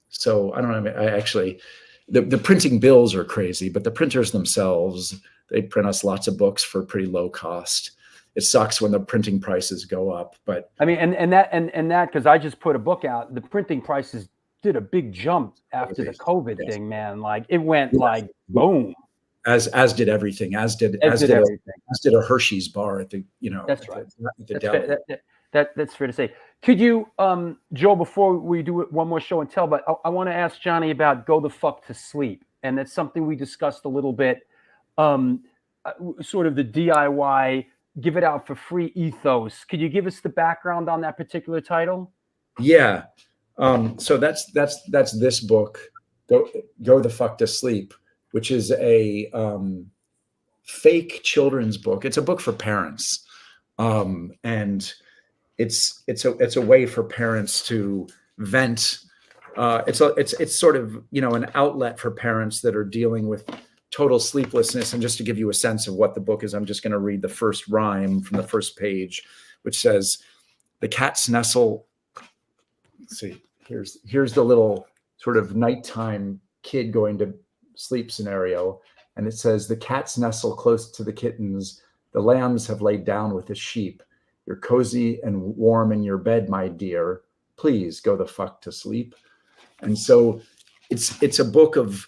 C: so I don't have. I actually, the printing bills are crazy, but the printers themselves, they print us lots of books for pretty low cost. It sucks when the printing prices go up, but
A: I mean, and that because I just put a book out, the printing prices did a big jump after the COVID thing, man. Like it went like boom.
C: As did everything. As did a Hershey's bar at the, you know.
A: That's right.
C: That's
A: fair to say. Could you, Joe, before we do one more show and tell, but I want to ask Johnny about Go the Fuck to Sleep, and that's something we discussed a little bit. Sort of the DIY. Give it out for free ethos. Could you give us the background on that particular title?
C: Yeah. So that's this book, Go the Fuck to Sleep, which is a fake children's book. It's a book for parents, and it's a way for parents to vent. It's sort of, you know, an outlet for parents that are dealing with total sleeplessness. And just to give you a sense of what the book is, I'm just going to read the first rhyme from the first page, which says, "The cats nestle." Let's see, here's the little sort of nighttime kid going to sleep scenario. And it says, "The cats nestle close to the kittens. The lambs have laid down with the sheep. You're cozy and warm in your bed, my dear. Please go the fuck to sleep." And so it's a book of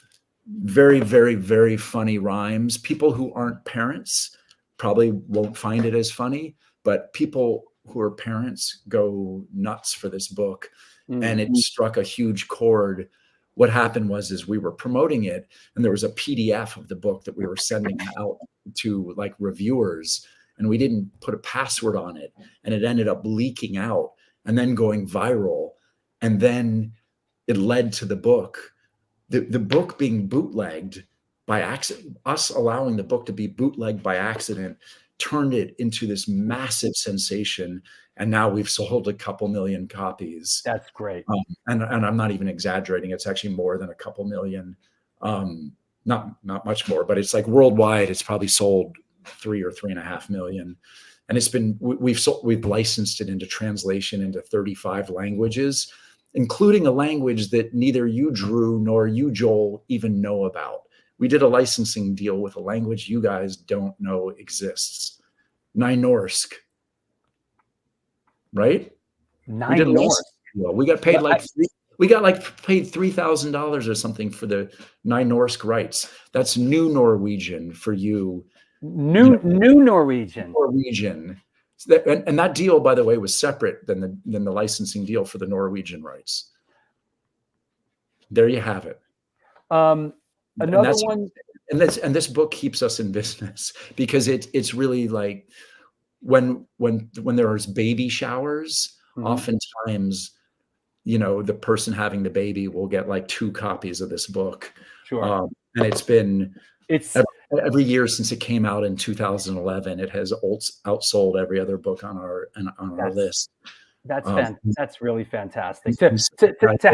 C: very, very, very funny rhymes. People who aren't parents probably won't find it as funny, but people who are parents go nuts for this book,
A: Mm.
C: and it struck a huge chord. What happened was we were promoting it, and there was a PDF of the book that we were sending out to like reviewers, and we didn't put a password on it, and it ended up leaking out and then going viral, and then it led to the book. The book being bootlegged by accident, us allowing the book to be bootlegged by accident, turned it into this massive sensation. And now we've sold a couple million copies.
A: That's great.
C: And I'm not even exaggerating. It's actually more than a couple million. Not much more, but it's like worldwide, it's probably sold 3 or 3.5 million. And it's been, we've licensed it into translation into 35 languages, including a language that neither you, Drew, nor you, Joel, even know about. We did a licensing deal with a language you guys don't know exists. Nynorsk. Right?
A: Nynorsk.
C: We got paid paid $3,000 or something for the Nynorsk rights. That's New Norwegian for you.
A: New Norwegian.
C: Norwegian. And that deal, by the way, was separate than the licensing deal for the Norwegian rights. There you have it.
A: Another one.
C: And this book keeps us in business because it's really like when there's baby showers,
A: Mhm.
C: oftentimes, the person having the baby will get like 2 copies of this book.
A: Sure.
C: And
A: It's
C: every year since it came out in 2011, it has outsold every other book on our list.
A: That's really fantastic to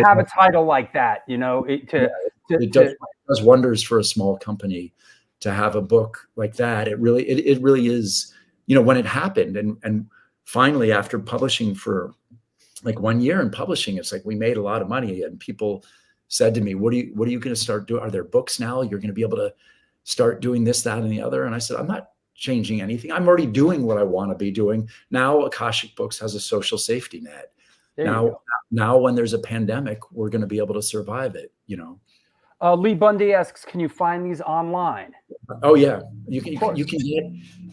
A: have a title like that.
C: It does wonders for a small company to have a book like that. It really is. When it happened, and finally after publishing for like 1 year and publishing, it's like we made a lot of money, and people said to me, what are you going to start doing? Are there books now? You're going to be able to start doing this, that, and the other. And I said, I'm not changing anything. I'm already doing what I want to be doing. Now Akashic Books has a social safety net. Now when there's a pandemic, we're going to be able to survive it,
A: Lee Bundy asks, can you find these online?
C: Oh yeah. You can get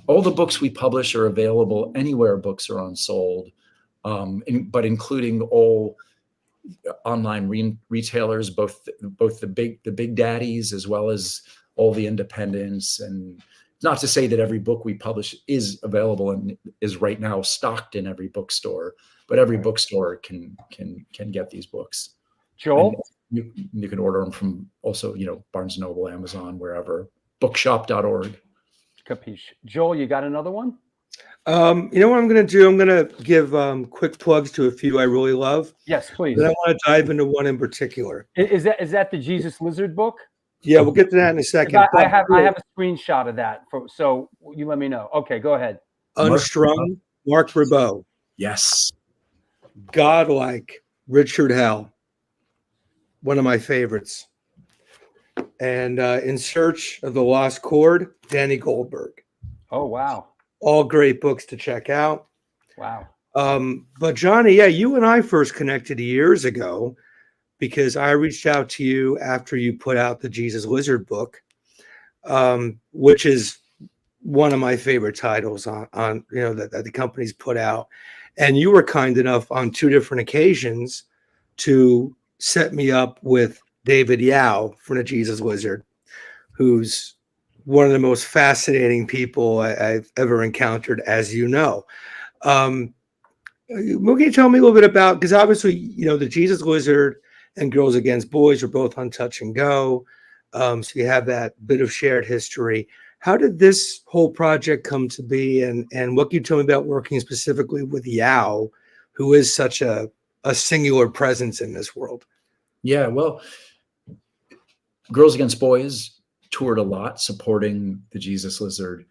C: all the books we publish are available anywhere books are unsold. But including all online retailers, both the big daddies as well as all the independents. And not to say that every book we publish is available and is right now stocked in every bookstore, but every bookstore can get these books.
A: Joel,
C: and you can order them from also Barnes & Noble, Amazon, wherever. Bookshop.org.
A: Capiche. Joel, you got another one?
B: You know what I'm going to do? I'm going to give quick plugs to a few I really love.
A: Yes, please.
B: Then I want to dive into one in particular.
A: Is that the Jesus Lizard book?
B: Yeah, we'll get to that in a second.
A: I have a screenshot of that. So you let me know. Okay, go ahead.
B: Unstrung, Mark Ribot.
C: Yes.
B: Godlike, Richard Hell. One of my favorites. And In Search of the Lost Chord, Danny Goldberg.
A: Oh, wow.
B: All great books to check out.
A: Wow.
B: But Johnny, yeah, you and I first connected years ago because I reached out to you after you put out the Jesus Lizard book, which is one of my favorite titles on that the company's put out. And you were kind enough on 2 different occasions to set me up with David Yao from the Jesus Lizard, who's one of the most fascinating people I've ever encountered, as you know. Can you tell me a little bit about, because obviously, the Jesus Lizard and Girls Against Boys are both on Touch and Go. So you have that bit of shared history. How did this whole project come to be? And what can you tell me about working specifically with Yao, who is such a singular presence in this world?
C: Yeah, well, Girls Against Boys toured a lot supporting the Jesus Lizard.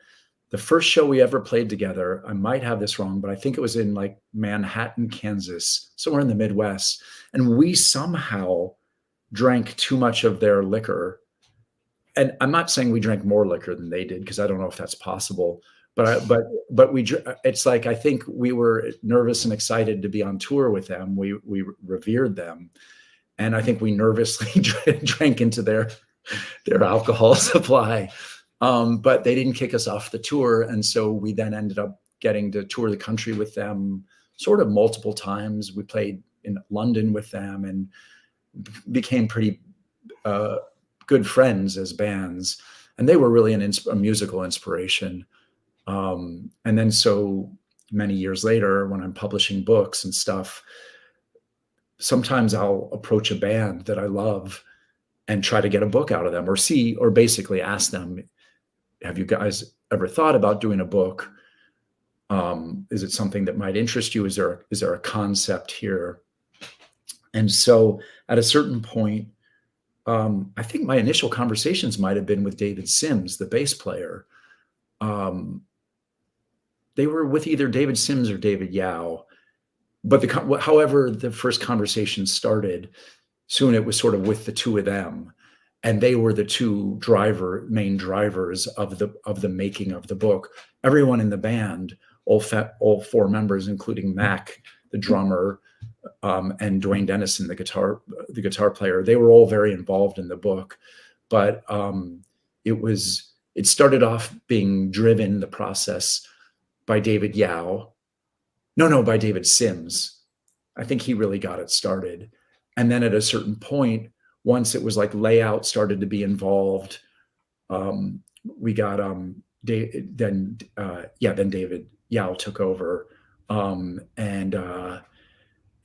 C: The first show we ever played together, I might have this wrong, but I think it was in like Manhattan, Kansas, somewhere in the Midwest. And we somehow drank too much of their liquor. And I'm not saying we drank more liquor than they did, because I don't know if that's possible. But it's like, I think we were nervous and excited to be on tour with them. We revered them. And I think we nervously drank into their alcohol supply. But they didn't kick us off the tour. And so we then ended up getting to tour the country with them sort of multiple times. We played in London with them and became pretty good friends as bands. And they were really a musical inspiration. And then so many years later, when I'm publishing books and stuff, sometimes I'll approach a band that I love and try to get a book out of them, or basically ask them, have you guys ever thought about doing a book? Is it something that might interest you? Is there a concept here? And so at a certain point, I think my initial conversations might have been with David Sims, the bass player. They were with either David Sims or David Yao. But however the first conversation started, soon it was sort of with the two of them. And they were the two main drivers of the making of the book. Everyone in the band, all four members, including Mac, the drummer, and Dwayne Dennison, the guitar player, they were all very involved in the book. But it started off being driven, the process, by David Yao. No, by David Sims. I think he really got it started. And then at a certain point, once it was like layout started to be involved, we got then David Yao took over, and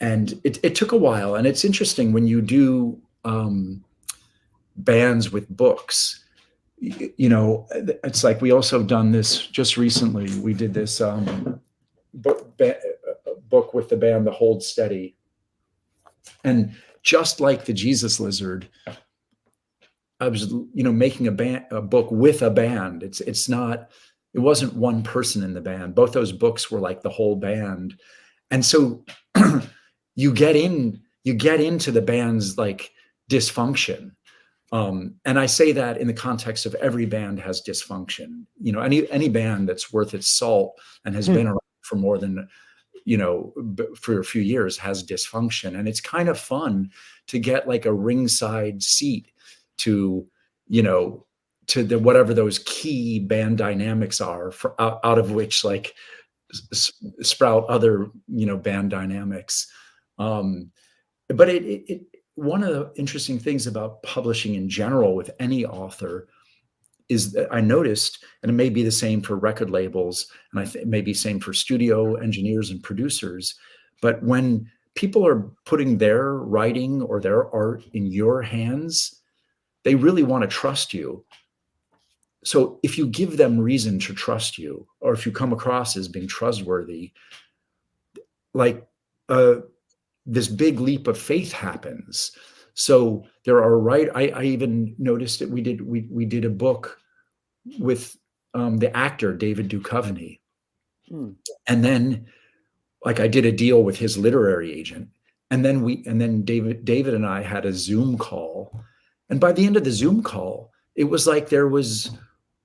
C: it took a while. And it's interesting when you do bands with books, you know, it's like we also done this just recently. We did this book with the band, The Hold Steady. And just like the Jesus Lizard, I was, making a book with a band. It wasn't one person in the band. Both those books were like the whole band. And so you get into the band's like dysfunction. And I say that in the context of every band has dysfunction. You know, any band that's worth its salt and has been around for more than, for a few years has dysfunction. And it's kind of fun to get like a ringside seat to whatever those key band dynamics are, out of which like sprout other, band dynamics. But one of the interesting things about publishing in general with any author is that I noticed, and it may be the same for record labels, and I think it may be the same for studio engineers and producers, but when people are putting their writing or their art in your hands, they really want to trust you. So if you give them reason to trust you, or if you come across as being trustworthy, like this big leap of faith happens. So there are I even noticed that we did a book with the actor David Duchovny, and then like I did a deal with his literary agent, and then David and I had a Zoom call, and by the end of the Zoom call, it was like there was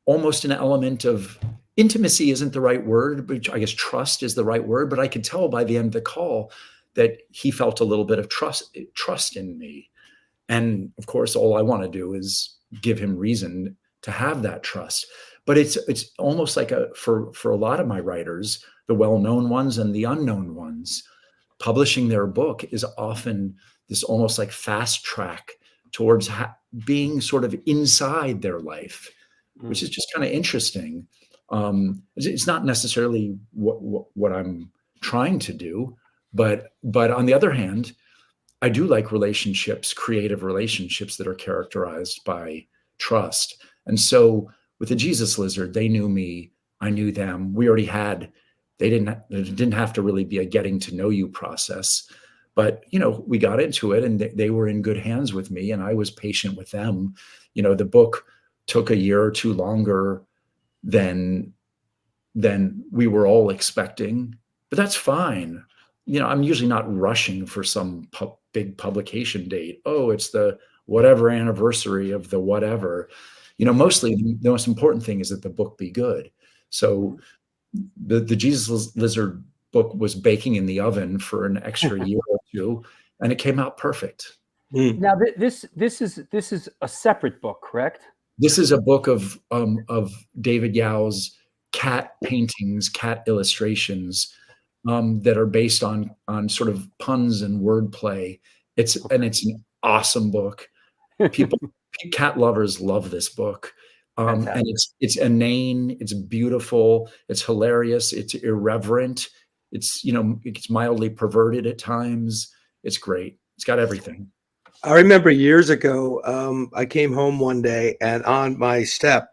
C: almost an element of intimacy isn't the right word, but I guess trust is the right word. But I could tell by the end of the call that he felt a little bit of trust in me. And of course, all I want to do is give him reason to have that trust. But it's almost like for a lot of my writers, the well-known ones and the unknown ones, publishing their book is often this almost like fast track towards being sort of inside their life, which is just kind of interesting. It's not necessarily what I'm trying to do, but on the other hand, I do like relationships, creative relationships that are characterized by trust. And so with the Jesus Lizard, they knew me, I knew them. We already it didn't have to really be a getting to know you process, but we got into it, and they were in good hands with me, and I was patient with them. The book took a year or two longer than we were all expecting, but that's fine. I'm usually not rushing for some big publication date. Oh, it's the whatever anniversary of the whatever. Mostly the most important thing is that the book be good. So the Jesus Lizard book was baking in the oven for an extra year or two, and it came out perfect.
A: Now this is a separate book, correct?
C: This is a book of David Yao's cat paintings, cat illustrations that are based on sort of puns and wordplay. It's an awesome book. People, cat lovers love this book. And it's inane, it's beautiful, it's hilarious, it's irreverent, it's it's mildly perverted at times. It's great. It's got everything.
B: I remember years ago, I came home one day and on my step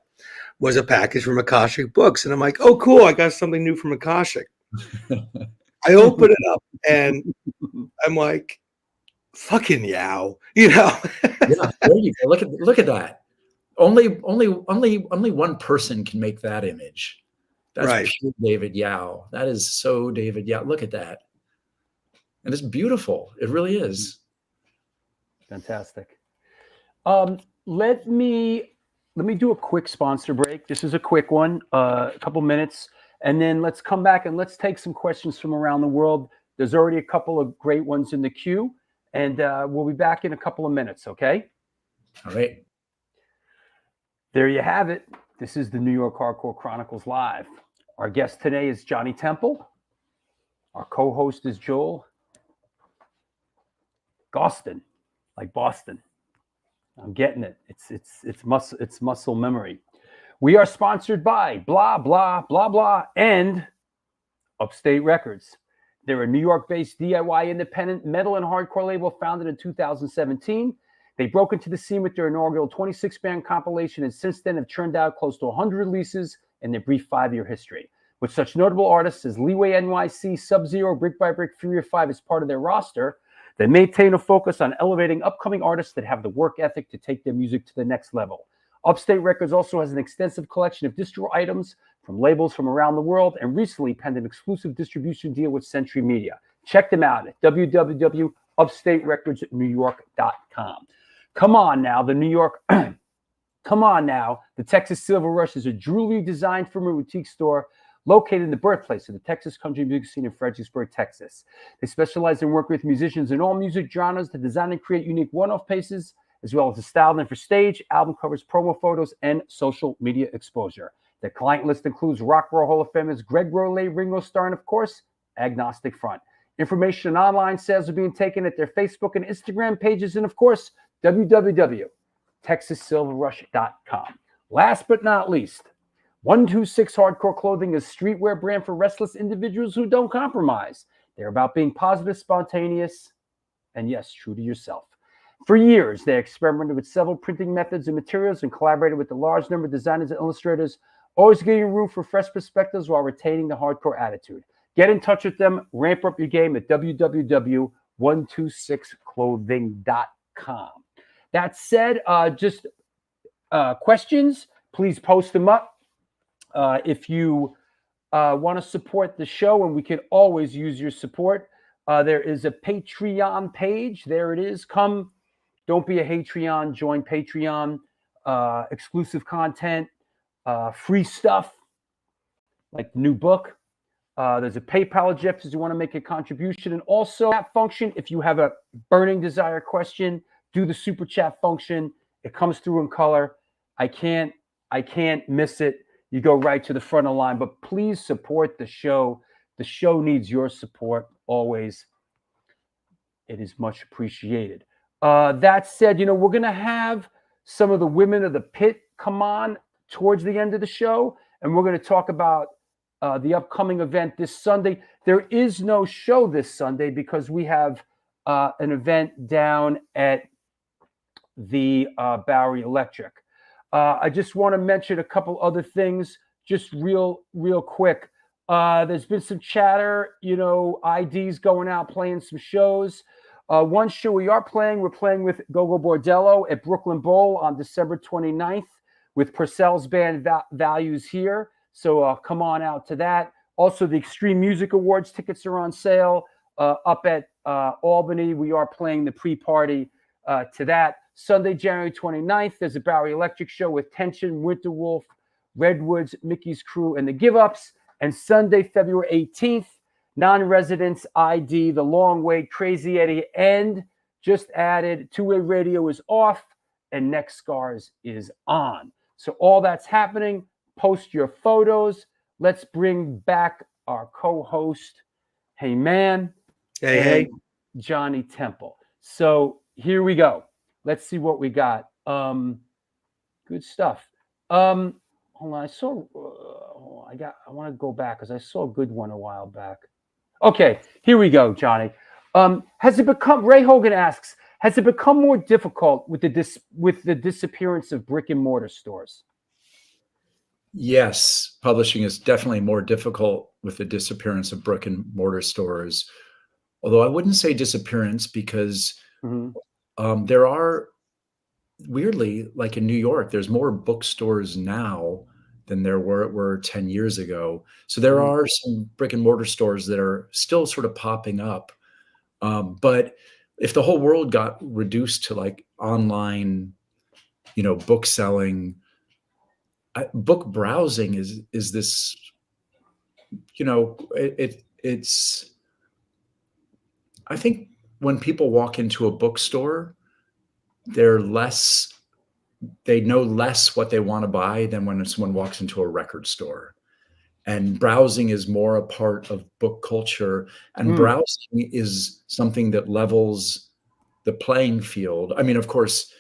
B: was a package from Akashic Books. And I'm like, oh, cool. I got something new from Akashic. I open it up and I'm like, fucking yow,
C: Yeah, there you go. Look at that. Only one person can make that image. That's
B: right.
C: Pure David Yao. That is so David Yao. Look at that. And it's beautiful. It really is.
A: Fantastic. Let me do a quick sponsor break. This is a quick one, a couple minutes, and then let's come back and let's take some questions from around the world. There's already a couple of great ones in the queue, and we'll be back in a couple of minutes, okay?
C: All right.
A: There you have it. This is the New York Hardcore Chronicles Live. Our guest today is Johnny Temple. Our co-host is Joel Gostin, like Boston. I'm getting it. It's muscle memory. We are sponsored by blah, blah, blah, blah, and Upstate Records. They're a New York-based DIY independent metal and hardcore label founded in 2017. They broke into the scene with their inaugural 26-band compilation and since then have churned out close to 100 releases in their brief 5-year history. With such notable artists as Leeway NYHC, Sub-Zero, Brick by Brick, Fury 5 as part of their roster, they maintain a focus on elevating upcoming artists that have the work ethic to take their music to the next level. Upstate Records also has an extensive collection of distro items from labels from around the world and recently penned an exclusive distribution deal with Century Media. Check them out at www.upstaterecordsnewyork.com. Come on now, the Texas Silver Rush is a jewelry designed from a boutique store located in the birthplace of the Texas country music scene in Fredericksburg, Texas. They specialize in working with musicians in all music genres to design and create unique one-off pieces, as well as to style them for stage, album covers, promo photos, and social media exposure. Their client list includes Rock and Roll Hall of Famers Greg Rowley, Ringo Starr, and of course, Agnostic Front. Information and online sales are being taken at their Facebook and Instagram pages, and of course, www.texassilverrush.com. Last but not least, 126 Hardcore Clothing is a streetwear brand for restless individuals who don't compromise. They're about being positive, spontaneous, and yes, true to yourself. For years, they experimented with several printing methods and materials and collaborated with a large number of designers and illustrators, always giving room for fresh perspectives while retaining the hardcore attitude. Get in touch with them, ramp up your game at www.126clothing.com. That said, just questions, please post them up. If you want to support the show, and we can always use your support, there is a Patreon page. There it is. Come, don't be a Patreon, join Patreon. Exclusive content, free stuff, like the new book. There's a PayPal address if you want to make a contribution. And also that function, if you have a burning desire question, do the super chat function. It comes through in color. I can't miss it. You go right to the front of the line, but please support the show. The show needs your support always. It is much appreciated. That said, we're going to have some of the women of the pit come on towards the end of the show, and we're going to talk about the upcoming event this Sunday. There is no show this Sunday because we have an event down at the Bowery Electric. I just want to mention a couple other things, just real quick. There's been some chatter, IDs going out, playing some shows. One show we're playing with Go-Go Bordello at Brooklyn Bowl on December 29th with Purcell's band Values Here. So come on out to that. Also, the Extreme Music Awards tickets are on sale up at Albany. We are playing the pre-party to that. Sunday, January 29th, there's a Bowery Electric show with Tension, Winterwolf, Redwoods, Mickey's Crew, and the Give Ups. And Sunday, February 18th, Non-Residents ID, The Long Wait, Crazy Eddie, and just added Two-Way Radio is off and Next Scars is on. So all that's happening. Post your photos. let's bring back our co-host, Hey Man,
B: Hey,
A: and Johnny Temple. So here we go. Let's see what we got. Good stuff. Hold on. I saw. I want to go back because I saw a good one a while back. Okay, here we go, Johnny. Has it become? Ray Hogan asks, has it become more difficult with the disappearance of brick and mortar stores?
C: Yes, publishing is definitely more difficult with the disappearance of brick and mortar stores. Although I wouldn't say disappearance because there are, weirdly, like in New York, there's more bookstores now than there were 10 years ago. So there are some brick and mortar stores that are still sort of popping up. But if the whole world got reduced to like online, book selling, book browsing is this, it's, I think when people walk into a bookstore, they know less what they want to buy than when someone walks into a record store. And browsing is more a part of book culture, and browsing is something that levels the playing field. I mean, of course,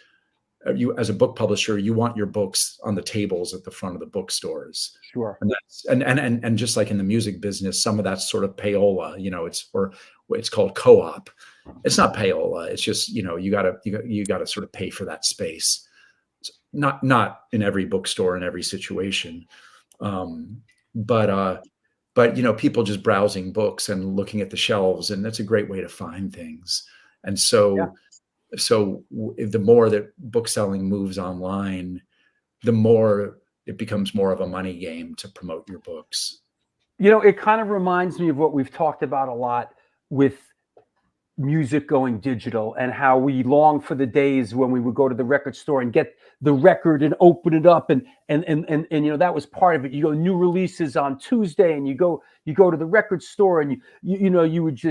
C: you as a book publisher, you want your books on the tables at the front of the bookstores.
A: Sure.
C: And that's and just like in the music business, some of that's sort of payola, it's called co-op. It's not payola. It's just, you gotta sort of pay for that space. Not in every bookstore in every situation. But people just browsing books and looking at the shelves, and that's a great way to find things. And so the more that book selling moves online, the more it becomes more of a money game to promote your books.
A: It kind of reminds me of what we've talked about a lot with music going digital, and how we long for the days when we would go to the record store and get the record and open it up, and that was part of it. You go, new releases on Tuesday, and you go to the record store, and you would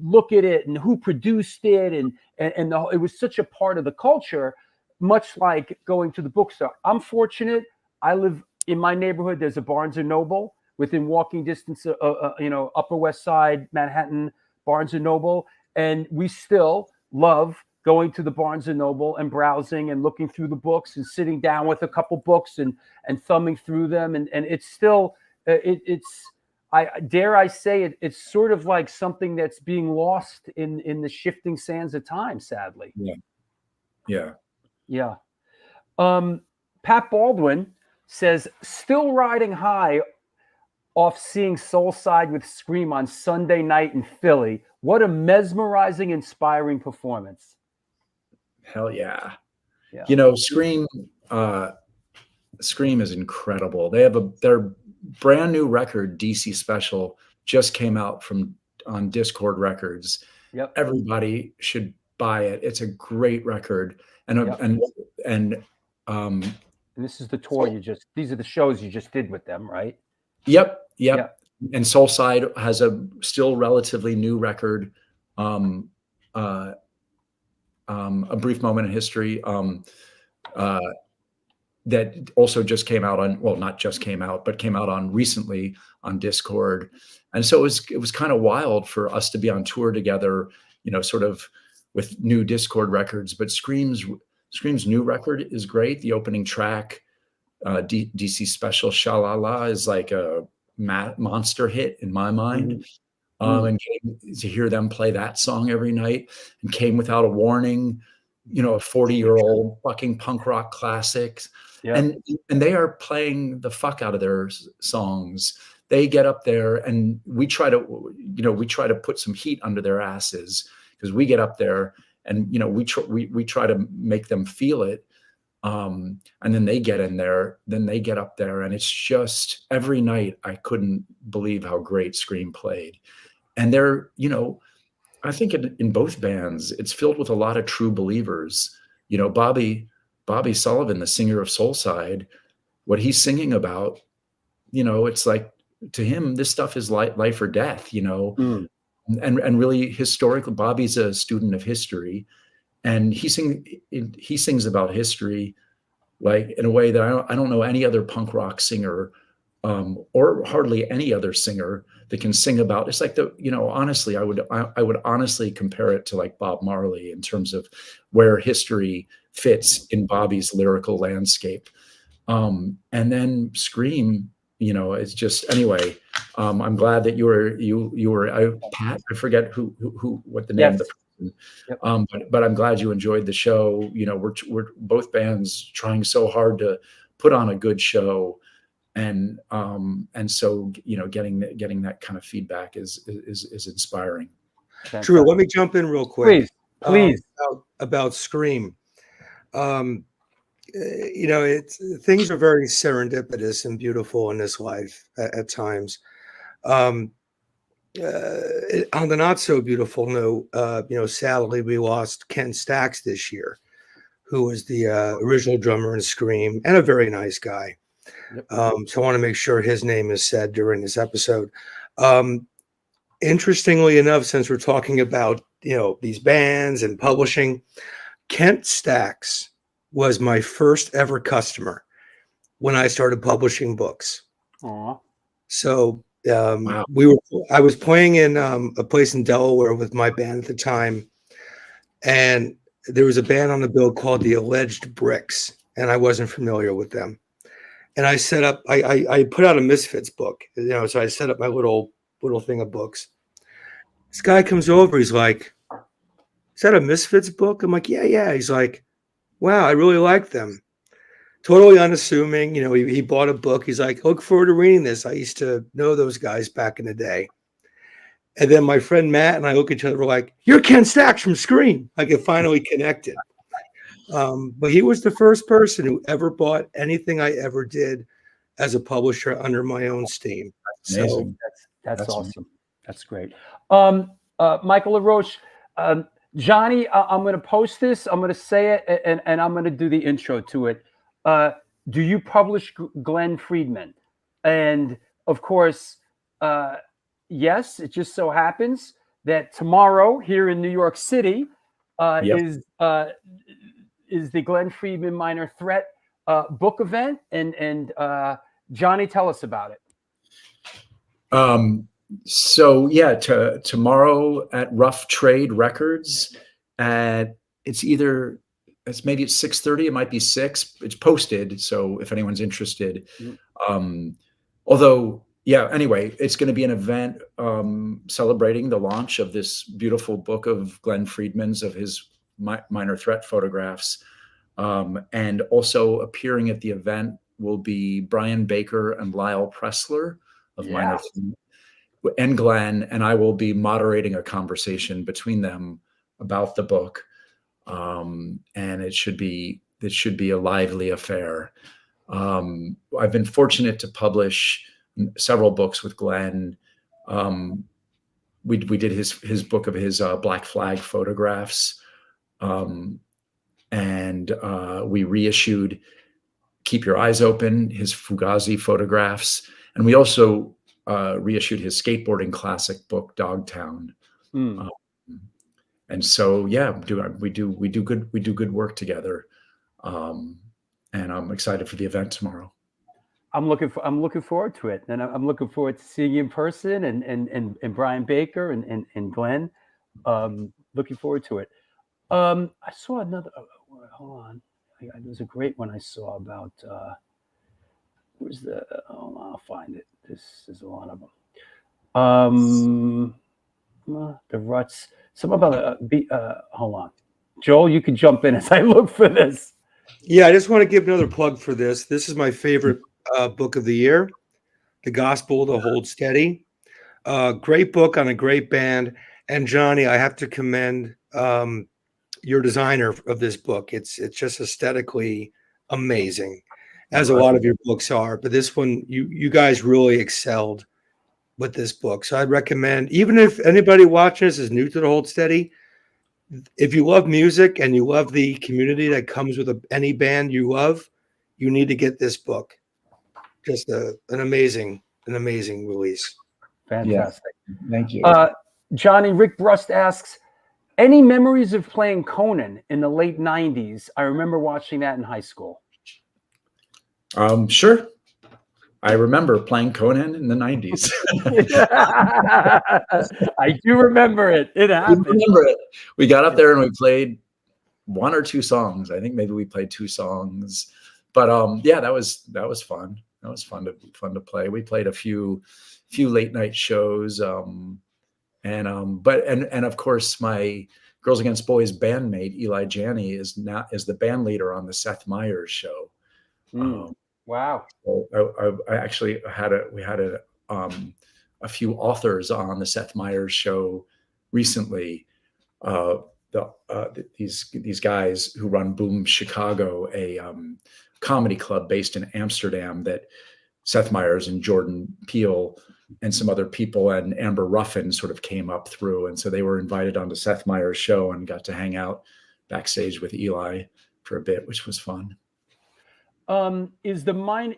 A: look at it and who produced it, and it was such a part of the culture, much like going to the bookstore. I'm fortunate. I live in my neighborhood. There's a Barnes and Noble within walking distance, Upper West Side, Manhattan, Barnes and Noble. And we still love going to the Barnes and Noble and browsing and looking through the books and sitting down with a couple books and thumbing through them. And it's still, I dare I say it, it's sort of like something that's being lost in the shifting sands of time, sadly. Yeah. Pat Baldwin says, still riding high off seeing Soulside with Scream on Sunday night in Philly. What a mesmerizing, inspiring performance.
C: Hell yeah.
A: Yeah.
C: Scream is incredible. They have their brand new record, DC Special, just came out on Discord Records.
A: Yep.
C: Everybody should buy it. It's a great record. And
A: this is the tour these are the shows you just did with them, right?
C: Yep. And Soulside has a still relatively new record, A Brief Moment in History, that also just came out on, well, not just came out, but came out on recently on Discord. And so it was kind of wild for us to be on tour together, sort of with new Discord records. But Scream's new record is great. The opening track, DC Special, Sha-La-La, is like a monster hit in my mind. And to hear them play that song every night, and Came Without a Warning, a 40-year-old fucking punk rock classic. And they are playing the fuck out of their songs. They get up there, and we try to put some heat under their asses, because we get up there and we try to make them feel it. And then they get in there, then they get up there, and it's just every night I couldn't believe how great Scream played. And they're, I think in both bands, it's filled with a lot of true believers. Bobby Sullivan, the singer of Soulside, what he's singing about, it's like, to him, this stuff is life or death, and really historically, Bobby's a student of history. And he sings about history like in a way that I don't know any other punk rock singer or hardly any other singer that can sing about. It's like honestly, I would honestly compare it to like Bob Marley in terms of where history fits in Bobby's lyrical landscape. And then Scream, it's just, anyway. I'm glad that you were Pat. I forget what the name of the person.
A: Yep.
C: But I'm glad you enjoyed the show. We're both bands trying so hard to put on a good show, and so getting that kind of feedback is inspiring.
B: Drew, let me jump in real quick.
A: Please.
B: About Scream. Things are very serendipitous and beautiful in this life at times. On the not so beautiful note, sadly, we lost Ken Stax this year, who was the original drummer in Scream and a very nice guy. Yep. So I want to make sure his name is said during this episode. Interestingly enough, since we're talking about these bands and publishing, Kent Stax was my first ever customer when I started publishing books.
A: Aww.
B: So
C: wow.
B: I was playing in a place in Delaware with my band at the time, and there was a band on the bill called the Alleged Bricks, and I wasn't familiar with them. And I set up, I put out a Misfits book, so I set up my little thing of books. This guy comes over, he's like, "Is that a Misfits book?" I'm like, yeah. He's like, "Wow, I really like them." Totally unassuming. He bought a book. He's like, "Look forward to reading this. I used to know those guys back in the day." And then my friend Matt and I look at each other, we're like, "You're Ken Stax from Scream." Like, it finally connected. But he was the first person who ever bought anything I ever did as a publisher under my own steam.
C: Amazing.
A: So that's awesome. Amazing. That's great. Michael LaRoche, Johnny, I'm going to post this. I'm going to say it, and I'm going to do the intro to it. Do you publish Glenn Friedman? And of course, yes, it just so happens that tomorrow here in New York City is the Glenn Friedman Minor Threat book event. And Johnny, tell us about it.
C: So yeah, tomorrow at Rough Trade Records it's maybe at 6:30, it might be 6. It's posted, so if anyone's interested. Although, yeah, anyway, it's going to be an event celebrating the launch of this beautiful book of Glenn Friedman's, of his Minor Threat photographs. And also appearing at the event will be Brian Baker and Lyle Pressler of Minor Threat, and Glenn, and I will be moderating a conversation between them about the book. And it should be a lively affair. I've been fortunate to publish several books with Glenn. We did his book of his Black Flag photographs, and we reissued Keep Your Eyes Open, his Fugazi photographs, and we also reissued his skateboarding classic book Dogtown. And so, yeah, we do good work together, and I'm excited for the event tomorrow.
A: I'm looking forward to it, and I'm looking forward to seeing you in person, and Brian Baker and Glenn. Looking forward to it. I saw another. Hold on, there was a great one I saw about. Where's the? Oh, I'll find it. This is a lot of them. The Ruts. Some about hold on, Joel. You can jump in as I look for this.
B: Yeah, I just want to give another plug for this. This is my favorite book of the year, The Gospel to Hold Steady. Great book on a great band. And Johnny, I have to commend your designer of this book. It's just aesthetically amazing, as a lot of your books are. But this one, you guys really excelled with this book. So I'd recommend, even if anybody watching this is new to the Hold Steady, if you love music and you love the community that comes with any band you love, you need to get this book. Just an amazing release.
A: Fantastic.
C: Yeah. Thank you.
A: Johnny, Rick Brust asks, any memories of playing Conan in the late 90s? I remember watching that in high school.
C: Sure. I remember playing Conan in the 90s.
A: I do remember it. It
C: I
A: happened.
C: remember it. We got up there and we played 1 or 2 songs. I think maybe we played 2 songs. But yeah, that was fun. That was fun to play. We played a few late night shows. And of course my Girls Against Boys bandmate Eli Janney is the band leader on the Seth Meyers show.
A: Wow.
C: So I actually had a few authors on the Seth Meyers show recently. These guys who run Boom Chicago, a comedy club based in Amsterdam that Seth Meyers and Jordan Peele and some other people and Amber Ruffin sort of came up through. And so they were invited onto Seth Meyers' show and got to hang out backstage with Eli for a bit, which was fun.
A: Is the Minor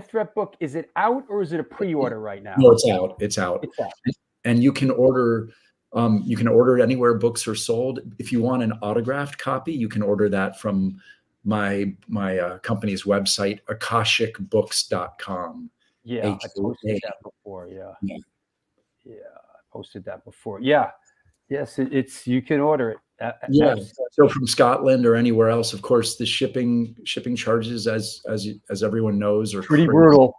A: Threat book, is it out or is it a pre-order right now?
C: No, it's out. It's out.
A: It's out.
C: And you can order it anywhere books are sold. If you want an autographed copy, you can order that from my company's website, akashicbooks.com.
A: Yeah, I posted that before. Yeah. I posted that before. Yeah. Yes, it's you can order it.
C: Yeah. So from Scotland or anywhere else, of course, the shipping charges, as everyone knows, are
A: pretty
C: crazy.
A: brutal.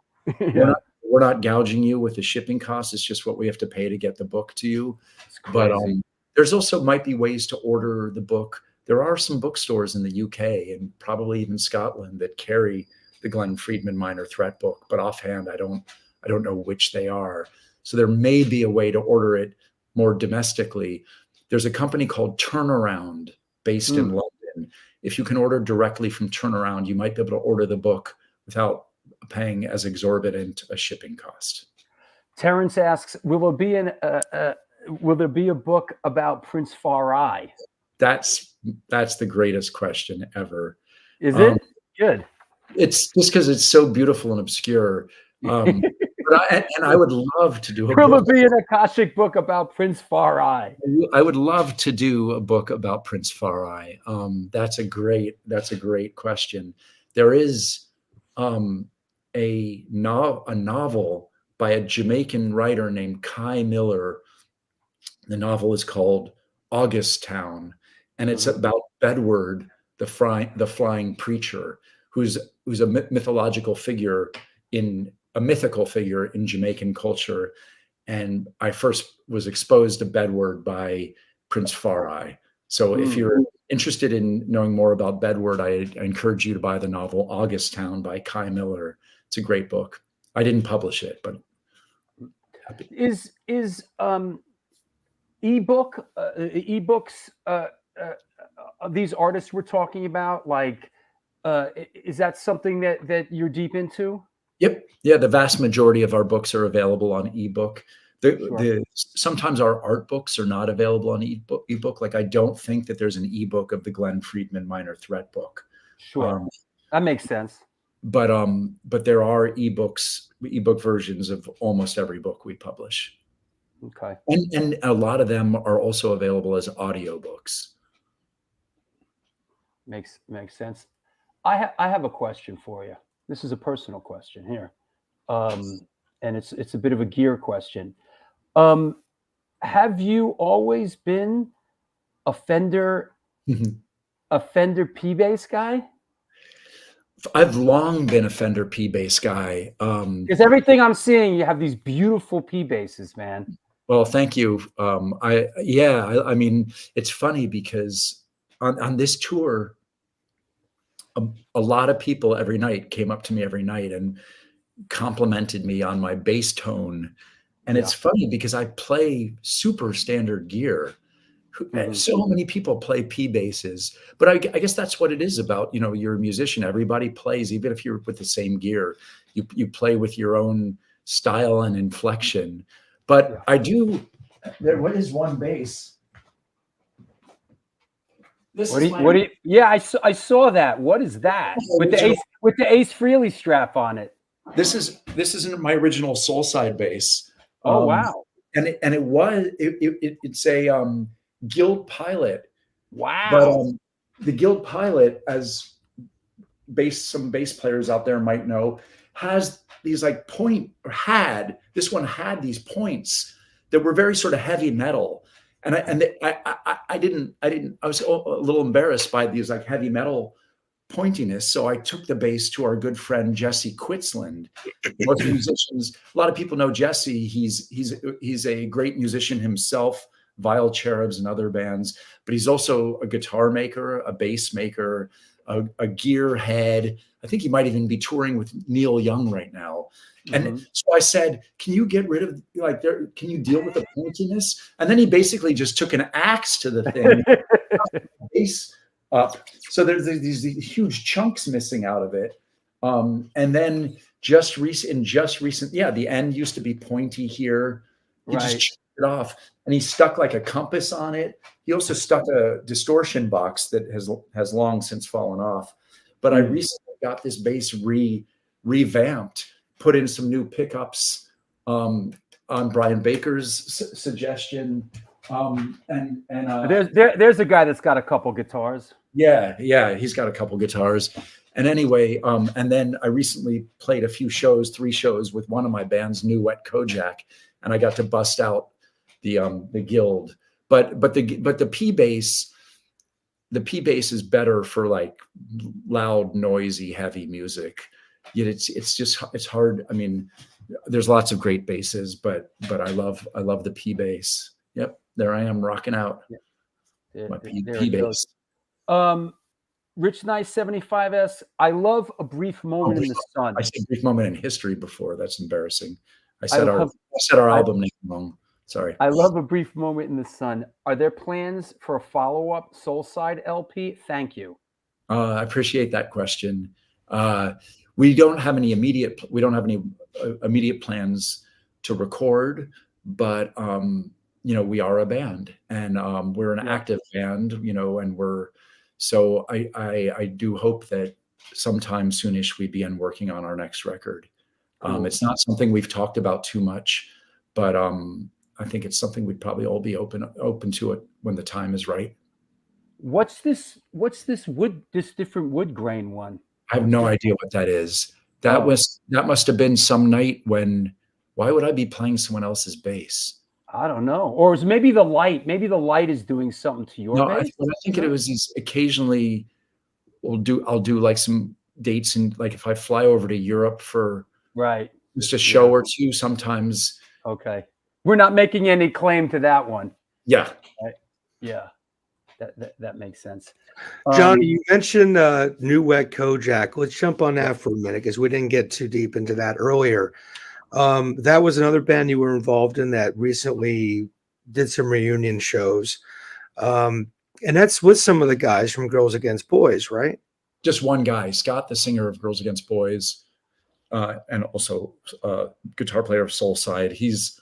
C: We're not gouging you with the shipping costs. It's just what we have to pay to get the book to you. But there's also might be ways to order the book. There are some bookstores in the UK and probably even Scotland that carry the Glenn Friedman Minor Threat book, but offhand, I don't know which they are. So there may be a way to order it more domestically. There's a company called Turnaround based in London. If you can order directly from Turnaround, you might be able to order the book without paying as exorbitant a shipping cost.
A: Terrence asks, will there be a book about Prince Far Eye?
C: That's the greatest question ever.
A: Is it? Good.
C: It's just because it's so beautiful and obscure. And I would love to do a book.
A: Will there be an Akashic book about Prince Far Eye?
C: I would love to do a book about Prince Far Eye. That's a great question. There is a novel by a Jamaican writer named Kai Miller. The novel is called August Town, and it's about Bedward, the flying preacher, who's a mythological figure in Jamaican culture. And I first was exposed to Bedward by Prince Far Eye. So if you're interested in knowing more about Bedward, I encourage you to buy the novel August Town by Kai Miller. It's a great book. I didn't publish it, but
A: is ebooks these artists we're talking about, like is that something that you're deep into?
C: Yep. Yeah, the vast majority of our books are available on ebook. Sometimes our art books are not available on ebook. Like I don't think that there's an ebook of the Glenn Friedman Minor Threat book.
A: Sure. That makes sense.
C: But there are ebook versions of almost every book we publish.
A: Okay.
C: And a lot of them are also available as audiobooks.
A: Makes sense. I have a question for you. This is a personal question here. And it's a bit of a gear question. Have you always been a Fender P-Bass guy?
C: I've long been a Fender P-Bass guy.
A: Because everything I'm seeing, you have these beautiful P-Basses, man.
C: Well, thank you. I mean, it's funny because on this tour, a lot of people every night came up to me every night and complimented me on my bass tone. And it's funny because I play super standard gear. So many people play P basses, but I guess that's what it is about, you're a musician. Everybody plays, even if you're with the same gear, you play with your own style and inflection. But I do. What is one bass?
A: I saw that. What is that? With the Ace Frehley strap on it.
C: This isn't my original Soulside bass.
A: Oh wow!
C: And it's a Guild Pilot.
A: Wow.
C: But the Guild Pilot, as some bass players out there might know, has these like this one had these points that were very sort of heavy metal. And I was a little embarrassed by these like heavy metal pointiness. So I took the bass to our good friend, Jesse Quitzland. Most musicians, a lot of people know Jesse. He's a great musician himself, Vile Cherubs and other bands, but he's also a guitar maker, a bass maker, a gearhead. I think he might even be touring with Neil Young right now. And so I said, can you get rid of can you deal with the pointiness? And then he basically just took an axe to the thing, bass up. So there's these huge chunks missing out of it. And then just recent, the end used to be pointy here. He just chopped it off, and he stuck like a compass on it. He also stuck a distortion box that has long since fallen off. But I recently got this bass revamped, put in some new pickups on Brian Baker's suggestion.
A: There's a guy that's got a couple guitars.
C: Yeah, he's got a couple guitars. And anyway, and then I recently played 3 shows with one of my bands, New Wet Kojak, and I got to bust out the guild. But the P bass is better for like loud, noisy, heavy music. Yet it's hard. I mean, there's lots of great basses, but I love the P bass. Yep, there I am rocking out my P bass.
A: Rich Nice 75S. I love A Brief Moment in the Sun.
C: I said Brief Moment in History before. That's embarrassing. I said our album name wrong. Sorry.
A: I love A Brief Moment in the Sun. Are there plans for a follow-up Soulside LP? Thank you.
C: I appreciate that question. We don't have any immediate plans to record, but we are a band, and we're an active band, and so I do hope that sometime soonish we begin working on our next record. It's not something we've talked about too much, but I think it's something we'd probably all be open to it when the time is right.
A: What's this different wood grain one?
C: I have no idea what that is. That must have been some night when. Why would I be playing someone else's bass?
A: I don't know. Or is maybe the light? Maybe the light is doing something to your bass.
C: I think it was these occasionally. I'll do like some dates, and like if I fly over to Europe for just a show or two, sometimes.
A: Okay, we're not making any claim to that one.
C: Yeah.
A: Right? Yeah. That makes sense.
B: Johnny, you mentioned New Wet Kojak. Let's jump on that for a minute because we didn't get too deep into that earlier. That was another band you were involved in that recently did some reunion shows. And that's with some of the guys from Girls Against Boys, right?
C: Just one guy, Scott, the singer of Girls Against Boys, and also guitar player of Soulside. He's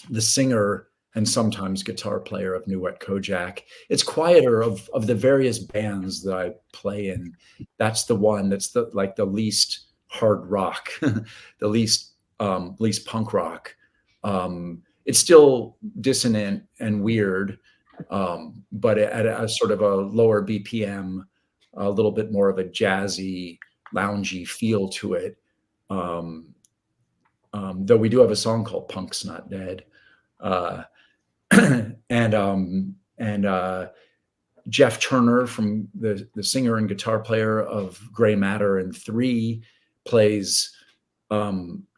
C: the singer and sometimes guitar player of New Wet Kojak. It's quieter of the various bands that I play in. That's the one that's the least hard rock, the least punk rock. It's still dissonant and weird, but at a sort of a lower BPM, a little bit more of a jazzy, loungy feel to it. Though we do have a song called "Punk's Not Dead," and Jeff Turner, from the singer and guitar player of Gray Matter and 3, plays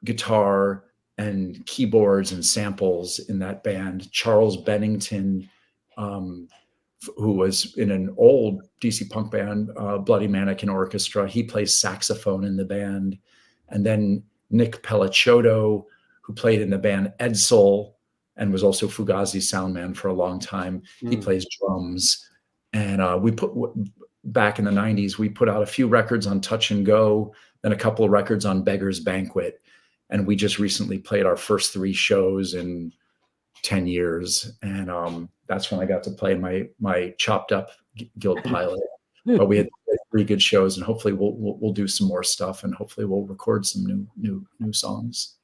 C: guitar and keyboards and samples in that band. Charles Bennington, who was in an old DC punk band, Bloody Mannequin Orchestra, he plays saxophone in the band. And then Nick Pellicciotto, who played in the band Edsel and was also Fugazi's sound man for a long time, he plays drums. And we put, back in the 90s, we put out a few records on Touch and Go, then a couple of records on Beggar's Banquet. And we just recently played our first 3 shows in 10 years. And that's when I got to play my chopped up Guild Pilot. But we had 3 good shows, and hopefully we'll do some more stuff, and hopefully we'll record some new songs.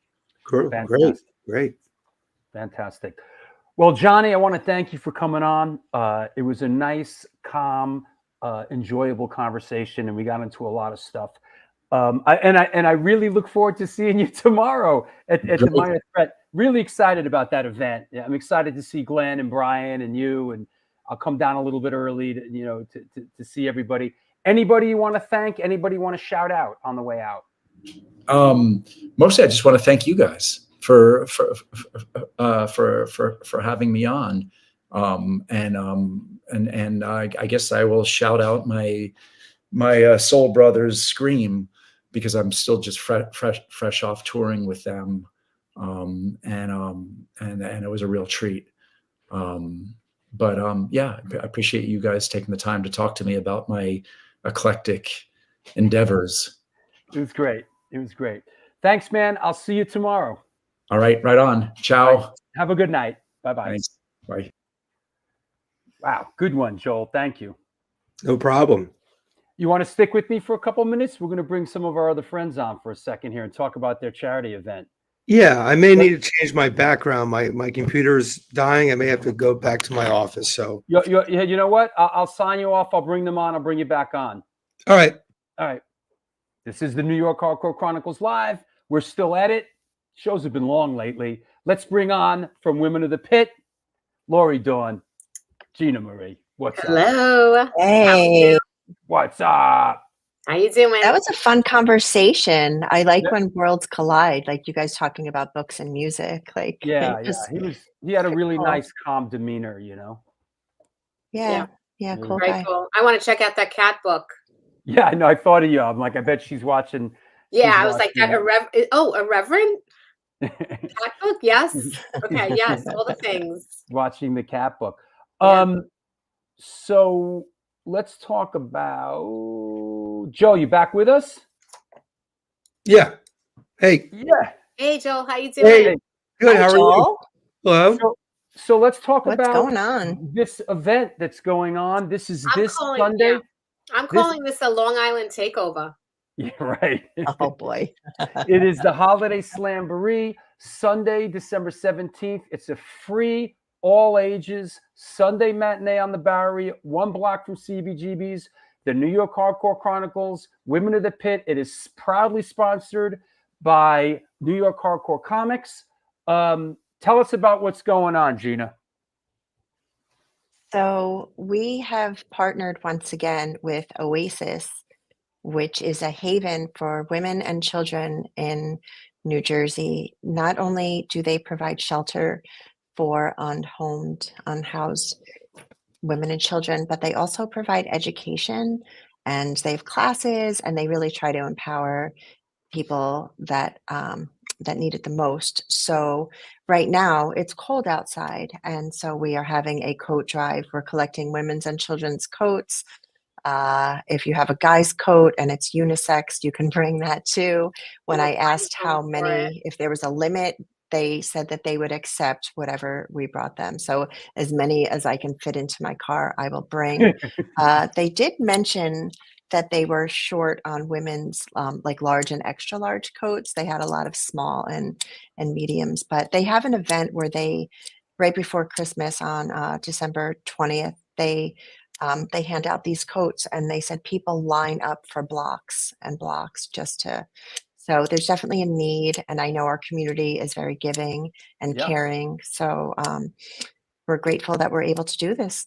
B: Great.
A: Fantastic. Well, Johnny, I want to thank you for coming on. It was a nice, calm, enjoyable conversation, and we got into a lot of stuff. I really look forward to seeing you tomorrow at the Minor Threat. Really excited about that event. Yeah, I'm excited to see Glenn and Brian and you, and I'll come down a little bit early to see everybody. Anybody you want to thank? Anybody you want to shout out on the way out?
C: Mostly, I just want to thank you guys for having me on. And I guess I will shout out my soul brothers Scream, because I'm still just fresh off touring with them. And it was a real treat. Yeah, I appreciate you guys taking the time to talk to me about my eclectic endeavors.
A: It was great. It was great. Thanks, man. I'll see you tomorrow.
C: All right. Right on. Ciao.
A: Right. Have a good night. Bye-bye.
C: Thanks. Bye.
A: Wow. Good one, Joel. Thank you.
B: No problem.
A: You want to stick with me for a couple minutes? We're going to bring some of our other friends on for a second here and talk about their charity event.
B: Yeah, I may need to change my background. My computer's dying. I may have to go back to my office. So
A: you know what? I'll sign you off. I'll bring them on. I'll bring you back on.
B: All right.
A: All right. This is the New York Hardcore Chronicles Live. We're still at it. Shows have been long lately. Let's bring on from Women of the Pit, Lori Dawn, Gina Marie. What's up?
J: Hello.
K: Hey.
A: What's up?
J: How you doing?
K: That was a fun conversation. I like when worlds collide, like you guys talking about books and music. Like
A: Yeah. He had a really
K: cool.
A: nice, calm demeanor, you know.
K: Yeah, cool
J: Very
K: guy.
J: cool. I want to check out that cat book.
A: Yeah, I know. I thought of you. I'm like, I bet she's watching.
J: Yeah, I was like, that irreverent cat book? Yes. Okay, yes, all the things.
A: Watching the cat book.
J: Yeah.
A: So let's talk about Joe. You back with us?
B: Yeah. Hey.
A: Yeah.
J: Hey, Joel, how you doing?
B: Hey. Good.
K: Hi,
B: How are
K: Joel.
B: you? Hello.
A: So let's talk
K: What's
A: about
K: going on?
A: this event that's going on. This is
J: I'm
A: this
J: calling-
A: Sunday.
J: yeah. I'm calling this a Long Island takeover.
A: Yeah, right.
K: Oh boy.
A: It is the Holiday Slamboree, Sunday, December 17th. It's a free, all ages Sunday matinee on the Bowery, 1 block from CBGB's, the New York Hardcore Chronicles, Women of the Pit. It is proudly sponsored by New York Hardcore Comics. Tell us about what's going on, Gina.
K: So we have partnered once again with Oasis, which is a haven for women and children in New Jersey. Not only do they provide shelter for unhoused women and children, but they also provide education, and they have classes, and they really try to empower people that need it the most. So right now it's cold outside, and so we are having a coat drive. We're collecting women's and children's coats. If you have a guy's coat and it's unisex, you can bring that too. When I asked how many, if there was a limit, they said that they would accept whatever we brought them. So as many as I can fit into my car, I will bring. They did mention that they were short on women's like large and extra large coats. They had a lot of small and mediums, but they have an event where they, right before Christmas on December 20th, they hand out these coats, and they said people line up for blocks and blocks so there's definitely a need. And I know our community is very giving and caring. So we're grateful that we're able to do this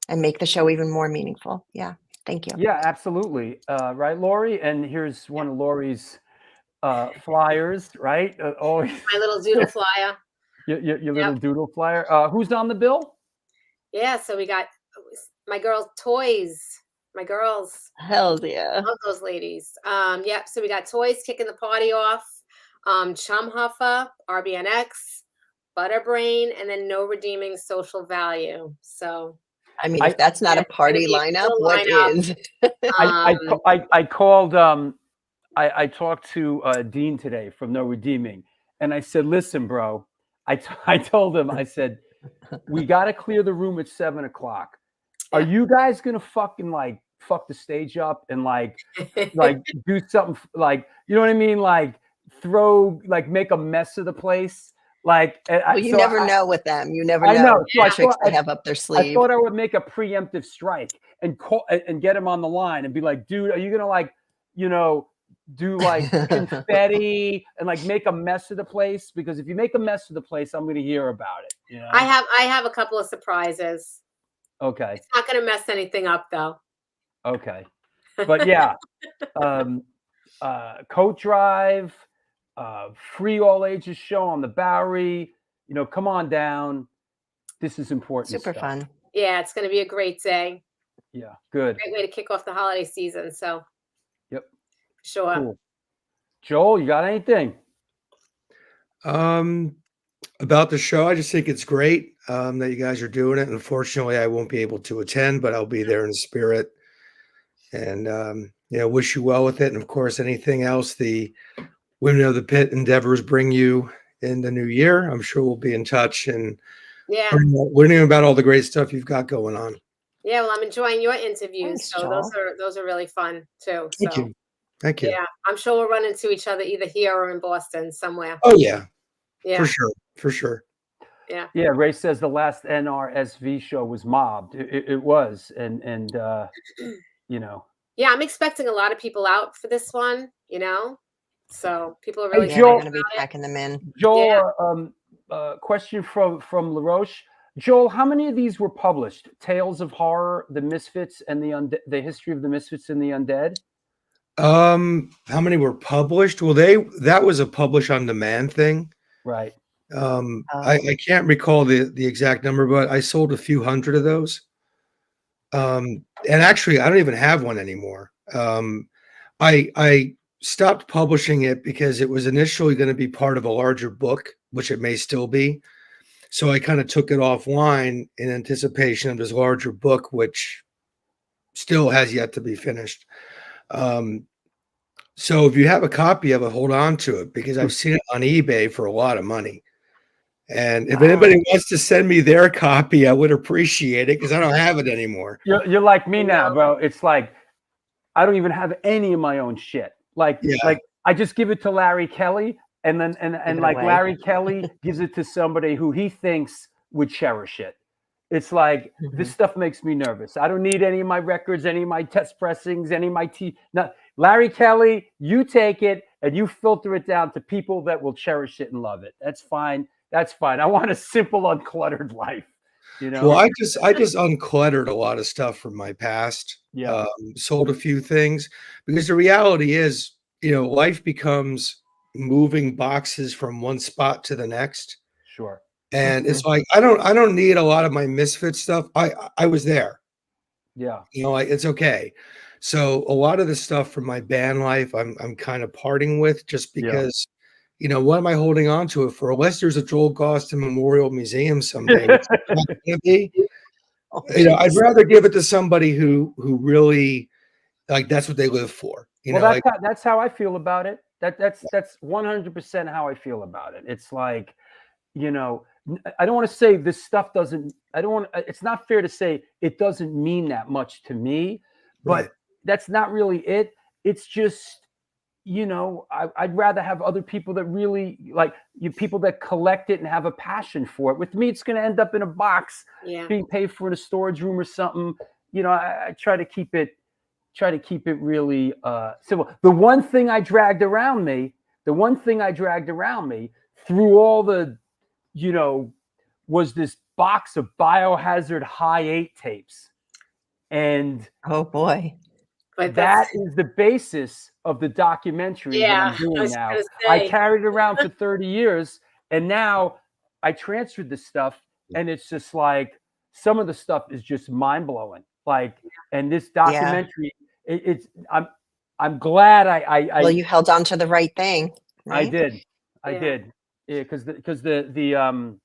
K: and make the show even more meaningful. Yeah. Thank you.
A: Yeah, absolutely. Right, Lori? And here's one of Lori's flyers, right? Always
J: My little doodle flyer.
A: your little doodle flyer. Who's on the bill?
J: Yeah, so we got my girls' toys. My girls.
K: Hell yeah.
J: Love those ladies. So we got toys kicking the party off. Chum Huffa, RBNX, Butterbrain, and then no redeeming social value. So
K: I mean, if that's not a party lineup, what is?
A: I called. I talked to Dean today from No Redeeming, and I said, "Listen, bro." I told him. I said, "We got to clear the room at 7 o'clock. Are you guys gonna fucking like fuck the stage up and like do something like, you know what I mean? Like make a mess of the place." Like,
K: well, you never know with them. You never know.
A: I know. So
K: tricks they have up their sleeve.
A: I thought I would make a preemptive strike and call and get him on the line and be like, dude, are you gonna like, do like confetti and like make a mess of the place? Because if you make a mess of the place, I'm gonna hear about it.
J: I have a couple of surprises.
A: Okay.
J: It's not gonna mess anything up though.
A: Okay. But yeah, coat drive, free all ages show on the Bowery. Come on down. This is important.
K: Super
A: stuff.
K: fun.
J: Yeah, it's going to be a great day.
A: Yeah, good.
J: Great way to kick off the holiday season. So,
A: yep,
J: sure.
A: Cool. Joel, you got anything?
B: About the show, I just think it's great that you guys are doing it. Unfortunately, I won't be able to attend, but I'll be there in spirit. And wish you well with it. And of course, anything else the Women of the Pit endeavors bring you in the new year, I'm sure we'll be in touch and learning about all the great stuff you've got going on.
J: Yeah, well, I'm enjoying your interviews.
K: Thanks,
J: so
K: Joel.
J: those are really fun too.
B: Thank you. Thank you.
J: Yeah, I'm sure we'll run into each other either here or in Boston somewhere.
B: Oh yeah.
J: Yeah.
B: For sure.
J: Yeah.
A: Yeah. Ray says the last NRSV show was mobbed. It was, and
J: Yeah, I'm expecting a lot of people out for this one. So people are really
K: They're going to be packing them in.
A: Joel, question from LaRoche. Joel, how many of these were published? Tales of Horror, The Misfits, and the History of the Misfits and the Undead?
B: How many were published? Well, that was a publish on demand thing.
A: Right.
B: I can't recall the exact number, but I sold a few hundred of those. And actually, I don't even have one anymore. I stopped publishing it because it was initially going to be part of a larger book, which it may still be. So I kind of took it offline in anticipation of this larger book, which still has yet to be finished. So if you have a copy of it, hold on to it, because I've seen it on eBay for a lot of money. And if anybody wants to send me their copy, I would appreciate it, because I don't have it anymore.
A: You're like me now, bro. It's like I don't even have any of my own shit. Like I just give it to Larry Kelly, and then and like
K: away.
A: Larry Kelly gives it to somebody who he thinks would cherish it. It's like this stuff makes me nervous. I don't need any of my records, any of my test pressings, any of my Larry Kelly, you take it and you filter it down to people that will cherish it and love it. That's fine. That's fine. I want a simple, uncluttered life.
B: Well, I just uncluttered a lot of stuff from my past.
A: Yeah.
B: Sold a few things, because the reality is, life becomes moving boxes from one spot to the next.
A: Sure.
B: And it's like I don't need a lot of my Misfit stuff. I was there.
A: Yeah.
B: It's okay. So a lot of the stuff from my band life, I'm kind of parting with, just because, what am I holding on to it for? Unless there's a Joel Gostin Memorial Museum someday, it's not gonna be. I'd rather give it to somebody who really, like, that's what they live for.
A: That's how I feel about it. That's 100% how I feel about it. It's like, I don't want to say this stuff doesn't. It's not fair to say it doesn't mean that much to me, but that's not really it. It's just, I'd rather have other people that really people that collect it and have a passion for it. With me, it's going to end up in a box, being paid for in a storage room or something. I try to keep it really simple. The one thing I dragged around me through all the, was this box of Biohazard High 8 tapes. And
K: oh boy,
A: that is the basis of the documentary that I'm doing now. I carried it around for 30 years, and now I transferred the stuff, and it's just like some of the stuff is just mind blowing. Like, and this documentary, I'm glad I
K: you held on to the right thing. Right?
A: I did. Yeah, because the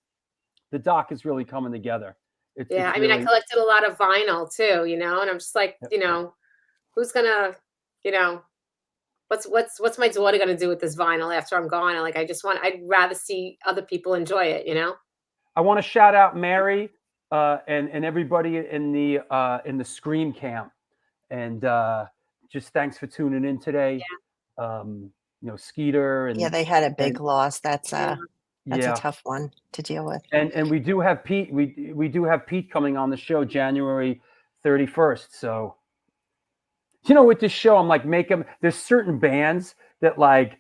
A: doc is really coming together. It's
J: I
A: really...
J: I collected a lot of vinyl too, and I'm just like, who's gonna, what's my daughter gonna do with this vinyl after I'm gone? And I'd rather see other people enjoy it,
A: I want to shout out Mary and everybody in the Scream camp, and just thanks for tuning in today. Skeeter and
K: they had a big loss. That's a tough one to deal with.
A: And we do have Pete. We do have Pete coming on the show January 31st. So, with this show, I'm like, there's certain bands that like,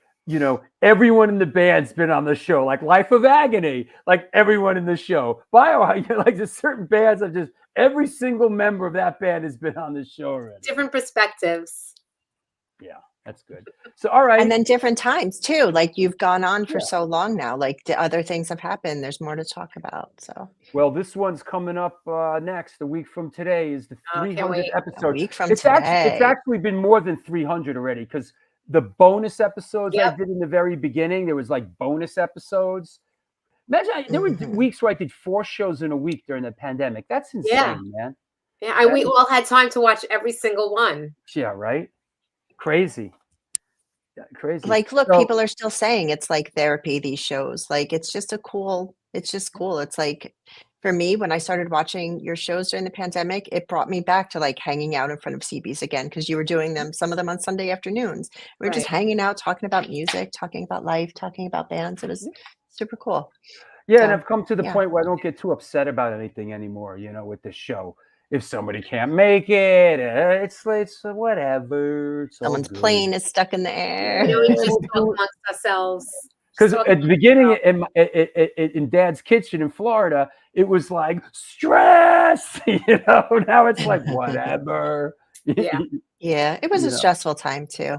A: everyone in the band's been on the show, like Life of Agony, like everyone in the show. Like there's certain bands that just every single member of that band has been on the show already.
J: Different perspectives.
A: Yeah, that's good. So, all right.
K: And then different times too. Like you've gone on for so long now. Like the other things have happened. There's more to talk about. So.
A: Well, this one's coming up next. A week from today is the 300th episode.
K: A week from
A: it's
K: today.
A: It's actually been more than 300 already because the bonus episodes I did in the very beginning, there was like bonus episodes. Imagine there were weeks where I did 4 shows in a week during the pandemic. That's insane, man.
J: Yeah, we all had time to watch every single one.
A: Yeah, right? Crazy. Yeah, crazy.
K: Like, look, people are still saying it's like therapy, these shows. Like, it's just cool. It's like, for me, when I started watching your shows during the pandemic, it brought me back to like hanging out in front of CBs again, because you were doing some of them on Sunday afternoons. We were just hanging out, talking about music, talking about life, talking about bands. It was super cool.
A: Yeah, and I've come to the point where I don't get too upset about anything anymore, with this show. If somebody can't make it, it's whatever.
K: Someone's plane is stuck in the air.
J: We just talk amongst ourselves.
A: Because at the beginning in Dad's kitchen in Florida, it was like stress, Now it's like whatever.
K: Yeah, it was a stressful time too.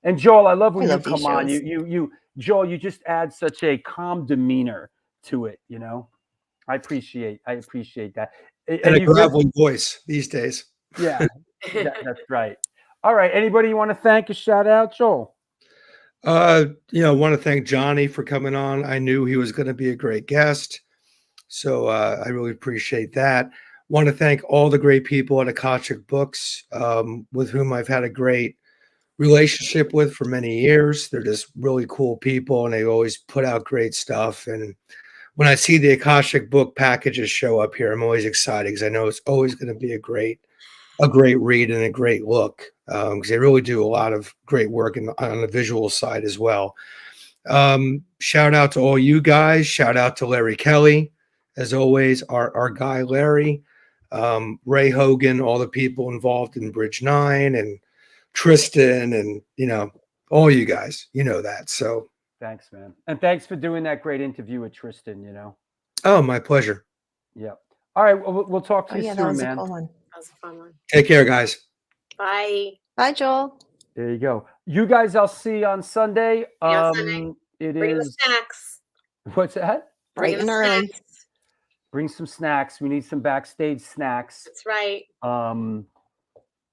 A: And Joel, I love when you
K: these
A: come on.
K: shows.
A: Joel, you just add such a calm demeanor to it. I appreciate that.
B: And a gravelly voice these days.
A: Yeah, that's right. All right. Anybody you want to thank or shout out, Joel?
B: Want to thank Johnny for coming on. I knew he was going to be a great guest. So I really appreciate that. Want to thank all the great people at Akashic Books, with whom I've had a great relationship with for many years. They're just really cool people, and they always put out great stuff. And when I see the Akashic book packages show up here, I'm always excited because I know it's always going to be a great read and a great look, because they really do a lot of great work on the visual side as well. Shout out to all you guys. Shout out to Larry Kelly, as always, our guy Larry, Ray Hogan, all the people involved in Bridge 9, and Tristan, and all you guys. That. So
A: thanks, man, and thanks for doing that great interview with Tristan.
B: Oh, my pleasure.
A: Yeah. All right, we'll talk to you soon,
K: that was
A: man.
K: a cool one.
J: That was a fun one.
B: Take care, guys.
J: Bye.
K: Bye, Joel.
A: There you go. You guys, I'll see you on Sunday. It
J: Bring the
A: is
J: snacks.
A: what's that?
K: Bright and early.
A: Bring some snacks. We need some backstage snacks.
J: That's right.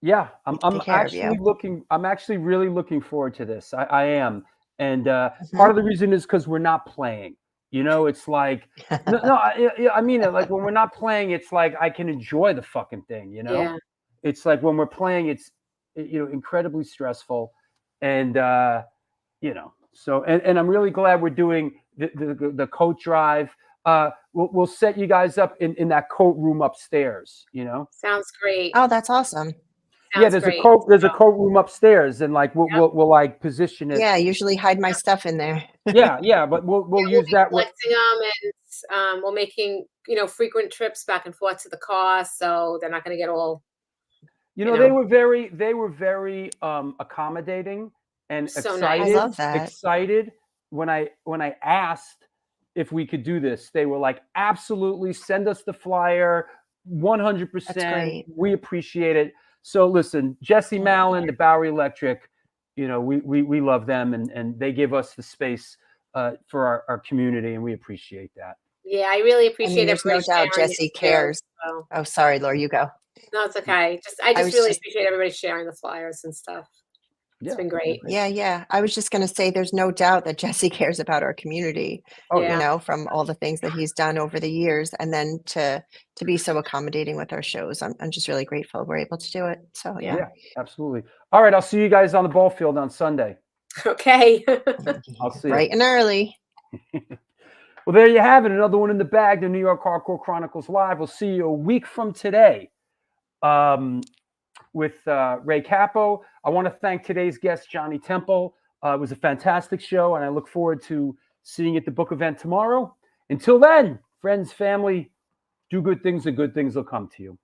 A: Yeah, I'm
K: Take care of
A: actually
K: you.
A: I'm actually really looking forward to this. I am, and part of the reason is because we're not playing. It's like I mean it. Like when we're not playing, it's like I can enjoy the fucking thing.
J: Yeah.
A: It's like when we're playing, it's incredibly stressful, and So and I'm really glad we're doing the coat drive. We'll set you guys up in that coat room upstairs.
J: Sounds great.
K: Oh, that's awesome.
J: Sounds
A: there's
J: great.
A: a coat room upstairs, and like we'll like position it.
K: Yeah, I usually hide my stuff in there.
A: yeah, but we'll use that.
J: Collecting them, and we're making frequent trips back and forth to the car, so they're not going to get all.
A: They were very accommodating and
J: So
A: excited.
J: nice.
K: I love that.
A: Excited when I asked if we could do this. They were like, absolutely, send us the flyer, 100%.
K: great.
A: We appreciate it. So listen, Jesse Mallon, the Bowery Electric, we love them, and they give us the space for our community, and we appreciate that.
J: Yeah, I really appreciate
K: there's no
J: everybody
K: doubt
J: sharing
K: Jesse
J: it too,
K: cares.
J: so.
K: Oh, sorry, Laura, you go.
J: No, it's okay. I
K: was
J: just really
K: just-
J: appreciate everybody sharing the flyers and stuff. It's been great.
K: Yeah. I was just going to say there's no doubt that Jesse cares about our community,
J: yeah.
K: From all the things that he's done over the years. And then to be so accommodating with our shows. I'm just really grateful we're able to do it. So,
A: Yeah, absolutely. All right, I'll see you guys on the ball field on Sunday.
J: Okay.
A: I'll see you.
K: Bright and early.
A: Well, there you have it. Another one in the bag, the New York Hardcore Chronicles Live. We'll see you a week from today with Ray Capo. I want to thank today's guest, Johnny Temple. It was a fantastic show, and I look forward to seeing you at the book event tomorrow. Until then, friends, family, do good things, and good things will come to you.